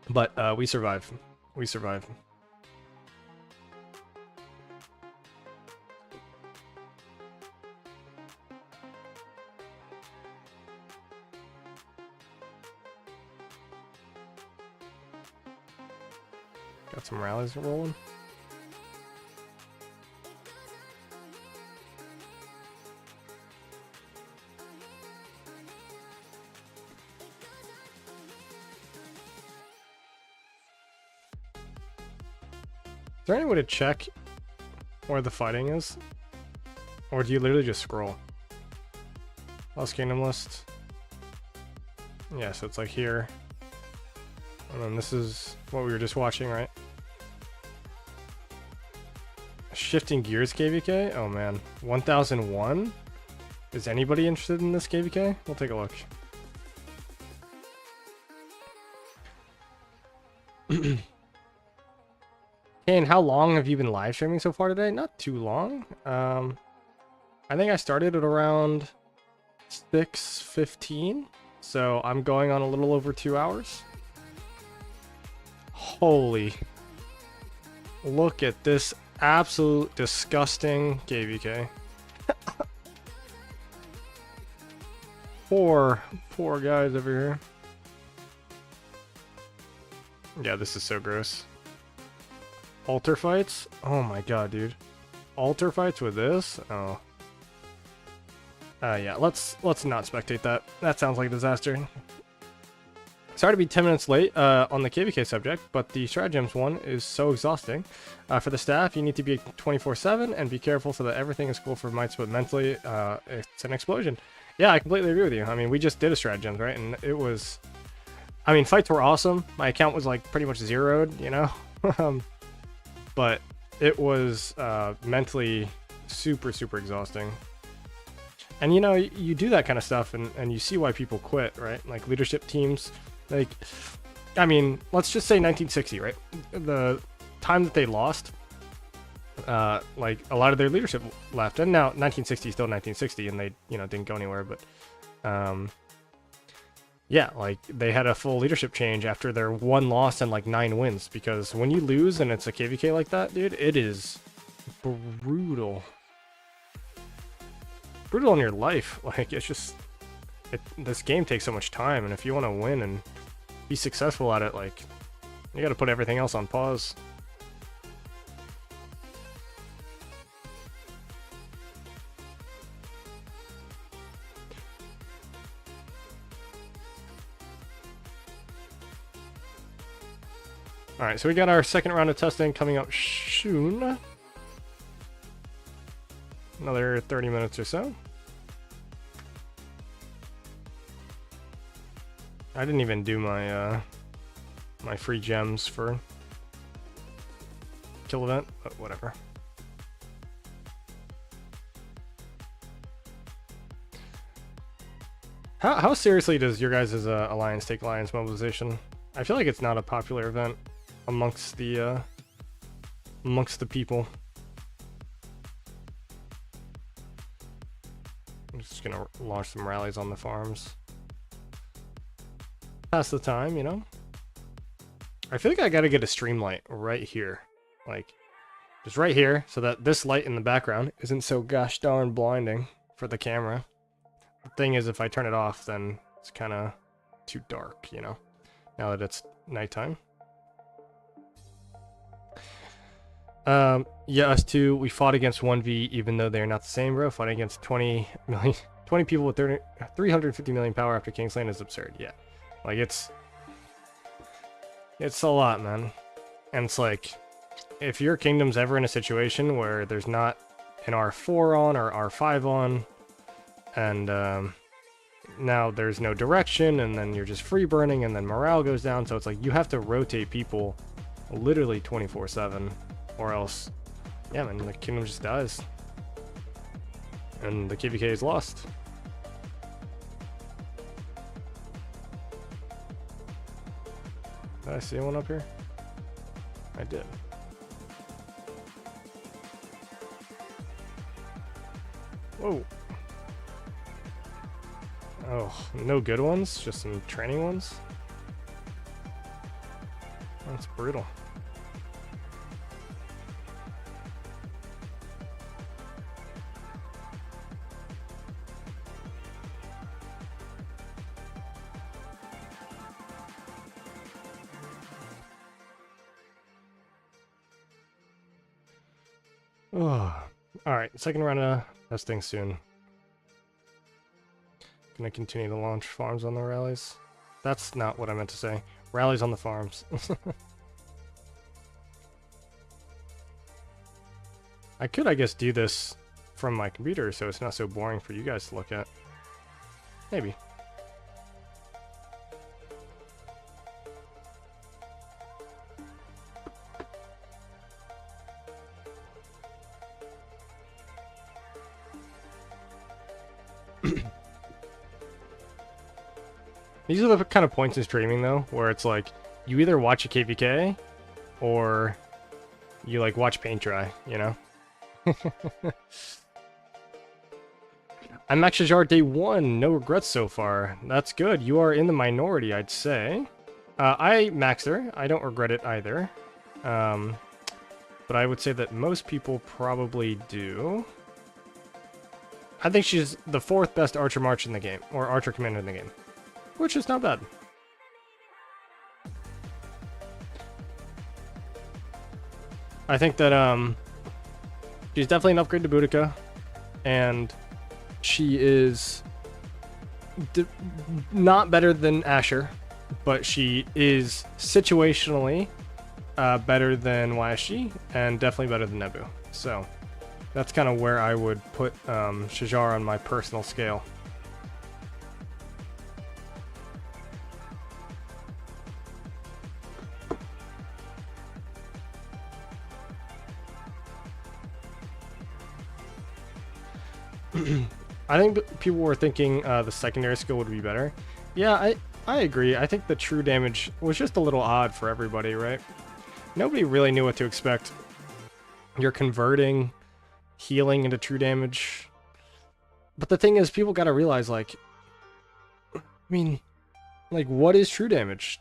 But we survive. We survive. Got some rallies rolling. Is there any way to check where the fighting is? Or do you literally just scroll? Lost Kingdom list. Yeah, so it's like here. And then this is what we were just watching, right? Shifting Gears KVK? Oh man. 1001? Is anybody interested in this KVK? We'll take a look. Kane, how long have you been live streaming so far today? Not too long. I think I started at around 6:15, so I'm going on a little over 2 hours. Holy. Look at this absolute disgusting KVK. Poor guys over here. Yeah, this is so gross. Altar fights? Oh my god, dude. Altar fights with this? Oh. Yeah, let's not spectate that. That sounds like a disaster. Sorry to be 10 minutes late on the KVK subject, but the Stratagems one is so exhausting. For the staff, you need to be 24/7 and be careful so that everything is cool for mites, but mentally, it's an explosion. Yeah, I completely agree with you. I mean, we just did a Stratagems, right? And it was... I mean, fights were awesome. My account was, like, pretty much zeroed, you know? But it was mentally super exhausting. And, you know, you do that kind of stuff, and you see why people quit, right? Like, leadership teams... Like, I mean, let's just say 1960, right? The time that they lost, like, a lot of their leadership left. And now 1960 is still 1960, and they, you know, didn't go anywhere. But, yeah, like, they had a full leadership change after their 1 loss and, like, 9 wins. Because when you lose and it's a KVK like that, dude, it is brutal. Brutal in your life. Like, it's just... this game takes so much time, and if you want to win and be successful at it, like, you gotta put everything else on pause. Alright, so we got our second round of testing coming up soon. Another 30 minutes or so. I didn't even do my my free gems for kill event, but whatever. How seriously does your guys' alliance take alliance mobilization? I feel like it's not a popular event amongst the people. I'm just gonna launch some rallies on the farms. Pass the time, you know? I feel like I gotta get a stream light right here. Like, just right here, so that this light in the background isn't so gosh darn blinding for the camera. The thing is, if I turn it off, then it's kind of too dark, you know? Now that it's nighttime. Yeah, us two, we fought against 1v, even though they're not the same, bro. Fighting against 20 people with 350 million power after Kingsland is absurd, yeah. Like, it's a lot, man. And it's like, if your kingdom's ever in a situation where there's not an R4 on or R5 on, and now there's no direction, and then you're just free burning, and then morale goes down, so it's like you have to rotate people literally 24/7, or else, yeah, man, the kingdom just dies. And the KVK is lost. Did I see one up here? I did. Whoa. Oh, no good ones? Just some training ones? That's brutal. Oh. Alright, second round of testing soon. Gonna continue to launch farms on the rallies. That's not what I meant to say. Rallies on the farms. I could, I guess, do this from my computer, so it's not so boring for you guys to look at. Maybe. These are the kind of points in streaming, though, where it's like, you either watch a KVK, or you, like, watch paint dry, you know? I'm Max Shajar day 1, no regrets so far. That's good, you are in the minority, I'd say. I maxed her, I don't regret it either. But I would say that most people probably do. I think she's the 4th best Archer March in the game, or Archer Commander in the game. Which is not bad. I think that she's definitely an upgrade to Boudica, and she is not better than Asher, but she is situationally better than YSG, and definitely better than Nebu. So that's kind of where I would put Shajar on my personal scale. I think people were thinking the secondary skill would be better. Yeah, I agree. I think the true damage was just a little odd for everybody, right? Nobody really knew what to expect. You're converting healing into true damage. But the thing is, people gotta realize, like, I mean, like, what is true damage?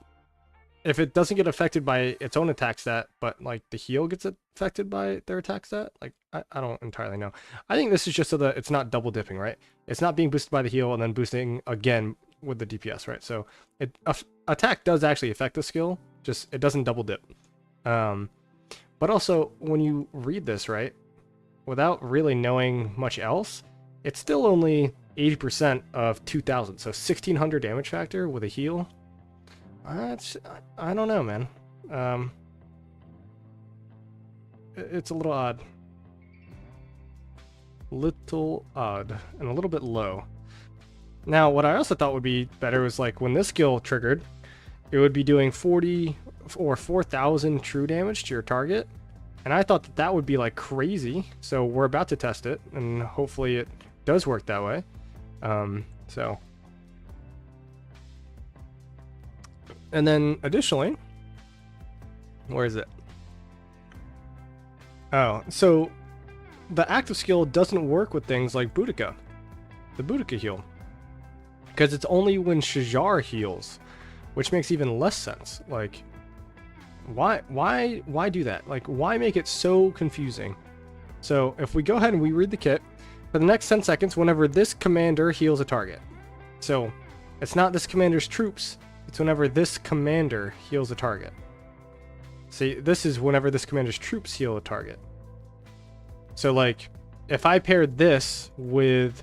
If it doesn't get affected by its own attack stat, but, like, the heal gets affected by their attack stat? Like, I don't entirely know. I think this is just so that it's not double dipping, right? It's not being boosted by the heal and then boosting again with the DPS, right? So, attack does actually affect the skill, just it doesn't double dip. But also, when you read this, right, without really knowing much else, it's still only 80% of 2,000. So 1,600 damage factor with a heal. I don't know, man. It's a little odd. Little odd. And a little bit low. Now, what I also thought would be better was, like, when this skill triggered, it would be doing 40 or 4,000 true damage to your target. And I thought that would be, like, crazy. So we're about to test it, and hopefully it does work that way. So. And then, additionally, where is it? Oh, so the active skill doesn't work with things like Boudica. The Boudica heal. Because it's only when Shajar heals, which makes even less sense. Like, why do that? Like, why make it so confusing? So if we go ahead and we read the kit, for the next 10 seconds, whenever this commander heals a target. So it's not this commander's troops, it's whenever this commander heals a target. See, this is whenever this commander's troops heal a target. So, like, if I paired this with,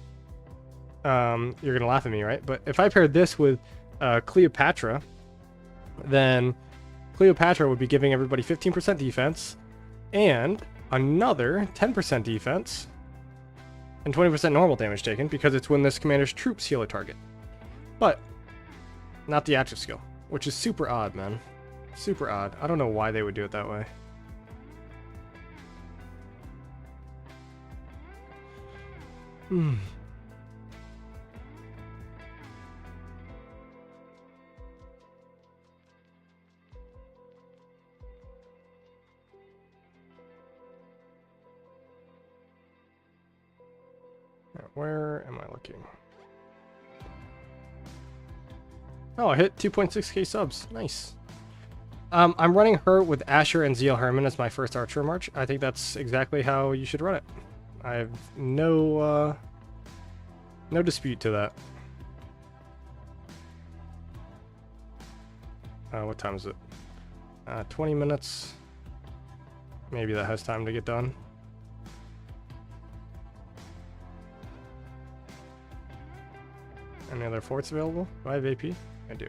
you're gonna laugh at me, right? But if I paired this with Cleopatra, then Cleopatra would be giving everybody 15% defense, and another 10% defense, and 20% normal damage taken, because it's when this commander's troops heal a target. But not the active skill, which is super odd, man. Super odd. I don't know why they would do it that way. Where am I looking? Oh, I hit 2.6k subs. Nice. I'm running her with Asher and Zeal Herman as my first Archer March. I think that's exactly how you should run it. I have no dispute to that. What time is it? 20 minutes. Maybe that has time to get done. Any other forts available? Do I have AP? I do.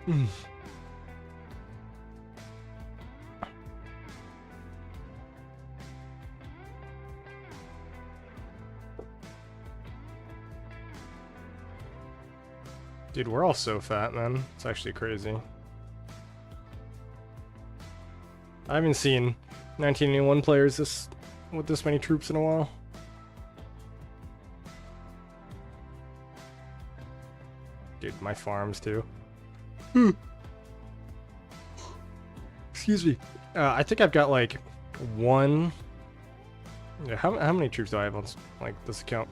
Dude, we're all so fat, man. It's actually crazy. I haven't seen 1981 players with this many troops in a while. Dude, my farms too. Excuse me. I think I've got like one. Yeah, how many troops do I have on like this account?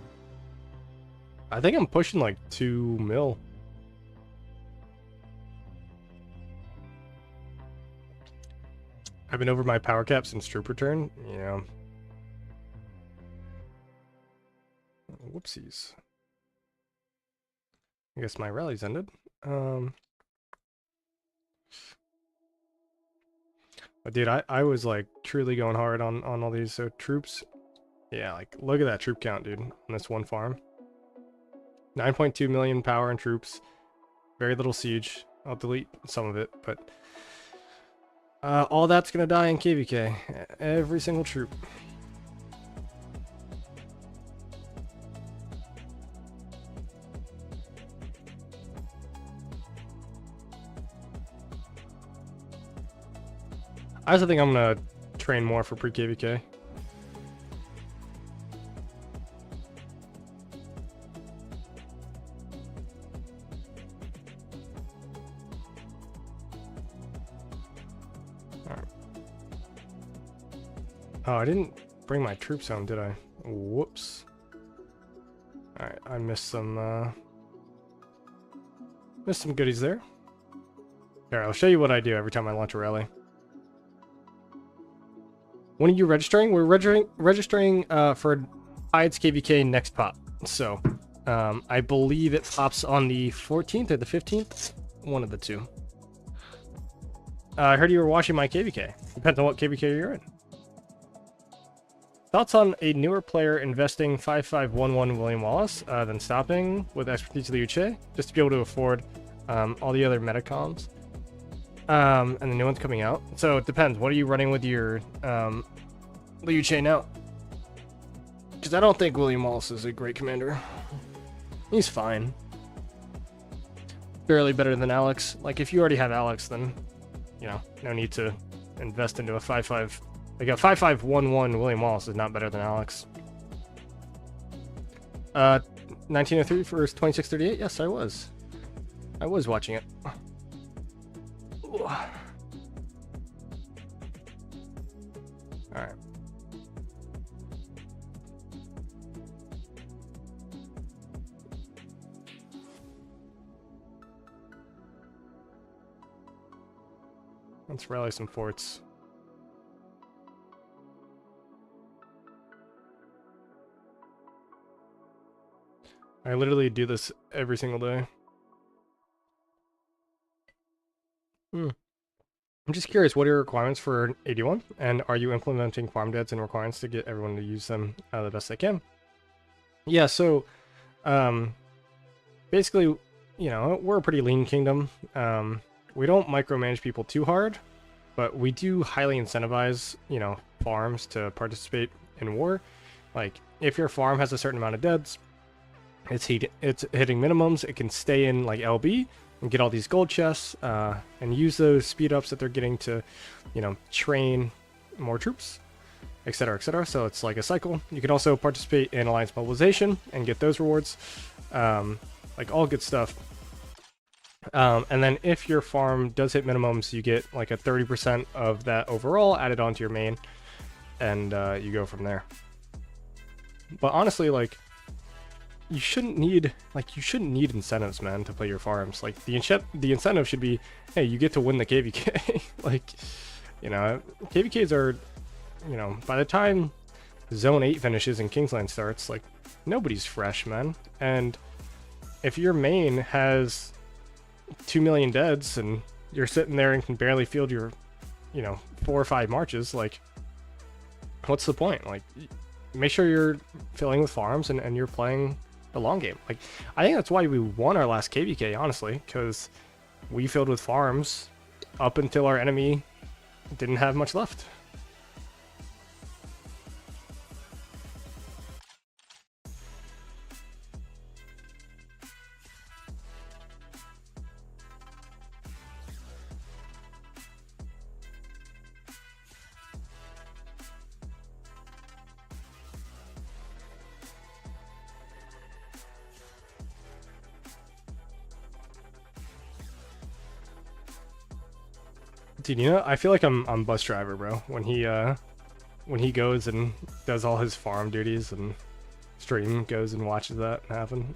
I think I'm pushing like 2 mil. I've been over my power cap since troop return. Yeah. Whoopsies. I guess my rally's ended. But dude, I was like truly going hard on all these. So troops, yeah, like look at that troop count, dude, on this one farm. 9.2 million power and troops. Very little siege. I'll delete some of it, but all that's gonna die in KVK. Every single troop. I also think I'm gonna train more for pre-KVK. Alright. Oh, I didn't bring my troops home, did I? Whoops. Alright, I missed some goodies there. Here, I'll show you what I do every time I launch a rally. When are you registering? We're registering for Tides KVK next pop. So, I believe it pops on the 14th or the 15th. One of the two. I heard you were watching my KVK. Depends on what KVK you're in. Thoughts on a newer player investing 5511 William Wallace, then stopping with Expertise Liuche, just to be able to afford all the other metacoms? And the new one's coming out. So it depends. What are you running with your Liu Chain out? Because I don't think William Wallace is a great commander. He's fine. Barely better than Alex. Like, if you already have Alex, then, you know, no need to invest into a 5-5. Like, a 5511 William Wallace is not better than Alex. 1903 versus 2638? Yes, I was. I was watching it. Alright. Let's rally some forts. I literally do this every single day. I'm just curious, what are your requirements for 81? And are you implementing farm deads and requirements to get everyone to use them the best they can? Yeah, so basically, you know, we're a pretty lean kingdom. We don't micromanage people too hard, but we do highly incentivize, you know, farms to participate in war. Like, if your farm has a certain amount of deads, it's hitting minimums, it can stay in like LB and get all these gold chests and use those speed ups that they're getting to, you know, train more troops, etc., etc. So it's like a cycle. You can also participate in Alliance Mobilization and get those rewards, like all good stuff. And then if your farm does hit minimums, you get like a 30% of that overall added onto your main, and you go from there. But honestly, like, you shouldn't need incentives, man, to play your farms. Like, the incentive should be, hey, you get to win the KVK. Like, you know, KVKs are, you know, by the time Zone 8 finishes and Kingsland starts, like, nobody's fresh, man. And if your main has 2 million deads and you're sitting there and can barely field your, you know, 4 or 5 marches, like, what's the point? Like, make sure you're filling with farms and you're playing the long game. Like, I think that's why we won our last KVK, honestly, because we filled with farms up until our enemy didn't have much left. Dude, you know, I feel like I'm bus driver, bro. When he goes and does all his farm duties and stream goes and watches that happen.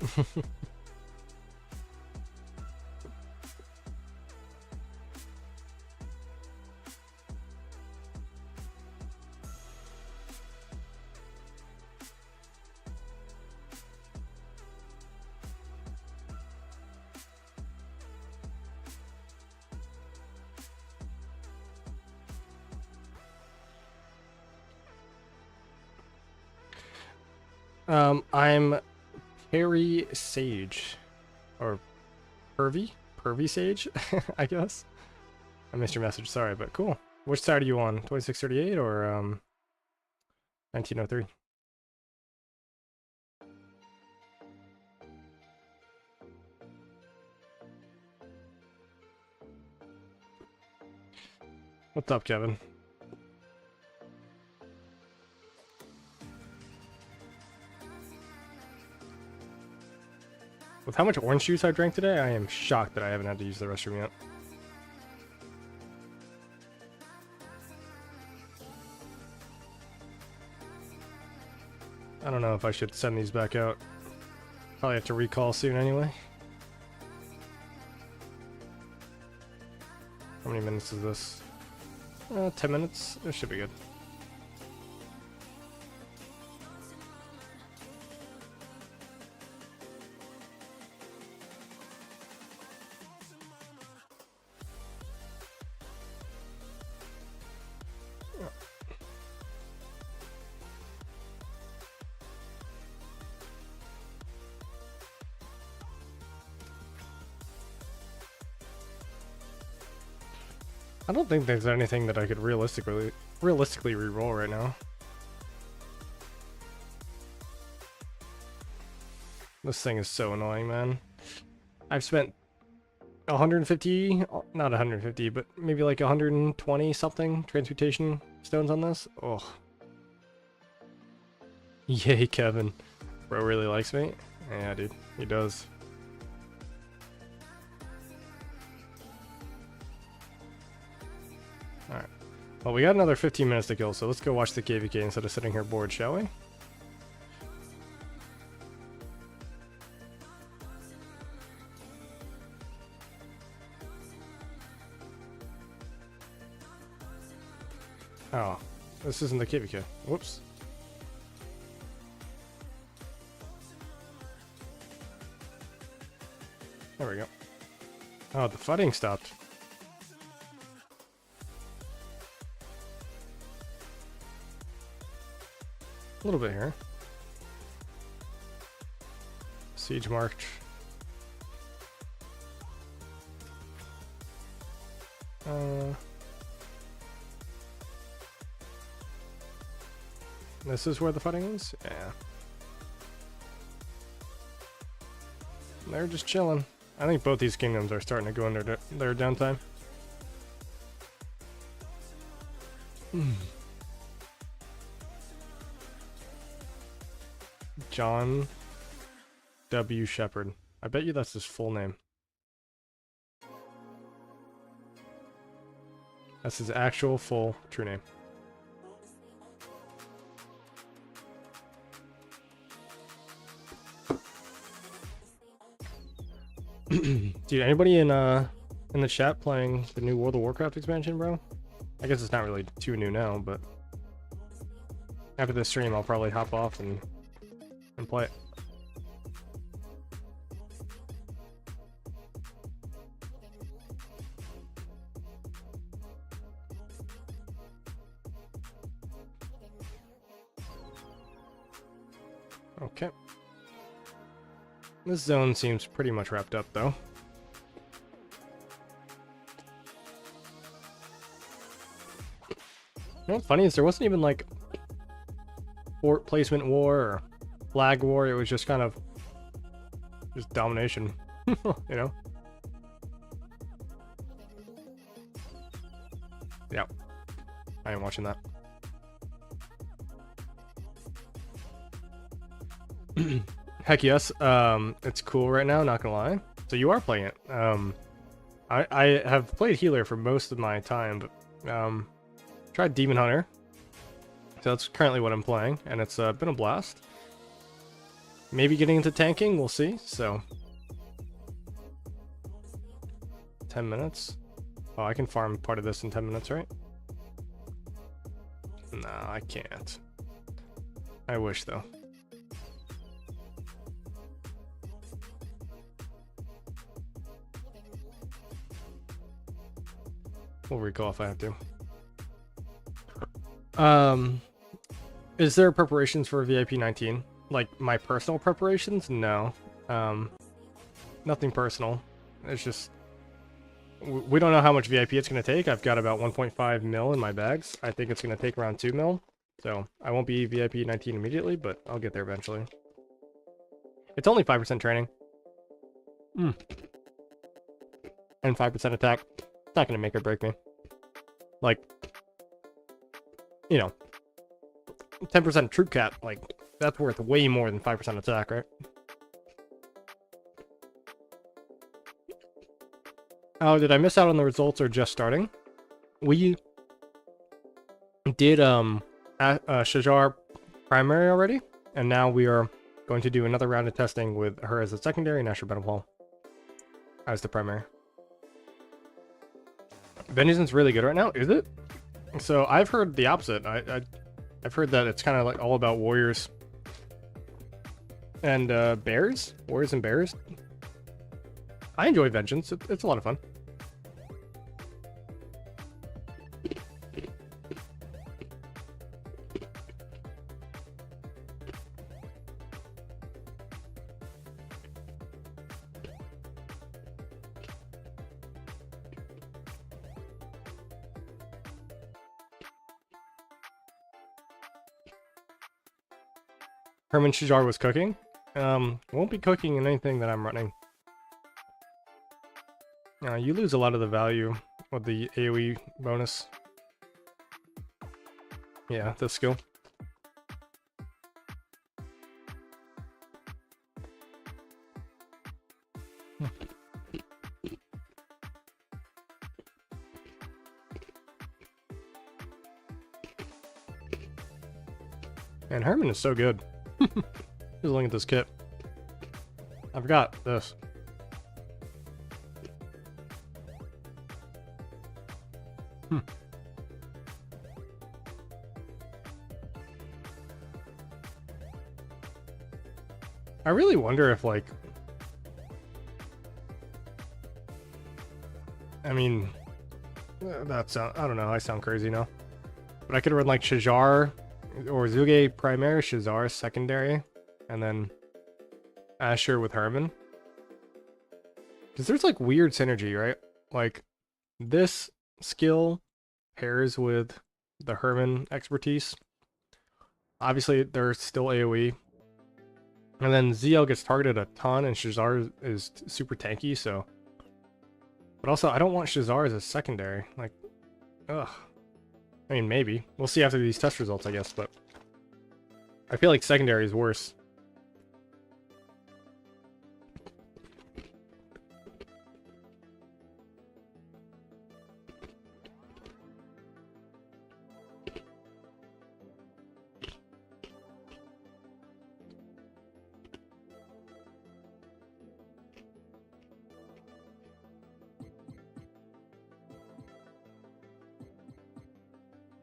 I'm Perry Sage, or Pervy Sage, I guess. I missed your message, sorry, but cool. Which side are you on? 2638 or 1903? What's up, Kevin? With how much orange juice I drank today, I am shocked that I haven't had to use the restroom yet. I don't know if I should send these back out. Probably have to recall soon anyway. How many minutes is this? 10 minutes? It should be good. I don't think there's anything that I could realistically re-roll right now. This thing is so annoying, man. I've spent 150, not 150, but maybe like 120 something transmutation stones on this. Oh. Yay, Kevin. Bro really likes me. Yeah, dude, he does. Alright. Well, we got another 15 minutes to kill, so let's go watch the KVK instead of sitting here bored, shall we? Oh, this isn't the KVK. Whoops. There we go. Oh, the fighting stopped. A little bit here. Siege marked. This is where the fighting is? Yeah. They're just chilling. I think both these kingdoms are starting to go under their downtime. John W. Shepherd. I bet you that's his full name. That's his actual full true name. Dude, anybody in the chat playing the new World of Warcraft expansion, bro? I guess it's not really too new now, but after this stream I'll probably hop off and play it. Okay. This zone seems pretty much wrapped up, though. know what's funny is there wasn't even like fort placement war or flag war. It was just kind of just domination, you know? Yeah, I am watching that. Heck yes, it's cool right now, not gonna lie. So you are playing it. I have played healer for most of my time, but tried Demon Hunter. So that's currently what I'm playing, and it's been a blast. Maybe getting into tanking, we'll see. So 10 minutes. Oh, I can farm part of this in 10 minutes, right? No, I can't. I wish though. We'll recall if I have to. Is there preparations for VIP 19? Like my personal preparations? No. Nothing personal. It's just we don't know how much VIP it's going to take. I've got about 1.5 mil in my bags. I think it's going to take around 2 mil. So I won't be VIP 19 immediately, but I'll get there eventually. It's only 5% training. And 5% attack. It's not going to make or break me. Like, you know, 10% troop cap, like, that's worth way more than 5% attack, right? Oh, did I miss out on the results or just starting? We did Shajar primary already, and now we are going to do another round of testing with her as a secondary and Asher Benepal as the primary. Vengeance's really good right now, is it? So I've heard the opposite. I've heard that it's kind of like all about warriors and bears, warriors and bears. I enjoy Vengeance. It's a lot of fun. Herman Shajar was cooking. Won't be cooking in anything that I'm running. You lose a lot of the value with the AoE bonus. Yeah, the skill. And Herman is so good. Just looking at this kit. I forgot this. I really wonder if, like... I mean... That sound... I don't know, I sound crazy now. But I could run, like, Shajar... or Zuge primary, Shazar secondary, and then Asher with Herman. Because there's like weird synergy, right? Like this skill pairs with the Herman expertise. Obviously, there's still AoE. And then ZL gets targeted a ton, and Shazar is super tanky, so... But also, I don't want Shazar as a secondary. Like, ugh. I mean, maybe. We'll see after these test results, I guess, but... I feel like secondary is worse.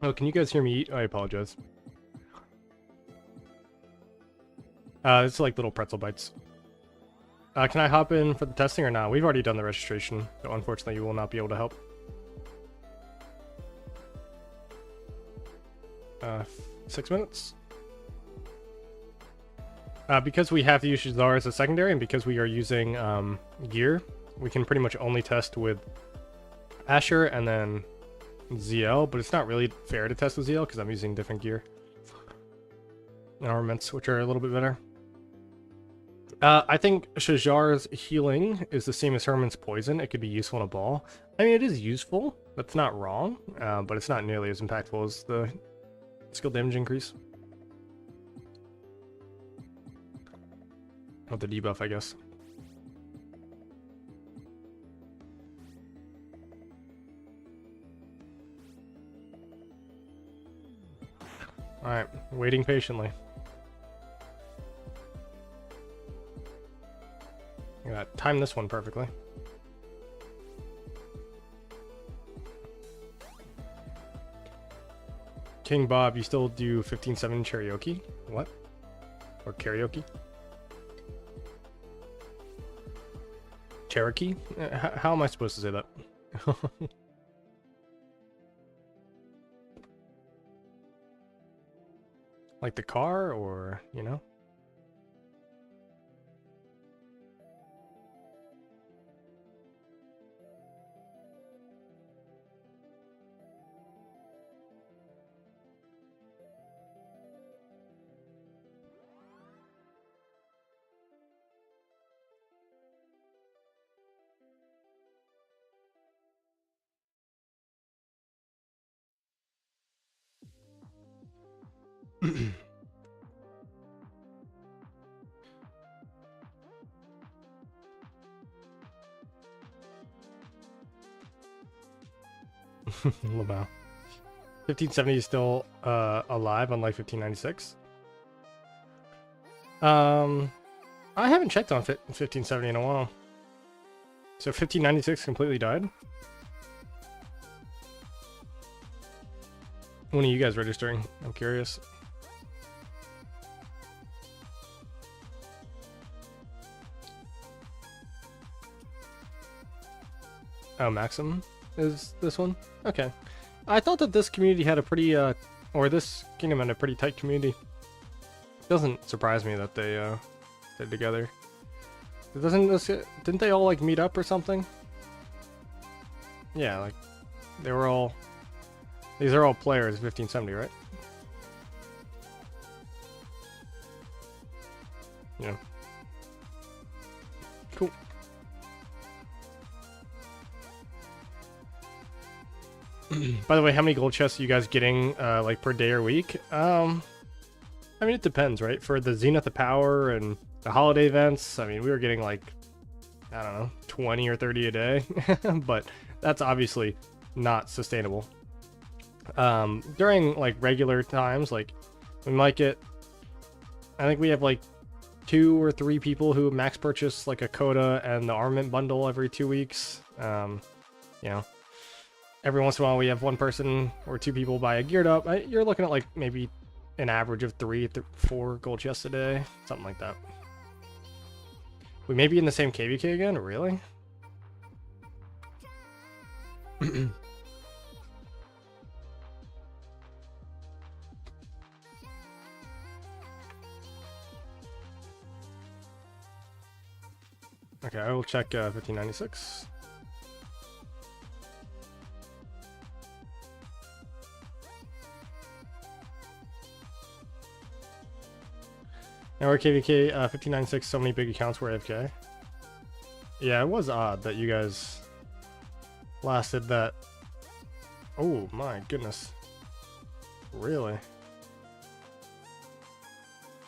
Oh, can you guys hear me eat? I apologize. It's like little pretzel bites. Can I hop in for the testing or not? We've already done the registration, so unfortunately you will not be able to help. 6 minutes? Because we have to use Shazar as a secondary, and because we are using gear, we can pretty much only test with Asher and then ZL, but it's not really fair to test with ZL because I'm using different gear and armaments, which are a little bit better. I think Shajar's healing is the same as Herman's poison. It could be useful in a ball. I mean, it is useful. That's not wrong, but it's not nearly as impactful as the skill damage increase. Or the debuff, I guess. Alright, waiting patiently. I gotta time this one perfectly. King Bob, you still do 15-7 karaoke? What? Or karaoke? Cherokee? How am I supposed to say that? Like the car, or, you know? Labao. 1570 is still alive, unlike 1596. I haven't checked on 1570 in a while. So 1596 completely died? When are you guys registering? I'm curious. Oh, Maxim is this one? Okay. I thought that this community had a pretty, or this kingdom had a pretty tight community. It doesn't surprise me that they, stayed together. Didn't they all, like, meet up or something? Yeah, like, they were all, these are all players of 1570, right? Yeah. Cool. By the way, how many gold chests are you guys getting, like, per day or week? I mean, it depends, right? For the Zenith of Power and the holiday events, I mean, we were getting, like, I don't know, 20 or 30 a day. But that's obviously not sustainable. During, like, regular times, like, we might get... I think we have, like, 2 or 3 people who max purchase, like, a Coda and the armament bundle every 2 weeks. You know... Every once in a while, we have 1 person or 2 people buy a geared up. You're looking at, like, maybe an average of 3 to 4 gold chests a day. Something like that. We may be in the same KVK again? Really? Okay, I will check 1596. Now we're KVK 1596, so many big accounts were AFK. Yeah, it was odd that you guys lasted that. Oh my goodness. Really?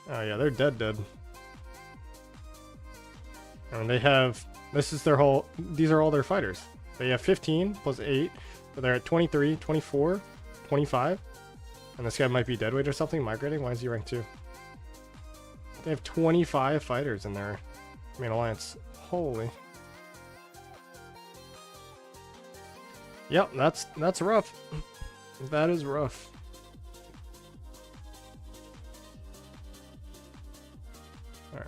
Oh yeah, they're dead. And they have, this is their whole, these are all their fighters. They have 15 plus 8, so they're at 23, 24, 25. And this guy might be deadweight or something, migrating. Why is he rank 2? They have 25 fighters in their main alliance. Holy. Yep, that's rough. That is rough. All right.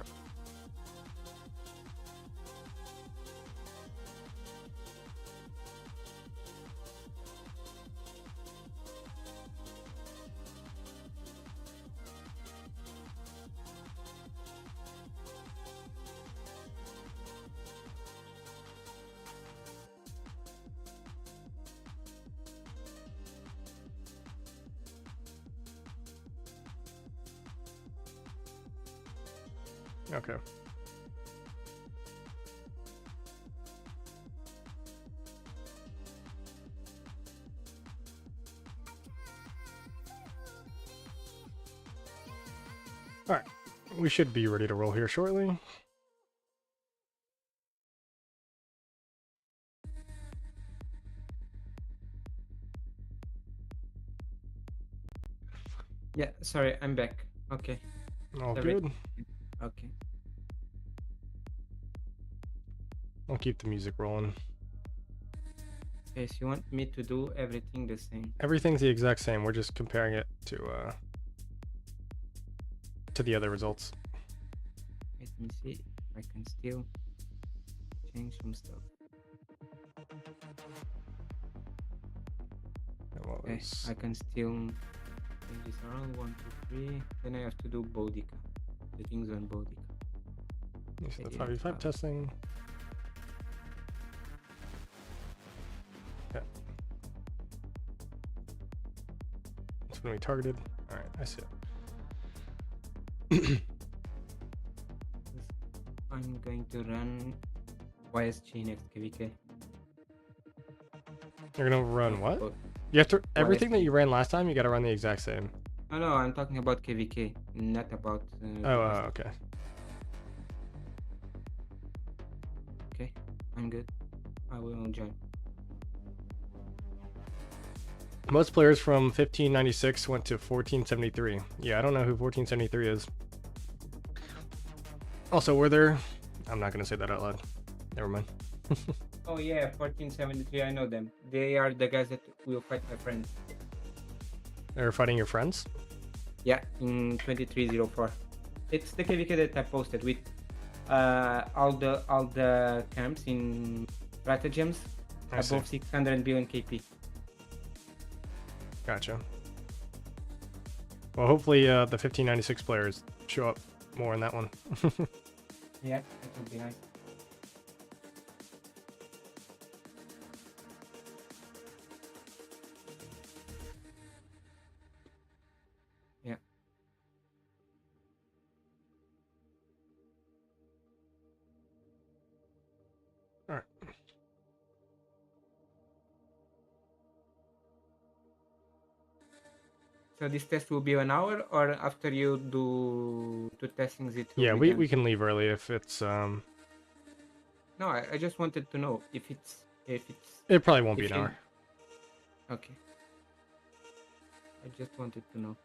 Okay. Alright. We should be ready to roll here shortly. Yeah, sorry, I'm back. Okay. All Sorry. good. Okay. I'll keep the music rolling. Okay, so you want me to do everything the same? Everything's the exact same. We're just comparing it to the other results. Let me see if I can still change some stuff. Okay, I can still change this around 1, 2, 3. Then I have to do Boudica. The things on Boudica. This is the 5v5 testing. Yeah. It's going to be targeted. Alright, I see it. I'm going to run YSG next KVK. You're going to run what? Oh, You have to, everything that YSG. you ran last time, you got to run the exact same. No, I'm talking about KVK, not about. Okay. Okay, I'm good. I will join. Most players from 1596 went to 1473. Yeah, I don't know who 1473 is. Also, were there... I'm not going to say that out loud. Never mind. Oh yeah, 1473, I know them. They are the guys that will fight my friends. They're fighting your friends? Yeah, in 2304. It's the KVK that I posted with all the camps in stratagems I see. above 600 billion KP. Gotcha. Well, hopefully the 1596 players show up more in that one. Yeah, that would be nice. Yeah. All right. So this test will be an hour, or after you do two testings, it will Yeah, be done? we can leave early if it's No, I just wanted to know if it's it probably won't be if an hour. Okay. I just wanted to know.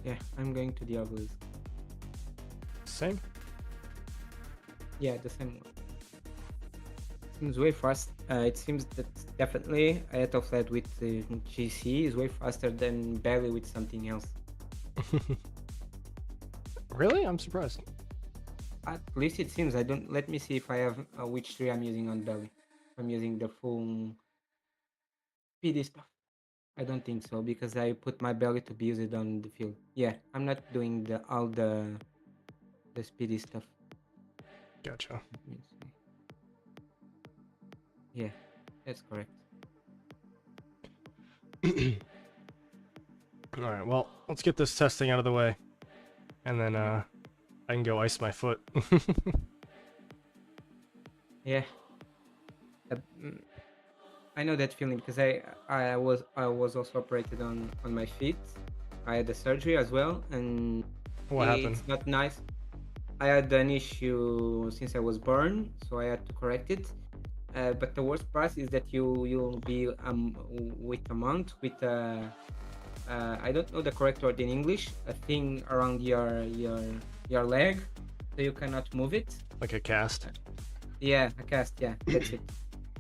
Yeah, I'm going to the obelisk. Same. Yeah, the same one. Seems way fast. It seems that definitely Aetofled with GC is way faster than Belly with something else. Really? I'm surprised. At least it seems. I don't. Let me see if I have which tree I'm using on Belly. I'm using the full PD stuff. I don't think so because I put my belly to be used on the field. Yeah, I'm not doing all the speedy stuff. Gotcha. Let me see. Yeah, that's correct. All right. Well, let's get this testing out of the way, and then I can go ice my foot. Yeah. I know that feeling because I was also operated on my feet. I had the surgery as well, and What happened? it's not nice. I had an issue since I was born, so I had to correct it. But the worst part is that you'll be with a mount with I don't know the correct word in English. A thing around your your leg, so you cannot move it. Like a cast. Yeah, a cast. Yeah, that's it.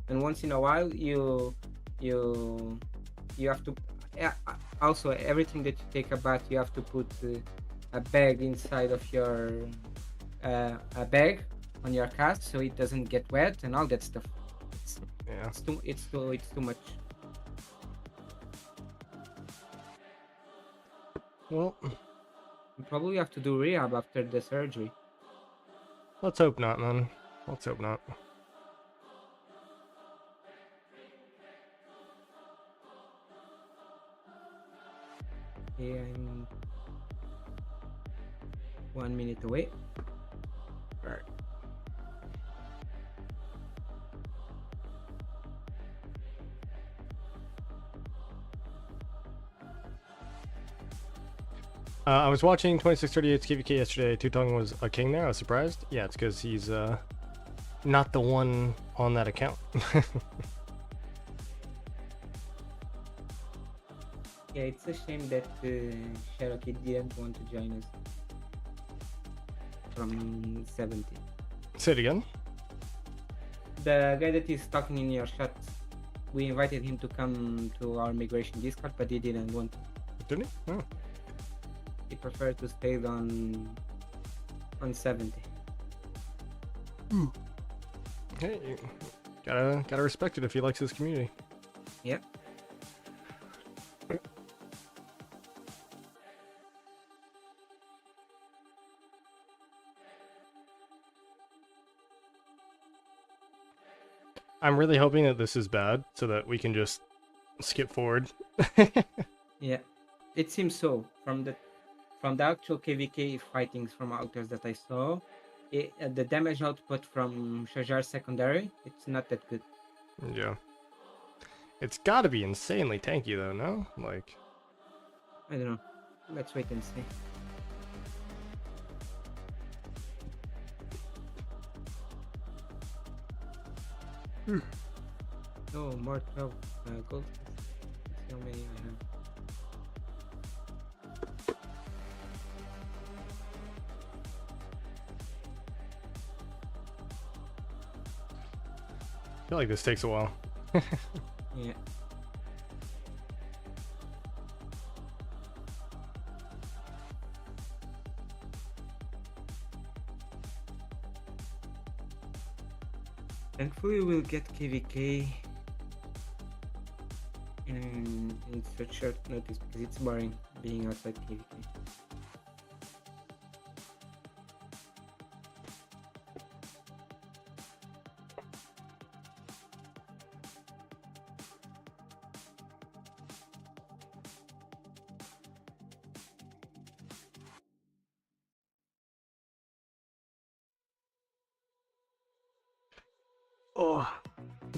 And once in a while, you have to. Yeah, also, everything that you take a bath, you have to put a bag inside of your a bag on your cast so it doesn't get wet and all that stuff. Yeah. It's too much. Well, You probably have to do rehab after the surgery. let's hope not, man. Let's hope not. Yeah, I'm 1 minute away. Alright. I was watching 2638's KVK yesterday. Tutong was a king there. I was surprised. Yeah, it's because he's not the one on that account. Yeah, it's a shame that Cherokee didn't want to join us from 70. Say it again. The guy that is talking in your chat, we invited him to come to our migration Discord, but he didn't want to. Didn't he? Oh. He preferred to stay on 70. Hey, gotta respect it if he likes his community. Yeah. I'm really hoping that this is bad so that we can just skip forward. Yeah, it seems so. From the actual KVK fightings from altars that I saw, the damage output from Shajar secondary, it's not that good. Yeah. It's gotta be insanely tanky though, no? Like, I don't know. Let's wait and see. Oh, more 12 gold. Let's see how many I have. I feel like this takes a while. Yeah. Thankfully, we'll get KVK in such short notice because it's boring being outside KVK. Oh,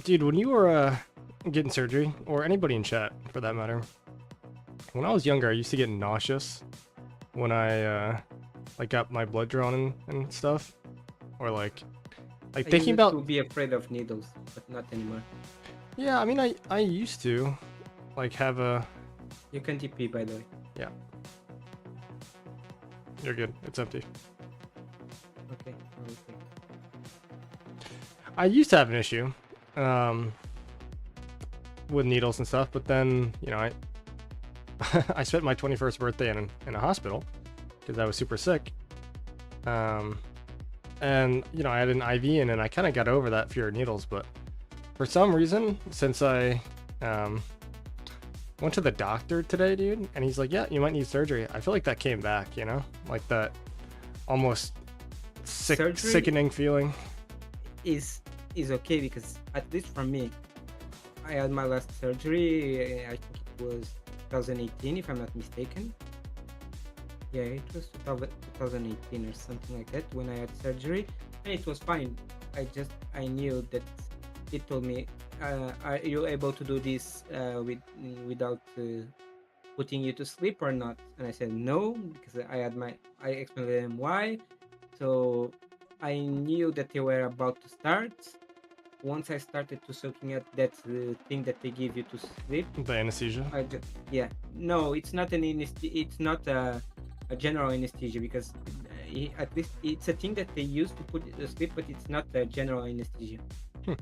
dude, when you were getting surgery, or anybody in chat for that matter, when I was younger, I used to get nauseous when I like got my blood drawn and stuff, or like I thinking used about. to be afraid of needles, but not anymore. Yeah, I mean, I used to like have a. You can TP, by the way. Yeah. You're good. It's empty. Okay. I used to have an issue with needles and stuff, but then, you know, I spent my 21st birthday in a hospital because I was super sick. And, you know, I had an IV in and I kind of got over that fear of needles, but for some reason, since I went to the doctor today, dude, and he's like, yeah, you might need surgery. I feel like that came back, you know, like that almost sickening feeling. Is okay because at least for me, I had my last surgery. I think it was 2018, if I'm not mistaken. Yeah, it was 2018 or something like that when I had surgery, and it was fine. I knew that it told me, "Are you able to do this without putting you to sleep or not?" And I said no because I explained to them why. So I knew that they were about to start. Once I started to soaking up that thing that they give you to sleep, The anesthesia. no, it's not an it's not a general anesthesia because at least it's a thing that they use to put you to sleep, but it's not a general anesthesia. Hmm.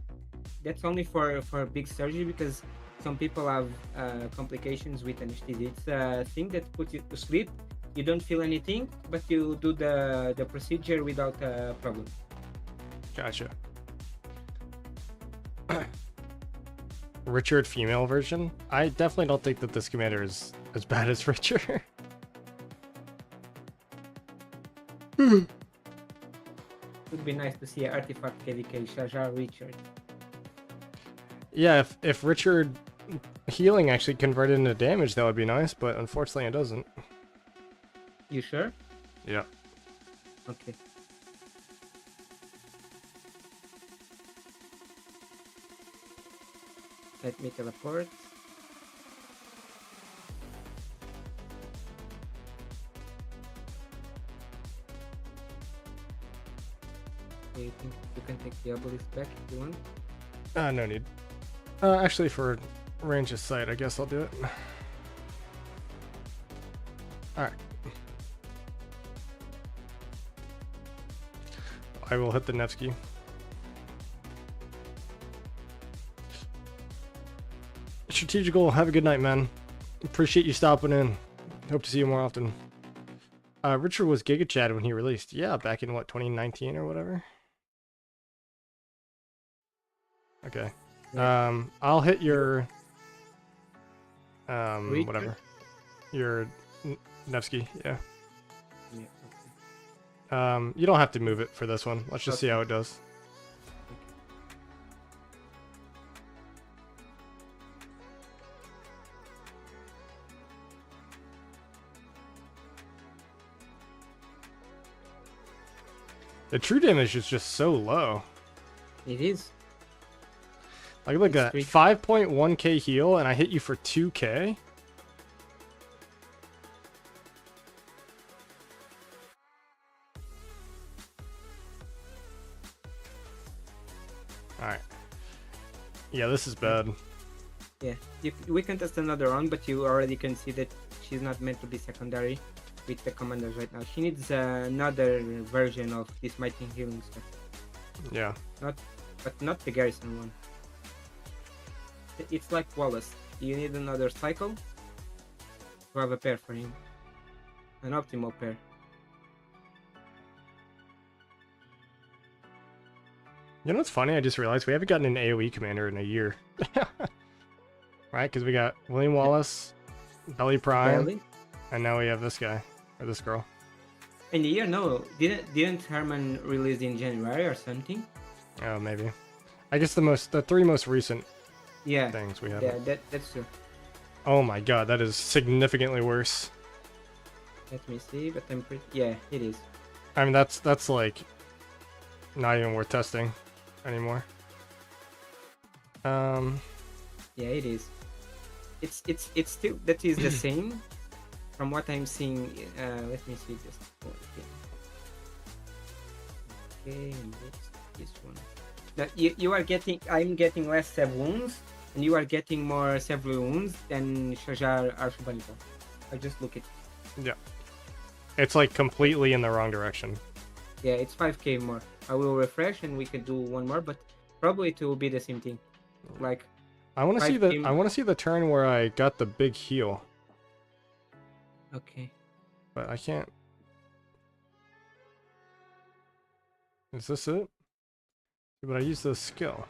That's only for big surgery because some people have complications with anesthesia. It's a thing that puts you to sleep. You don't feel anything, but you do the procedure without a problem. Gotcha. Richard female version? I definitely don't think that this commander is as bad as Richard. It would be nice to see an artifact KVK Shajar Richard. Yeah, if Richard healing actually converted into damage, that would be nice, but unfortunately it doesn't. You sure? Yeah. Okay. Let me teleport. Okay, you think you can take the obelisk back if you want? No need. Actually, for range of sight, I guess I'll do it. Alright. I will hit the Nevsky. Strategical, have a good night, man. Appreciate you stopping in. Hope to see you more often. Richard was Giga Chad when he released. Yeah, back in what, 2019 or whatever? Okay. Yeah. I'll hit your Richard? whatever. Your Nevsky, yeah. Yeah, okay. You don't have to move it for this one. Let's just see Okay. how it does. The true damage is just so low. It is. Like, look at that. It's 5.1k heal, and I hit you for 2k? Alright. Yeah, this is bad. Yeah. We can test another round, but you already can see that she's not meant to be secondary with the commanders right now. She needs another version of this mighty healing stuff. Yeah. But not the garrison one. It's like Wallace. You need another cycle to have a pair for him. An optimal pair. You know what's funny? I just realized we haven't gotten an AoE commander in a year. Right? Because we got William Wallace, Belly Prime, Really? and now we have this guy. Or this girl. In the year, no. Didn't Herman release in January or something? Oh, maybe. I guess the three most recent Yeah. things we have. Yeah, that's true. Oh my god, that is significantly worse. Let me see, but I'm pretty. Yeah, it is. I mean, that's like not even worth testing anymore. Yeah, it is. It's still that is the same from what I'm seeing. Let me see just one thing. Okay, and this one. Now, you are getting. I'm getting less save wounds, and you are getting more several wounds than Shajar Archbanico. I just look at. Yeah. It's like completely in the wrong direction. Yeah, it's 5k more. I will refresh and we can do one more, but probably it will be the same thing. Like I want to see 5K I want to see the turn where I got the big heal, okay. but I can't. Is this it? But I use this skill.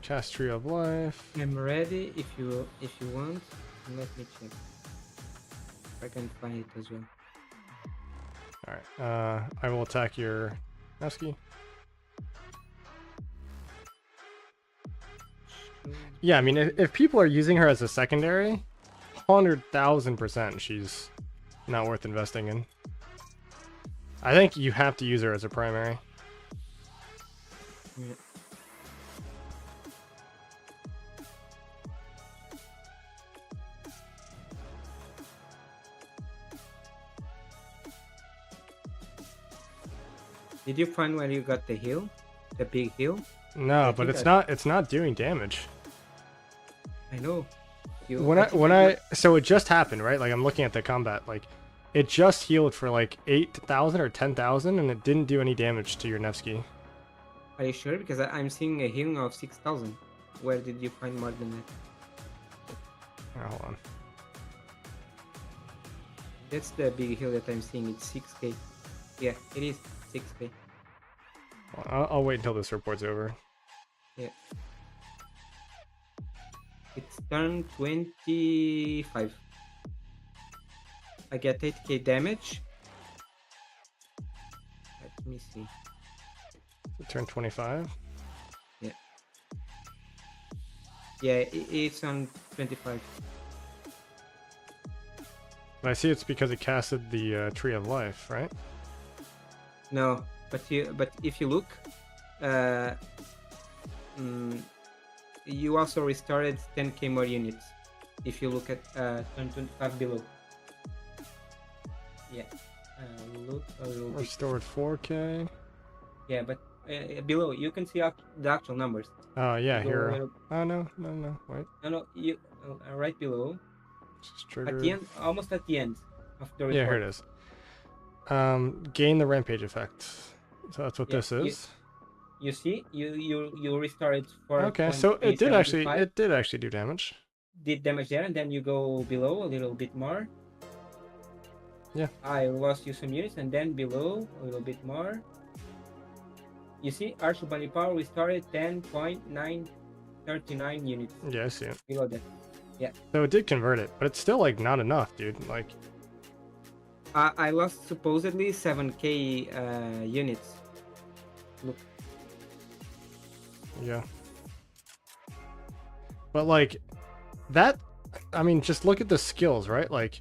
Cast Tree of Life. I'm ready if you want. Let me check. If I can find it as well. Alright, I will attack your Nevsky. Yeah, I mean, if people are using her as a secondary, 100,000% she's not worth investing in. I think you have to use her as a primary. Yeah. Did you find where you got the heal? the big heal. No, I but think it's not doing damage. I know. So it just happened, right? Like I'm looking at the combat, like it just healed for like 8,000 or 10,000 and it didn't do any damage to your Nevsky. Are you sure? Because I'm seeing a healing of 6,000. Where did you find more than that? Oh, hold on. That's the big heal that I'm seeing. It's 6k. Yeah, it is 6k. I'll wait until this report's over. Yeah. It's turn 25. I get 8k damage. Let me see. Turn 25. Yeah, it's on 25. But I see it's because it casted the Tree of Life, right? No, but if you look, uh, you also restored 10k more units. If you look at turn 25 below. Yeah. Look a little bit. Restored 4k. Yeah, but below you can see the actual numbers. Oh yeah, You go a hero. little- Oh no, wait. No, you right below. Just At triggered. the end, almost at the end of the report. Yeah, here it is. Gain the rampage effect. So that's what Yeah, this is. You see, you restored 4. Okay, so it did actually do damage. Did damage there, and then you go below a little bit more. Yeah. I lost you some units, and then below a little bit more. You see, Archer Bunny Power restored 10.939 units. Yeah, I see it. Below that. Yeah. So it did convert it, but it's still like not enough, dude. Like I lost supposedly 7k units. Look. yeah. But like that, I mean, just look at the skills, right? Like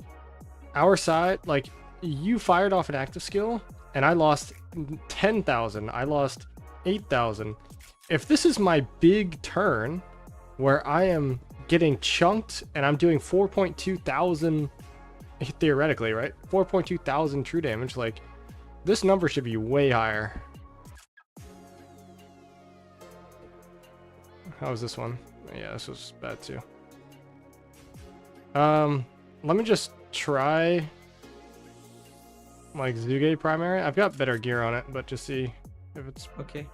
our side, like you fired off an active skill and I lost 10,000. I lost 8,000. If this is my big turn where I am getting chunked and I'm doing 4.2 thousand theoretically, right? 4.2 thousand true damage, like this number should be way higher. How was this one? Yeah, this was bad too. Let me just try like Zuge primary. I've got better gear on it, but just see if it's Okay.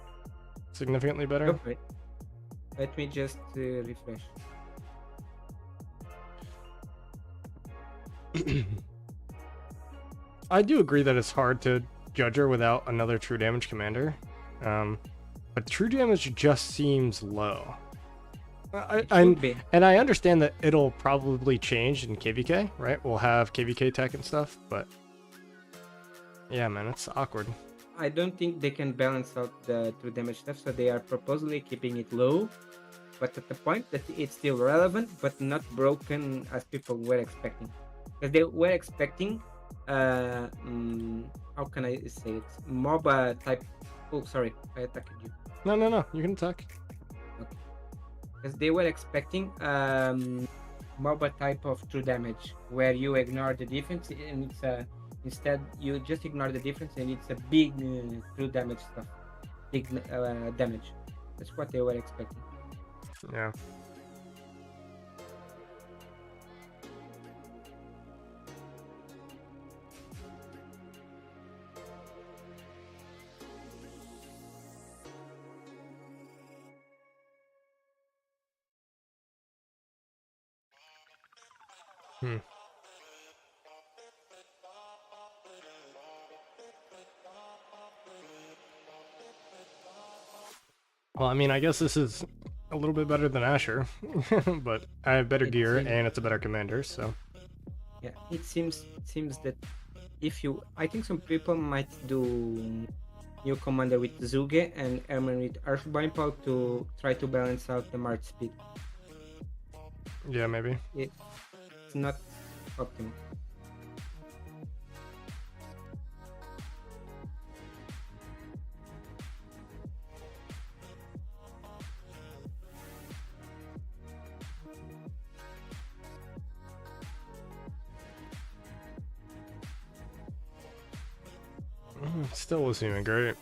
significantly better. Go for it. Let me just refresh. I do agree that it's hard to judge her without another true damage commander. But true damage just seems low. And I understand that it'll probably change in KVK, right? We'll have KVK tech and stuff, but yeah, man, it's awkward. I don't think they can balance out the true damage stuff, so they are purposely keeping it low, but at the point that it's still relevant, but not broken as people were expecting. Because they were expecting, how can I say it? MOBA type. Oh, sorry, I attacked you. No, you can attack. Because they were expecting MOBA type of true damage, where you ignore the defense and it's instead you just ignore the difference and it's a big true damage stuff, big damage. That's what they were expecting. Yeah. Well, I mean, I guess this is a little bit better than Asher, but I have better gear and it's a better commander, so. Yeah, it seems that if you, I think some people might do new commander with Zuge and Airman with Archbimpal to try to balance out the march speed. Yeah, maybe. It's not optimal. Still wasn't even great.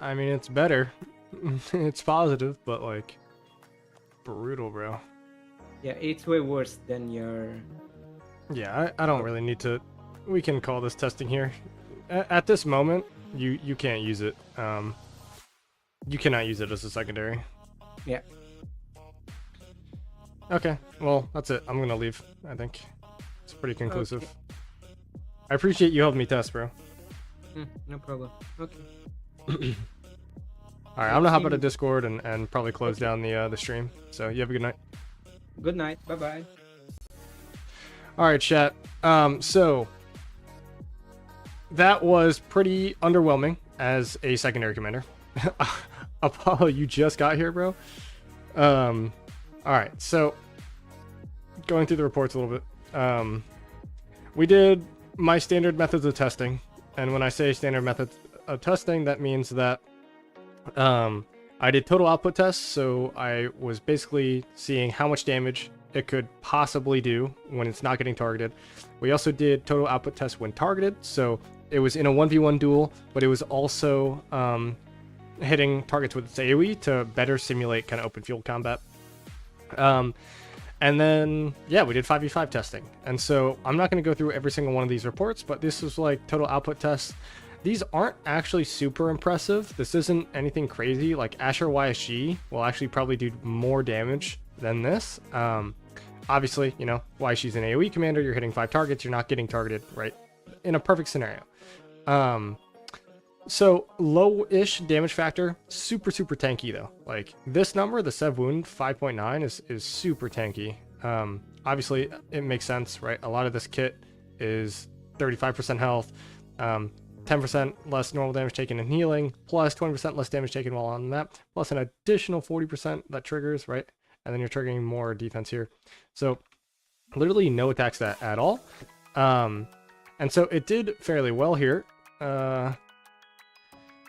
I mean, it's better. It's positive, but like brutal, bro. Yeah, it's way worse than your. Yeah, I don't really need to. We can call this testing here. At this moment, you can't use it. You cannot use it as a secondary. Yeah. Okay, well, that's it. I'm gonna leave, I think. It's pretty conclusive. Okay. I appreciate you helping me test, bro. No problem. Okay. Alright, I'm gonna hop out of See you. Discord and probably close down the stream. So you have a good night. Good night. Bye bye. Alright, chat. So that was pretty underwhelming as a secondary commander. Apollo, you just got here, bro. Alright, so going through the reports a little bit. We did my standard methods of testing, and when I say standard methods of testing, that means that I did total output tests, so I was basically seeing how much damage it could possibly do when it's not getting targeted. We also did total output tests when targeted, so it was in a 1v1 duel, but it was also hitting targets with its AoE to better simulate kind of open field combat. And then, yeah, we did 5v5 testing. And so I'm not going to go through every single one of these reports, but this was like total output tests. These aren't actually super impressive. This isn't anything crazy. Like Asher YSG will actually probably do more damage than this. Obviously, you know, YSG's an AoE commander. You're hitting 5 targets. You're not getting targeted, right? In a perfect scenario. So low-ish damage factor, super tanky though. Like this number, the Sev wound 5.9 is super tanky. Obviously it makes sense, right? A lot of this kit is 35% health, 10% less normal damage taken in healing, plus 20% less damage taken while on the map, plus an additional 40% that triggers, right? And then you're triggering more defense here. So literally no attacks that at all. And so it did fairly well here.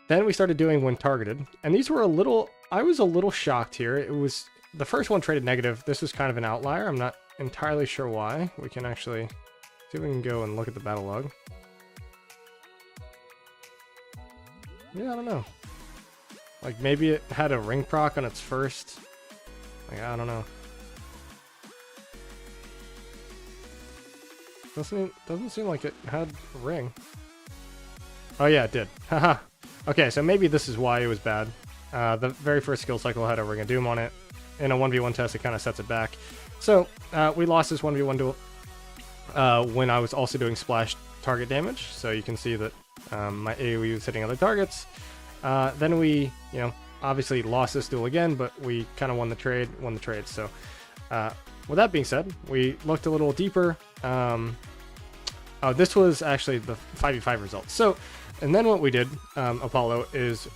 Then we started doing when targeted, and these were I was a little shocked here. It was, the first one traded negative. This was kind of an outlier. I'm not entirely sure why. We can actually see if we can go and look at the battle log. Yeah, I don't know. Like maybe it had a ring proc on its first. Like, I don't know. Doesn't seem like it had a ring. Oh yeah, it did. Haha. Okay, so maybe this is why it was bad. The very first skill cycle had a Ring of Doom on it. In a 1v1 test, it kind of sets it back. So, we lost this 1v1 duel when I was also doing splash target damage. So you can see that my AoE was hitting other targets. Then we, you know, obviously lost this duel again, but we kind of won the trade. So, with that being said, we looked a little deeper. Oh, this was actually the 5v5 results. So, and then what we did, Apollo, is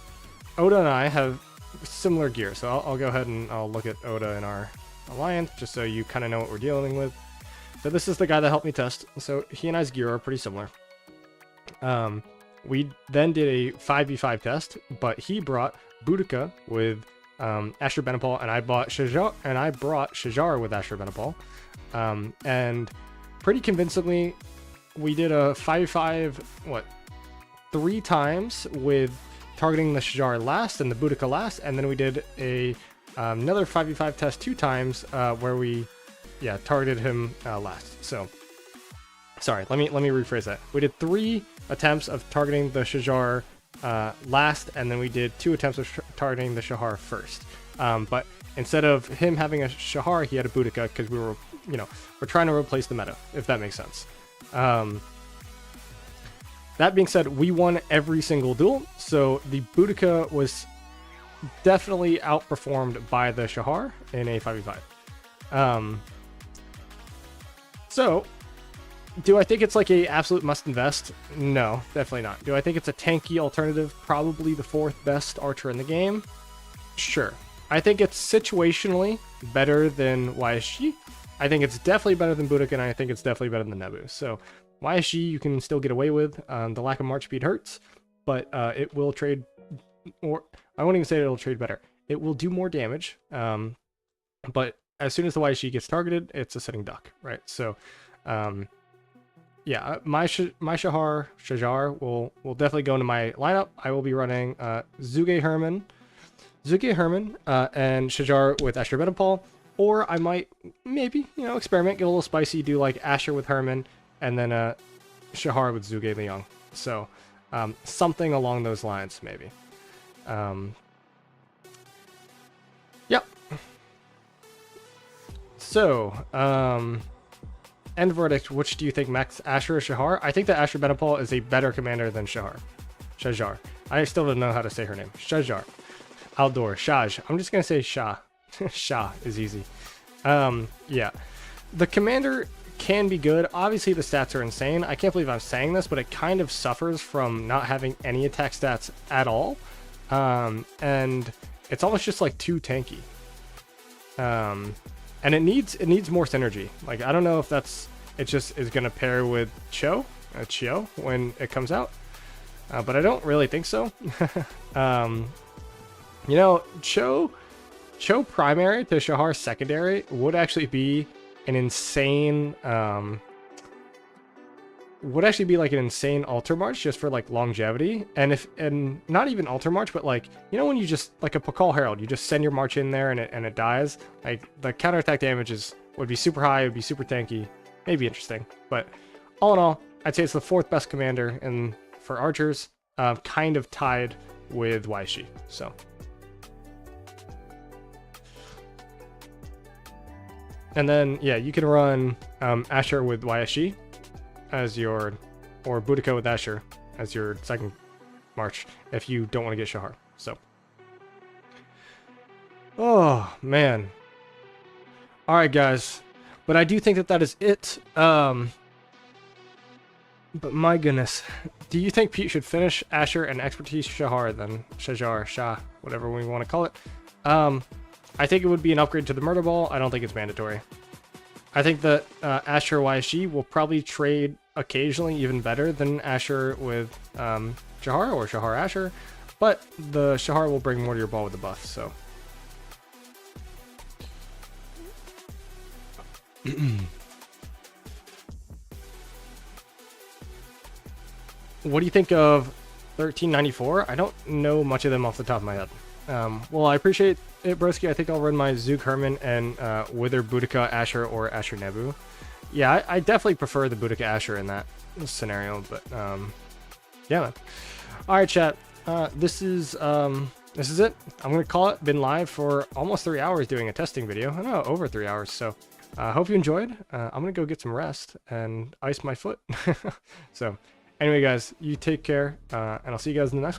Oda and I have similar gear. So I'll go ahead and I'll look at Oda in our alliance, just so you kind of know what we're dealing with. So this is the guy that helped me test. So he and I's gear are pretty similar. We then did a 5v5 test, but he brought Boudica with Asher Benepal, and I brought Shajar with Asher Benepal. And pretty convincingly, we did a 5v5, 3 times with targeting the Shajar last and the Boudica last, and then we did another 5v5 test 2 times where we targeted him last. So sorry, let me rephrase that. We did 3 attempts of targeting the Shajar last, and then we did 2 attempts of targeting the Shahar first. But instead of him having a Shahar, he had a Boudica, because we're trying to replace the meta, if that makes sense. That being said, we won every single duel, so the Boudica was definitely outperformed by the Shahar in a 5v5. So, do I think it's like a absolute must invest? No, definitely not. Do I think it's a tanky alternative? Probably the 4th best archer in the game? Sure. I think it's situationally better than YSG. I think it's definitely better than Boudica, and I think it's definitely better than Nebu. So YSG you can still get away with. The lack of march speed hurts, but it will trade, or I won't even say it'll trade better. It will do more damage, but as soon as the YSG gets targeted, it's a sitting duck, right? So my Shajar will definitely go into my lineup. I will be running Zuge Herman, and Shajar with Asher Benapal, or I might maybe experiment, get a little spicy, do like Asher with Herman, and then Shahar with Zuge Liang. So something along those lines, maybe. Yep. So, end verdict. Which do you think, Max, Asher or Shahar? I think that Asher Benapal is a better commander than Shajar. I still don't know how to say her name. Shajar. Outdoor. Shaj. I'm just gonna say Shah. Shah is easy. Yeah. The commander can be good. Obviously, the stats are insane. I can't believe I'm saying this, but it kind of suffers from not having any attack stats at all. And it's almost just like too tanky. And it needs more synergy. Like, I don't know if it just is gonna pair with Chio when it comes out, but I don't really think so. Cho primary to Shahar secondary would actually be an insane like an insane altar march just for like longevity, and not even altar march, but like when you just like a Pakal Herald, you just send your march in there and it dies. Like the counterattack damages would be super high, it would be super tanky, maybe interesting. But all in all, I'd say it's the 4th best commander for archers, kind of tied with Waishi. So. And then, yeah, you can run Asher with Waishi as or Boudica with Asher as your second march if you don't want to get Shahar. So, oh man. All right, guys, but I do think that is it. But my goodness, do you think Pete should finish Asher and expertise Shahar, then Shajar, Shah, whatever we want to call it? I think it would be an upgrade to the Murder Ball. I don't think it's mandatory. I think that Asher YSG will probably trade occasionally even better than Asher with Shahar or Shahar Asher, but the Shahar will bring more to your ball with the buff, so. What do you think of 1394? I don't know much of them off the top of my head. Well, I appreciate it, broski. I think I'll run my Zug Herman and Wither Boudica Asher or Asher Nebu. Yeah, I definitely prefer the Boudica Asher in that scenario, but yeah, man. All right, chat. This is it. I'm gonna call it. Been live for almost 3 hours doing a testing video. I know, over 3 hours. So I hope you enjoyed. I'm gonna go get some rest and ice my foot. So anyway, guys, you take care, and I'll see you guys in the next one.